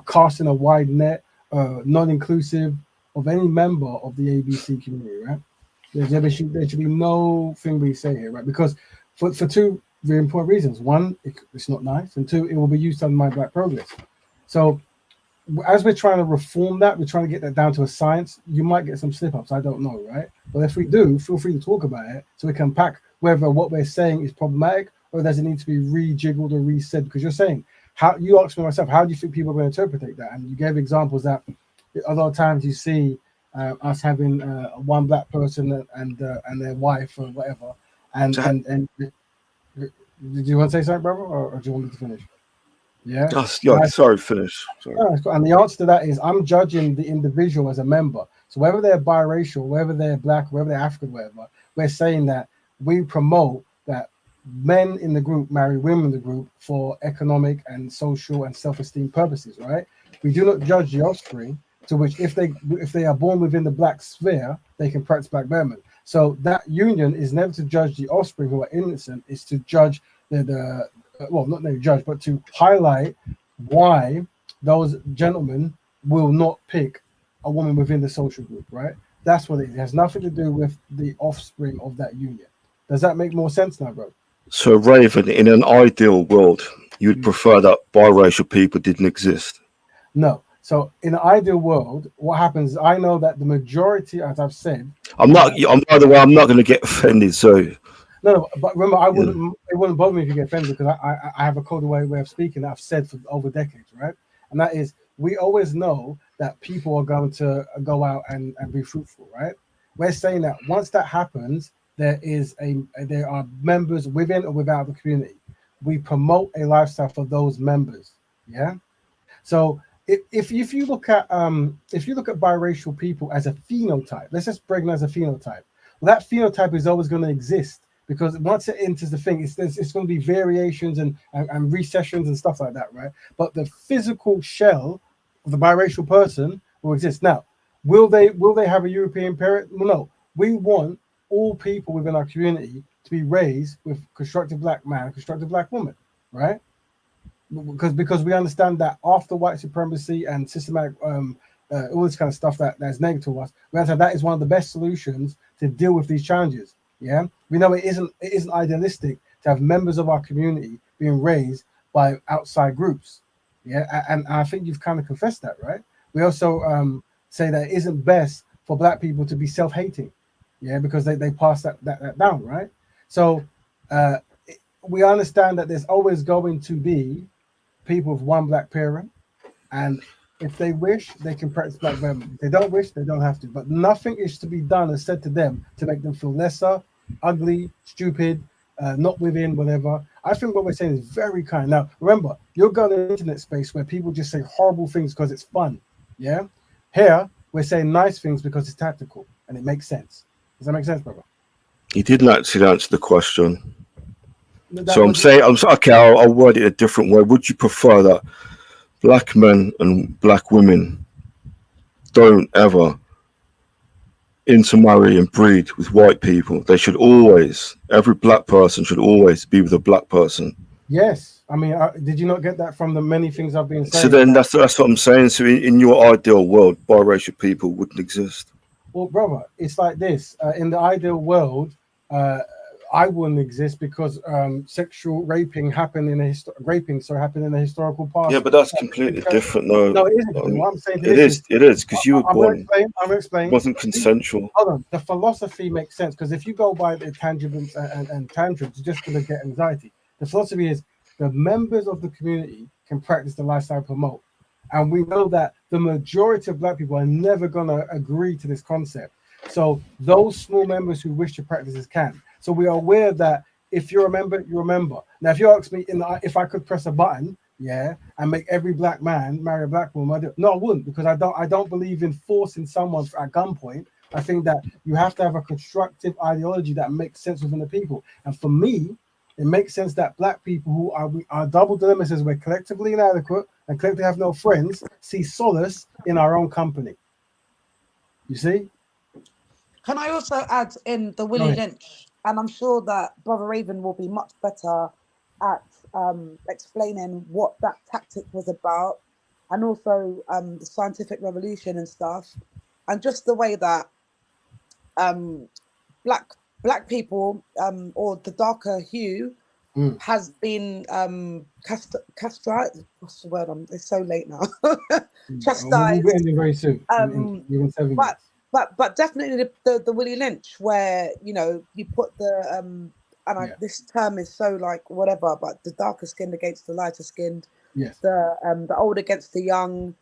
casting a wide net, non-inclusive of any member of the ABC community, right? There should be no thing we say here, right? Because for two very important reasons. One, it's not nice, and two, it will be used to undermine black progress. So as we're trying to reform that, we're trying to get that down to a science. You might get some slip-ups, I don't know, right? But if we do, feel free to talk about it so we can unpack whether what we're saying is problematic or does it need to be rejiggled or resaid. Because you're saying, how do you think people are going to interpret that? And you gave examples that a lot of times you see us having one black person and their wife or whatever. And did you want to say something, brother, or do you want me to finish? Yeah. Sorry, finish. Sorry. And the answer to that is I'm judging the individual as a member. So whether they're biracial, whether they're black, whether they're African, whatever, we're saying that we promote that men in the group marry women in the group for economic and social and self-esteem purposes, right? We do not judge the offspring, to which if they are born within the black sphere, they can practice black betterment. So that union is never to judge the offspring who are innocent, it's to judge well, not necessarily judge, but to highlight why those gentlemen will not pick a woman within the social group, right? That's what it is. It has nothing to do with the offspring of that union. Does that make more sense now, bro? So, Raven, in an ideal world, you'd prefer that biracial people didn't exist. No. So in an ideal world, what happens? I know that the majority, as I've said, I'm not. By the way, I'm not going to get offended. So, no, but remember, I wouldn't. It wouldn't bother me if you get offended because I have a coded way of speaking that I've said for over decades, right? And that is, we always know that people are going to go out and be fruitful, right? We're saying that once that happens, there are members within or without the community. We promote a lifestyle for those members, yeah. So if you look at biracial people as a phenotype, let's just break them as a phenotype. Well, that phenotype is always going to exist because once it enters the thing, it's going to be variations and recessions and stuff like that, right? But the physical shell of the biracial person will exist. Now, will they have a European parent? Well, no. We want all people within our community to be raised with constructive black man, constructive black woman, right? Because we understand that after white supremacy and systematic all this kind of stuff that's negative to us, we understand that is one of the best solutions to deal with these challenges. Yeah, we know it isn't idealistic to have members of our community being raised by outside groups. Yeah, and I think you've kind of confessed that, right? We also say that it isn't best for black people to be self-hating, yeah, because they pass that down, right? So we understand that there's always going to be people with one black parent, and if they wish, they can practice black Betterment. If they don't wish, they don't have to. But nothing is to be done and said to them to make them feel lesser, ugly, stupid, not within, whatever. I think what we're saying is very kind. Now, remember, you're going to an internet space where people just say horrible things because it's fun. Yeah? Here, we're saying nice things because it's tactical and it makes sense. Does that make sense, brother? he didn't actually answer the question. That So I'm was- saying, okay, I'll word it a different way. Would you prefer that black men and black women don't ever intermarry and breed with white people? They should always, every black person should always be with a black person. Yes. I mean, did you not get that from the many things I've been saying? So then that's what I'm saying. So in your ideal world, biracial people wouldn't exist. Well, brother, it's like this. In the ideal world, I wouldn't exist because sexual raping happened in a historical past. Yeah, but that's completely different. No, it isn't. What I'm saying it is because you were born. I'm gonna explain. Wasn't consensual. Hold on. The philosophy makes sense because if you go by the tangibles and tantrums, you're just gonna get anxiety. The philosophy is the members of the community can practice the lifestyle promote. And we know that the majority of black people are never going to agree to this concept. So those small members who wish to practice this can. So we are aware that if you're a member, you're a member. Now, if you ask me if I could press a button, yeah, and make every black man marry a black woman, no, I wouldn't, because I don't believe in forcing someone at gunpoint. I think that you have to have a constructive ideology that makes sense within the people. And for me, it makes sense that black people who are double dilemma says we're collectively inadequate and collectively have no friends see solace in our own company. You see? Can I also add in the Willie Lynch? And I'm sure that Brother Raven will be much better at explaining what that tactic was about, and also the scientific revolution and stuff, and just the way that black people or the darker hue has been castrated. What's the word? It's so late now. Chastised. We'll be ending very soon. In 7 minutes. But definitely the Willie Lynch, where you put the this term is so like whatever, but the darker skinned against the lighter skinned, yes, the old against the young,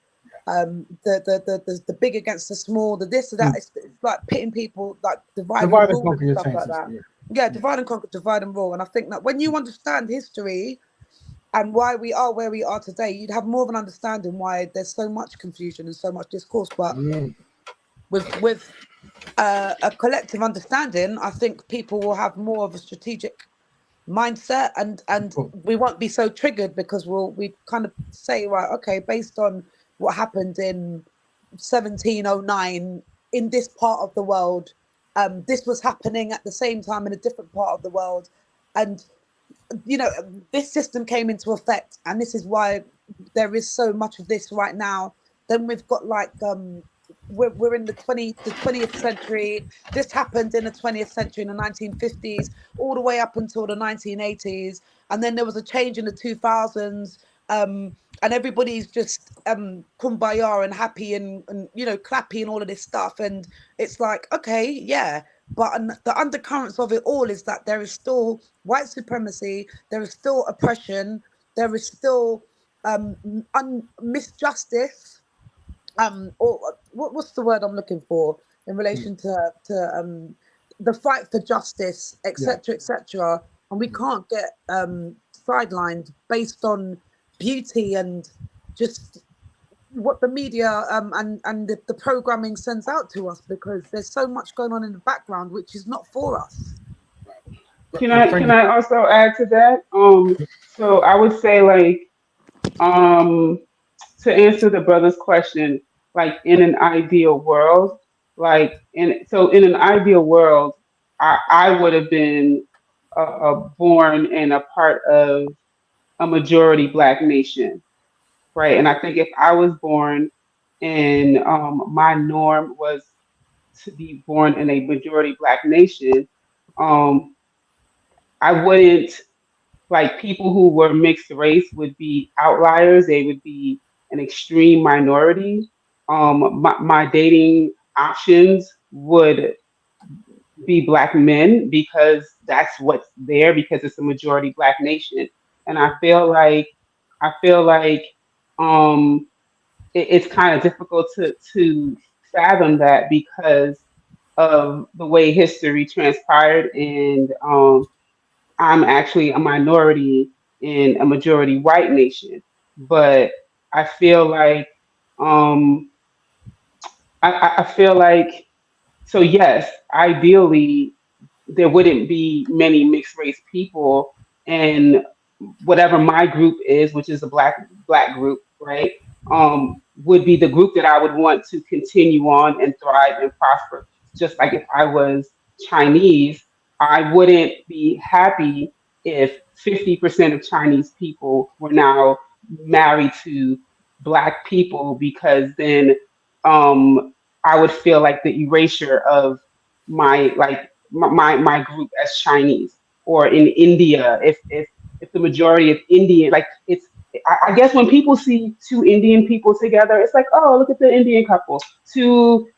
the big against the small, the this or that. It's like pitting people, like divide and rule and stuff like that. Yeah, divide and conquer, divide and rule. And I think that when you understand history and why we are where we are today, you'd have more of an understanding why there's so much confusion and so much discourse. But with a collective understanding, I think people will have more of a strategic mindset, and we won't be so triggered because we kind of say, right, okay, based on what happened in 1709 in this part of the world, this was happening at the same time in a different part of the world, and this system came into effect, and this is why there is so much of this right now. Then we've got like we're in the 20th century. This happened in the 20th century, in the 1950s, all the way up until the 1980s, and then there was a change in the 2000s. And everybody's just kumbaya and happy and you know, clappy and all of this stuff, and it's like, okay, yeah, but the undercurrents of it all is that there is still white supremacy, there is still oppression, there is still misjustice, or what's the word I'm looking for in relation to the fight for justice, etc., etc. And we can't get sidelined based on beauty and just what the media and the programming sends out to us, because there's so much going on in the background which is not for us. Can I also add to that? So I would say, like, to answer the brother's question, like, in an ideal world, in an ideal world, I would have been born in a part of a majority black nation, right? And I think if I was born and my norm was to be born in a majority black nation, um, I wouldn't, like, people who were mixed race would be outliers. They would be an extreme minority. My dating options would be black men because that's what's there, because it's a majority black nation. And I feel like it's kind of difficult to fathom that because of the way history transpired, and I'm actually a minority in a majority white nation. But I feel like um, I feel like, so yes, ideally there wouldn't be many mixed race people, and whatever my group is, which is a black group, right? Would be the group that I would want to continue on and thrive and prosper. Just like if I was Chinese, I wouldn't be happy if 50% of Chinese people were now married to black people, because then I would feel like the erasure of my group as Chinese. Or in India, if the majority of Indian, like, I guess when people see two Indian people together, it's like, oh, look at the Indian couple. Two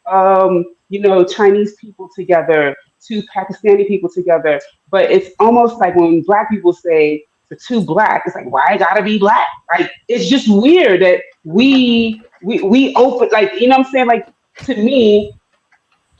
Chinese people together, two Pakistani people together. But it's almost like when black people say the two black, it's like, why I gotta be black? Like, it's just weird that we open, like, you know what I'm saying? Like, to me,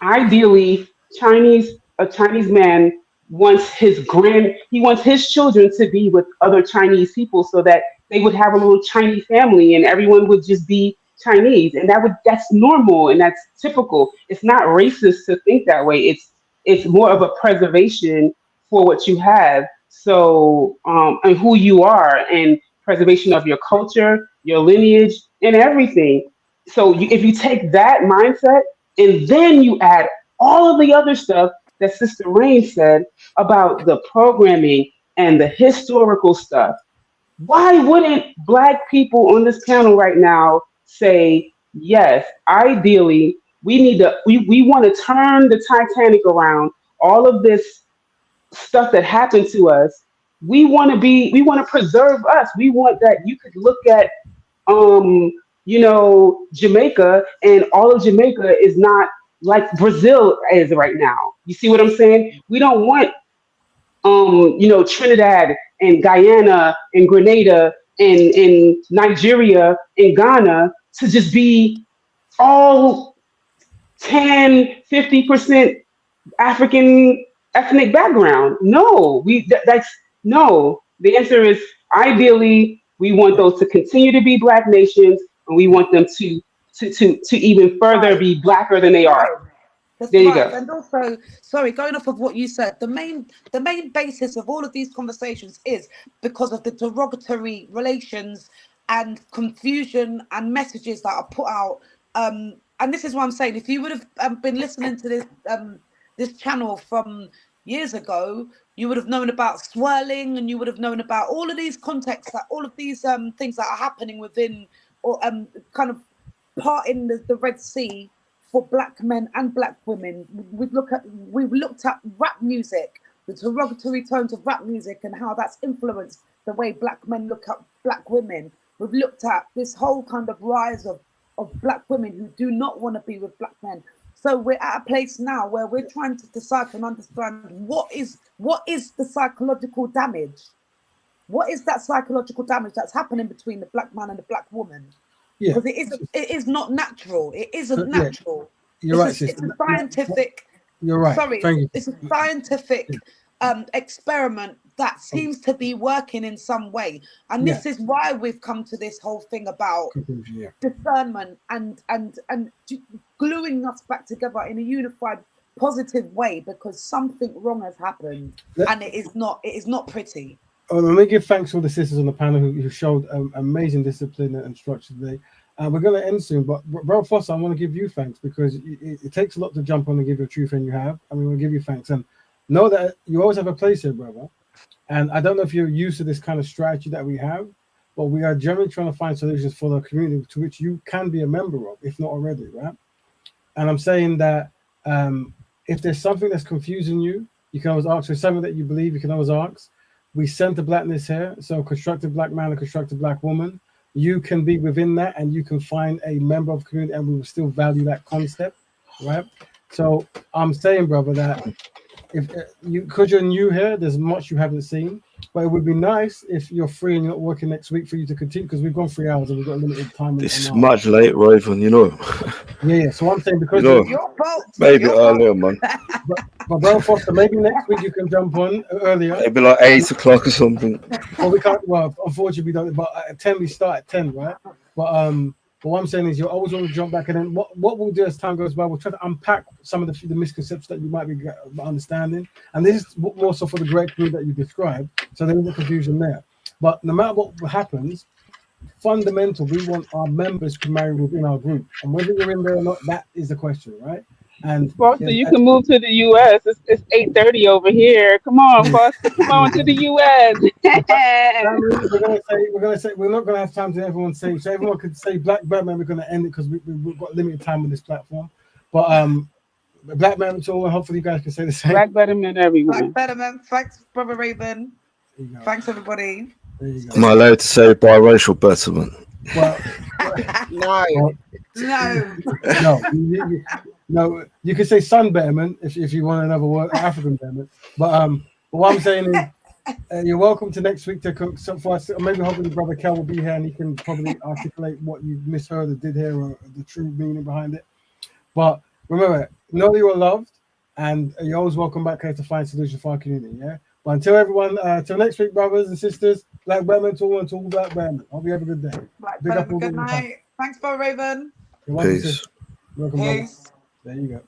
ideally, a Chinese man he wants his children to be with other Chinese people so that they would have a little Chinese family and everyone would just be Chinese, and that's normal and that's typical. It's not racist to think that way. It's more of a preservation for what you have, so and who you are, and preservation of your culture, your lineage, and everything. So if you take that mindset and then you add all of the other stuff that Sister Rain said about the programming and the historical stuff, why wouldn't black people on this panel right now say, yes, ideally, we want to turn the Titanic around, all of this stuff that happened to us. We want to preserve us. We want that you could look at Jamaica, and all of Jamaica is not like Brazil is right now. You see what I'm saying? We don't want Trinidad and Guyana and Grenada and Nigeria and Ghana to just be all 10, 50% African ethnic background. No, that's no. The answer is, ideally we want those to continue to be black nations, and we want them to even further be blacker than they are. That's There you right. go. And also, sorry, going off of what you said, the main basis of all of these conversations is because of the derogatory relations and confusion and messages that are put out. And this is what I'm saying. If you would have been listening to this channel from years ago, you would have known about swirling, and you would have known about all of these contexts, that all of these things that are happening within, or kind of part in the Red Sea, for black men and black women. We've looked at rap music, the derogatory tones of rap music, and how that's influenced the way black men look at black women. We've looked at this whole kind of rise of black women who do not want to be with black men. So we're at a place now where we're trying to decipher and understand what is the psychological damage. What is that psychological damage that's happening between the black man and the black woman? Yeah, because it is not natural. It isn't natural. You're right, It's sister. a scientific. You're right. Sorry, Thank you. it's a scientific experiment that seems to be working in some way, and this is why we've come to this whole thing about discernment and gluing us back together in a unified, positive way, because something wrong has happened, and it is not pretty. Oh, let me give thanks to all the sisters on the panel who showed amazing discipline and structure today. We're going to end soon, but Bro Foster, I want to give you thanks because it takes a lot to jump on and give your truth, and you have. And we want to give you thanks. And know that you always have a place here, brother. And I don't know if you're used to this kind of strategy that we have, but we are generally trying to find solutions for the community to which you can be a member of, if not already, right? And I'm saying that if there's something that's confusing you, you can always ask. For something that you believe, you can always ask. We center blackness here, so constructive black man and constructive black woman. You can be within that, and you can find a member of the community, and we will still value that concept, right? So I'm saying, brother, that if because you're new here, there's much you haven't seen, but it would be nice if you're free and you're not working next week for you to continue, because we've gone 3 hours and we've got limited time. This is much late, Raven, you know. Yeah. So I'm saying because your fault. Maybe earlier, man. But Brother Foster, maybe next week you can jump on earlier. Maybe like 8 o'clock or something. Well, we can't. Well, unfortunately, we don't. But at 10 we start at 10, right? But what I'm saying is, you always want to jump back, and then what we'll do as time goes by, we'll try to unpack some of the misconceptions that you might be understanding, and this is more so for the great community that you described, so there isn't confusion there. But no matter what happens, fundamental, we want our members to marry within our group, and whether you're in there or not, that is the question, right? And Foster, you can move to the U.S. It's 8:30 over here. Come on, Foster, come on to the U.S. we're gonna say we're not gonna have time to everyone say. So everyone could say Black Batman. We're gonna end it because we've got limited time on this platform. But Black Batman to all, and hopefully you guys can say the same. Black Betterment, everyone. Black Betterment. Thanks, Brother Raven. Thanks, everybody. Am I allowed to say biracial betterment? Well, no. You can say sun betterment if you want another word, African betterment. But what I'm saying is, you're welcome to next week to cook some for us. Maybe hopefully Brother Kel will be here and he can probably articulate what you misheard or did hear, or the true meaning behind it. But remember, know that you are loved, and you're always welcome back here to find solutions for our community. Yeah. But until everyone, till next week, brothers and sisters, Black Batman to all Black Batman. Hope you have a good day. Black Batman, good night. Thanks, Brother Raven. You're welcome, Peace. sis. Welcome, brother. There you go.